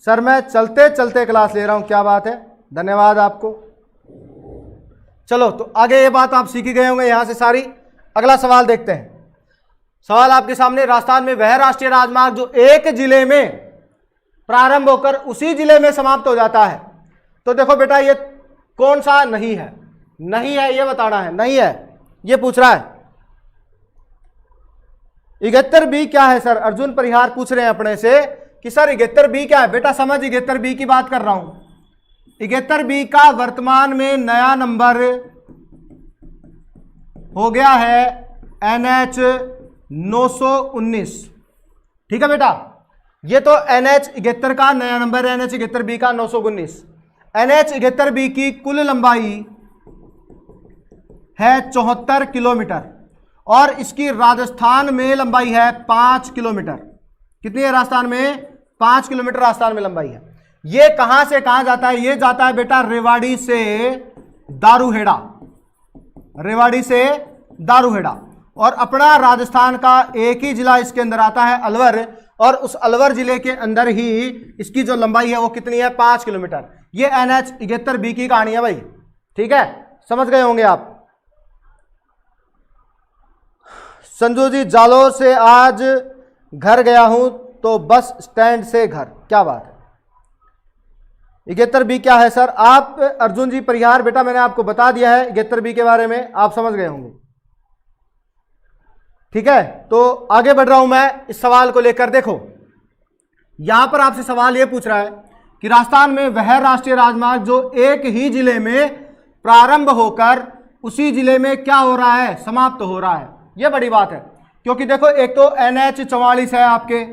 सर मैं चलते चलते क्लास ले रहा हूं, क्या बात है, धन्यवाद आपको। चलो तो आगे ये बात आप सीख गए होंगे यहां से सारी। अगला सवाल देखते हैं। सवाल आपके सामने, राजस्थान में वह राष्ट्रीय राजमार्ग जो एक जिले में प्रारंभ होकर उसी जिले में समाप्त हो जाता है। तो देखो बेटा ये कौन सा नहीं है, नहीं है ये बताना है, नहीं है ये पूछ रहा है। 71B क्या है सर? अर्जुन परिहार पूछ रहे हैं अपने से कि सर 71B क्या है। बेटा समझ 71B की बात कर रहा हूं। 71B का वर्तमान में नया नंबर हो गया है NH 919। ठीक है बेटा, ये तो NH 71 का नया नंबर है, NH 71B का 919। NH 71B की कुल लंबाई है 74 किलोमीटर और इसकी राजस्थान में लंबाई है 5 किलोमीटर। कितनी है राजस्थान में? 5 किलोमीटर राजस्थान में लंबाई है। ये कहां से कहां जाता है? ये जाता है बेटा रेवाड़ी से दारूहेड़ा, रेवाड़ी से दारूहेड़ा। और अपना राजस्थान का एक ही जिला इसके अंदर आता है अलवर, और उस अलवर जिले के अंदर ही इसकी जो लंबाई है वो कितनी है? 5 किलोमीटर। ये NH 71B की कहानी है भाई। ठीक है, समझ गए होंगे आप। संजू जी, जालोर से आज घर गया हूं तो बस स्टैंड से घर। क्या बात है। 71B क्या है सर? आप अर्जुन जी परिहार, बेटा मैंने आपको बता दिया है 71B के बारे में, आप समझ गए होंगे। ठीक है, तो आगे बढ़ रहा हूं मैं इस सवाल को लेकर। देखो यहां पर आपसे सवाल यह पूछ रहा है कि राजस्थान में वह राष्ट्रीय राजमार्ग जो एक ही जिले में प्रारंभ होकर उसी जिले में क्या हो रहा है? समाप्त हो रहा है। यह बड़ी बात है, क्योंकि देखो एक तो NH 44 है आपके,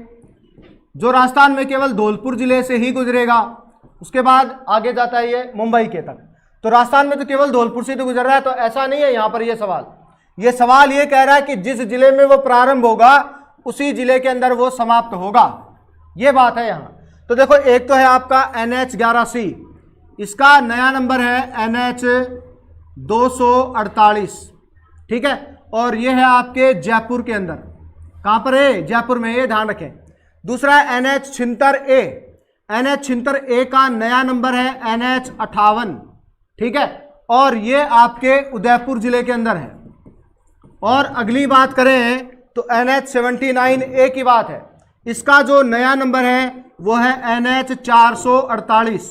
जो राजस्थान में केवल धौलपुर जिले से ही गुजरेगा, उसके बाद आगे जाता है ये मुंबई के तक। तो राजस्थान में तो केवल धौलपुर से तो गुजर रहा है, तो ऐसा नहीं है। यहां पर यह सवाल ये कह रहा है कि जिस जिले में वो प्रारंभ होगा उसी जिले के अंदर वो समाप्त होगा। ये बात है यहां। तो देखो एक तो है आपका NH 11C, इसका नया नंबर है NH 248। ठीक है, और ये है आपके जयपुर के अंदर। कहां पर है? जयपुर में, ये ध्यान रखें। दूसरा है NH 76A। NH 76A का नया नंबर है NH 58। ठीक है, और ये आपके उदयपुर जिले के अंदर है। और अगली बात करें तो NH 79A की बात है, इसका जो नया नंबर है वो है NH 448,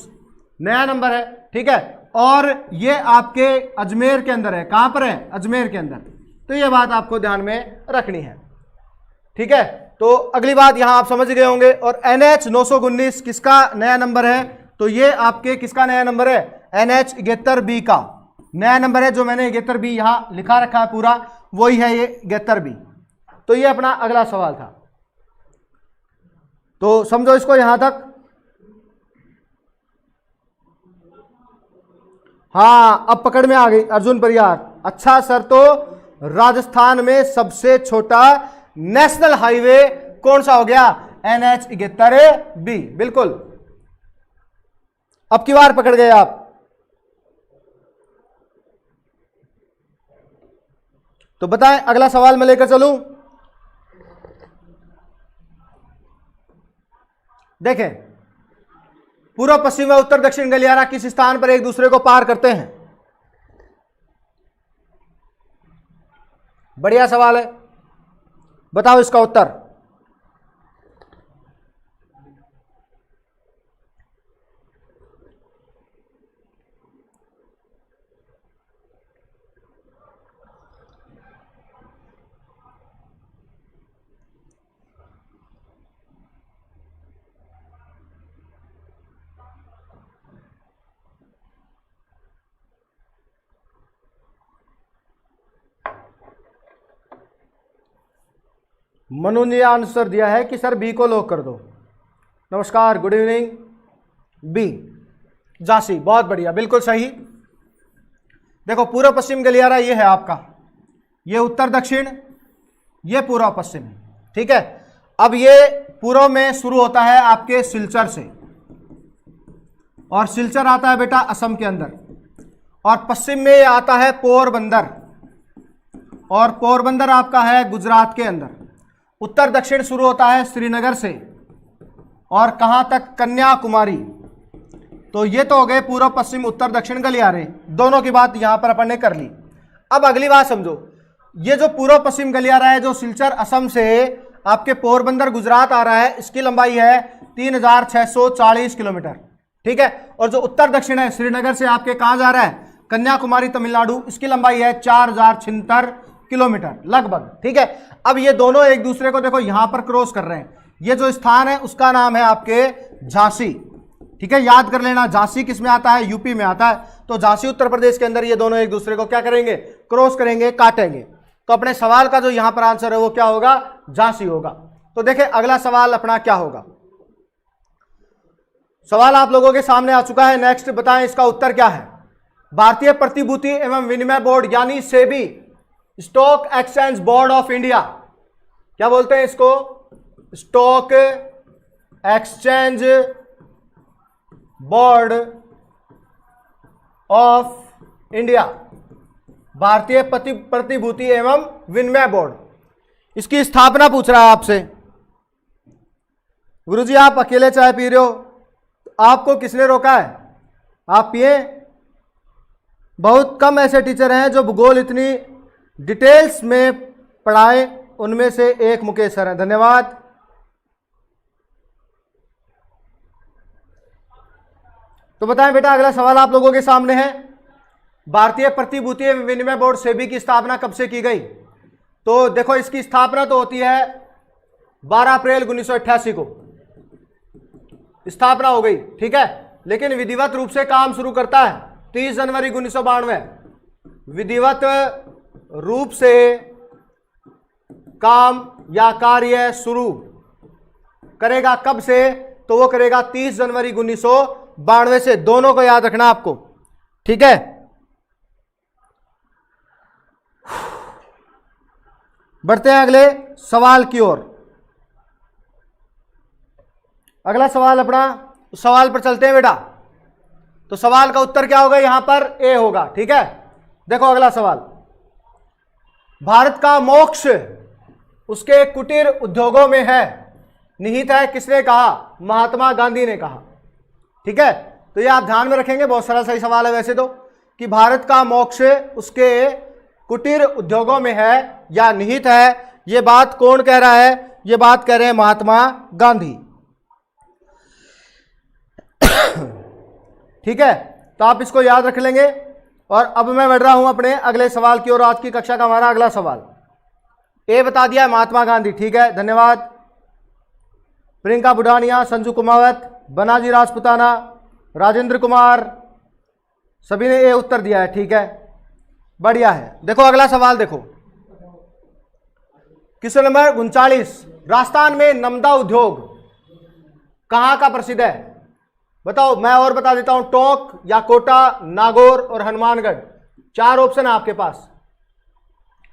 नया नंबर है। ठीक है, और ये आपके अजमेर के अंदर है। कहां पर है? अजमेर के अंदर। तो ये बात आपको ध्यान में रखनी है। ठीक है, तो अगली बात यहां आप समझ गए होंगे। और NH 919 किसका नया नंबर है? तो ये आपके किसका नया नंबर है? NH 71B का नया नंबर है, जो मैंने 71B यहां लिखा रखा है पूरा, वही है ये 71B। तो ये अपना अगला सवाल था, तो समझो इसको यहां तक। हाँ, अब पकड़ में आ गई अर्जुन परिहार। अच्छा सर, तो राजस्थान में सबसे छोटा नेशनल हाईवे कौन सा हो गया? NH 71B। बिल्कुल, अब की बार पकड़ गए आप। तो बताएं, अगला सवाल मैं लेकर चलूं। देखें, पूर्व पश्चिम व उत्तर दक्षिण गलियारा किस स्थान पर एक दूसरे को पार करते हैं? बढ़िया सवाल है, बताओ इसका उत्तर। मनु ने आंसर दिया है कि सर बी को लॉक कर दो। नमस्कार, गुड इवनिंग। बी, झांसी, बहुत बढ़िया, बिल्कुल सही। देखो पूर्व पश्चिम गलियारा ये है आपका, ये उत्तर दक्षिण, ये पूर्व पश्चिम। ठीक है, अब ये पूर्व में शुरू होता है आपके सिलचर से, और सिलचर आता है बेटा असम के अंदर, और पश्चिम में आता है पोरबंदर, और पोरबंदर आपका है गुजरात के अंदर। उत्तर दक्षिण शुरू होता है श्रीनगर से, और कहां तक? कन्याकुमारी। तो ये तो हो गए पूर्व पश्चिम उत्तर दक्षिण गलियारे, दोनों की बात यहां पर अपन ने कर ली। अब अगली बात समझो, ये जो पूर्व पश्चिम गलियारा है जो सिलचर असम से आपके पोरबंदर गुजरात आ रहा है, इसकी लंबाई है 3640 किलोमीटर। ठीक है, और जो उत्तर दक्षिण है श्रीनगर से आपके कहां जा रहा है, कन्याकुमारी तमिलनाडु, इसकी लंबाई है 4076 किलोमीटर लगभग। ठीक है, अब ये दोनों एक दूसरे को देखो यहां पर क्रॉस कर रहे हैं। ये जो स्थान है उसका नाम है आपके झांसी। ठीक है, याद कर लेना, झांसी किस में आता है, यूपी में आता है। तो झांसी उत्तर प्रदेश के अंदर ये दोनों एक दूसरे को क्या करेंगे, क्रॉस करेंगे, काटेंगे। तो अपने सवाल का जो यहां पर आंसर है वो क्या होगा, झांसी होगा। तो देखिए अगला सवाल अपना क्या होगा। सवाल आप लोगों के सामने आ चुका है। नेक्स्ट बताएं इसका उत्तर क्या है। भारतीय प्रतिभूति एवं विनिमय बोर्ड यानी SEBI, stock exchange board of India, क्या बोलते हैं इसको, stock exchange board of India, भारतीय प्रतिभूति एवं विनिमय बोर्ड, इसकी स्थापना पूछ रहा है आपसे। गुरुजी आप अकेले चाय पी रहे हो, आपको किसने रोका है, आप पिए। बहुत कम ऐसे टीचर हैं जो भूगोल इतनी डिटेल्स में पढ़ाए, उनमें से एक मुकेश सर हैं, धन्यवाद। तो बताएं बेटा अगला सवाल आप लोगों के सामने है। भारतीय प्रतिभूति एवं विनिमय बोर्ड सेबी की स्थापना कब से की गई। तो देखो इसकी स्थापना तो होती है 12 अप्रैल 1988 को स्थापना हो गई। ठीक है, लेकिन विधिवत रूप से काम शुरू करता है 30 जनवरी 1992। विधिवत रूप से काम या कार्य शुरू करेगा कब से, तो वो करेगा 30 जनवरी 1992 से। दोनों को याद रखना आपको। ठीक है, बढ़ते हैं अगले सवाल की ओर। अगला सवाल अपना, सवाल पर चलते हैं बेटा। तो सवाल का उत्तर क्या होगा, यहां पर ए होगा। ठीक है, देखो अगला सवाल, भारत का मोक्ष उसके कुटीर उद्योगों में है, निहित है, किसने कहा, महात्मा गांधी ने कहा। ठीक है, तो ये आप ध्यान में रखेंगे, बहुत सारा सही सवाल है वैसे तो, कि भारत का मोक्ष उसके कुटीर उद्योगों में है या निहित है, ये बात कौन कह रहा है, ये बात कह रहे हैं महात्मा गांधी। ठीक है, तो आप इसको याद रख लेंगे। और अब मैं बढ़ रहा हूं अपने अगले सवाल की ओर। आज की कक्षा का हमारा अगला सवाल, ए बता दिया है महात्मा गांधी। ठीक है, धन्यवाद। प्रियंका बुढ़ानिया, संजू कुमावत, बनाजी राजपुताना, राजेंद्र कुमार, सभी ने ए उत्तर दिया है। ठीक है, बढ़िया है। देखो अगला सवाल, देखो क्वेश्चन नंबर 39, राजस्थान में नमदा उद्योग कहां का प्रसिद्ध है, बताओ। मैं और बता देता हूं, टोंक या कोटा, नागौर और हनुमानगढ़, 4 ऑप्शन है आपके पास।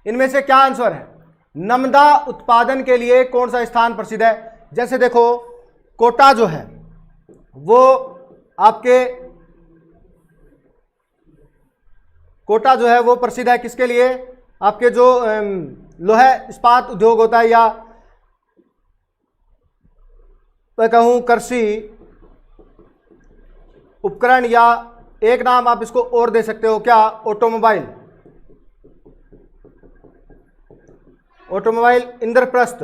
इनमें से क्या आंसर है, नमदा उत्पादन के लिए कौन सा स्थान प्रसिद्ध है। जैसे देखो कोटा जो है वो आपके, कोटा जो है वो प्रसिद्ध है किसके लिए, आपके जो लोहा इस्पात उद्योग होता है, या मैं कहूं कृषि उपकरण, या एक नाम आप इसको और दे सकते हो, क्या, ऑटोमोबाइल, ऑटोमोबाइल, इंद्रप्रस्थ,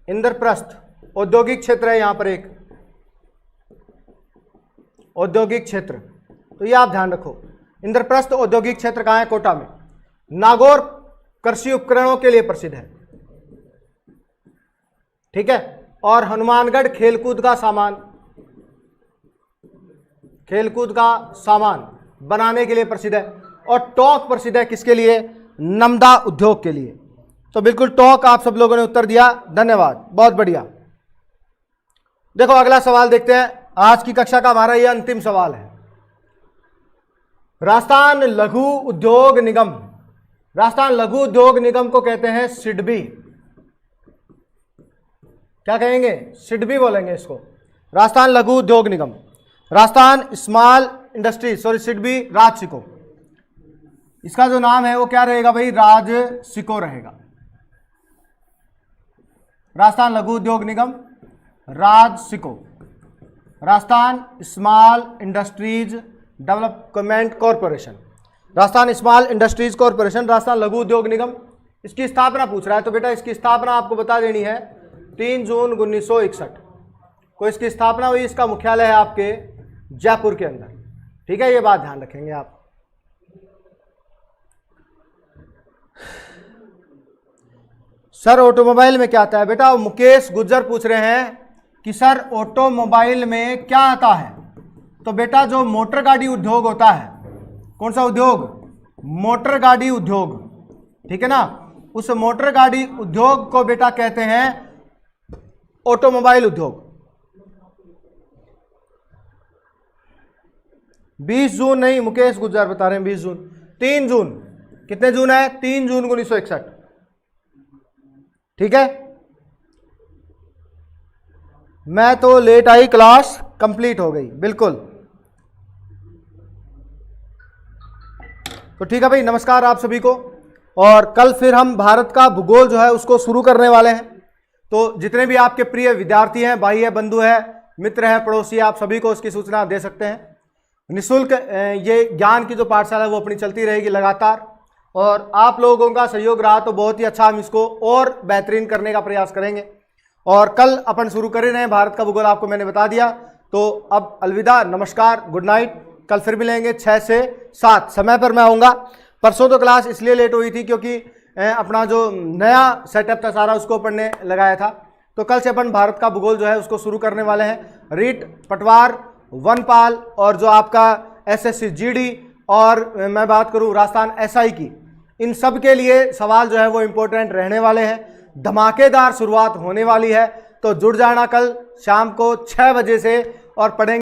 इंद्रप्रस्थ औद्योगिक क्षेत्र है यहां पर, एक औद्योगिक क्षेत्र। तो ये आप ध्यान रखो, इंद्रप्रस्थ औद्योगिक क्षेत्र कहां है, कोटा में। नागौर कृषि उपकरणों के लिए प्रसिद्ध है। ठीक है, और हनुमानगढ़ खेलकूद का सामान, खेलकूद का सामान बनाने के लिए प्रसिद्ध है। और टोंक प्रसिद्ध है किसके लिए, नमदा उद्योग के लिए। तो बिल्कुल टोंक आप सब लोगों ने उत्तर दिया, धन्यवाद, बहुत बढ़िया। देखो अगला सवाल देखते हैं। आज की कक्षा का हमारा यह अंतिम सवाल है। राजस्थान लघु उद्योग निगम, राजस्थान लघु उद्योग निगम को कहते हैं सिडबी। क्या कहेंगे, सिडबी बोलेंगे इसको, Rajasthan Laghu Udyog Nigam. Rajasthan Small Industry, sorry SIDBI RAJSICO, इसका जो नाम है वो क्या रहेगा भाई, राजसिको रहेगा। Rajasthan Laghu Udyog Nigam RAJSICO, Rajasthan Small Industries Development Corporation, Rajasthan Small Industries Corporation, Rajasthan Laghu Udyog निगम, इसकी स्थापना पूछ रहा है, तो बेटा इसकी स्थापना आपको बता देनी है 3 जून 1961 को इसकी स्थापना हुई। इसका मुख्यालय है आपके जयपुर के अंदर। ठीक है, ये बात ध्यान रखेंगे आप। सर ऑटोमोबाइल में क्या आता है? बेटा मुकेश गुज्जर पूछ रहे हैं कि सर ऑटोमोबाइल में क्या आता है? तो बेटा जो मोटर गाड़ी उद्योग होता है, कौन सा उद्योग? मोटर गाड़ी उद्योग, ठीक है ना, उस मोटर गाड़ी उद्योग को बेटा कहते हैं ऑटोमोबाइल उद्योग। 20 जून नहीं, मुकेश गुज्जर बता रहे हैं 20 जून, 3 जून। कितने जून है? 3 जून 1961। ठीक है, मैं तो लेट आई, क्लास कंप्लीट हो गई। बिल्कुल, तो ठीक है भाई, नमस्कार आप सभी को। और कल फिर हम भारत का भूगोल जो है उसको शुरू करने वाले हैं। तो जितने भी आपके प्रिय विद्यार्थी हैं, भाई है, बंधु है, मित्र है, पड़ोसी है, आप सभी को उसकी सूचना दे सकते हैं। निःशुल्क ये ज्ञान की जो पाठशाला है वो अपनी चलती रहेगी लगातार, और आप लोगों का सहयोग रहा तो बहुत ही अच्छा, हम इसको और बेहतरीन करने का प्रयास करेंगे। और कल अपन शुरू कर रहे हैं भारत का भूगोल, आपको मैंने बता दिया। तो अब अलविदा, नमस्कार, गुड नाइट। कल फिर मिलेंगे 6 से 7 समय पर मैं आऊँगा। परसों तो क्लास इसलिए लेट हुई थी क्योंकि अपना जो नया सेटअप था सारा उसको अपन ने लगाया था। तो कल से अपन भारत का भूगोल जो है उसको शुरू करने वाले हैं। रीट, पटवार, वनपाल और जो आपका SSC GD और मैं बात करूं राजस्थान SI की, इन सब के लिए सवाल जो है वो इम्पोर्टेंट रहने वाले हैं। धमाकेदार शुरुआत होने वाली है, तो जुड़ जाना कल शाम को 6 बजे से और पढ़ेंगे।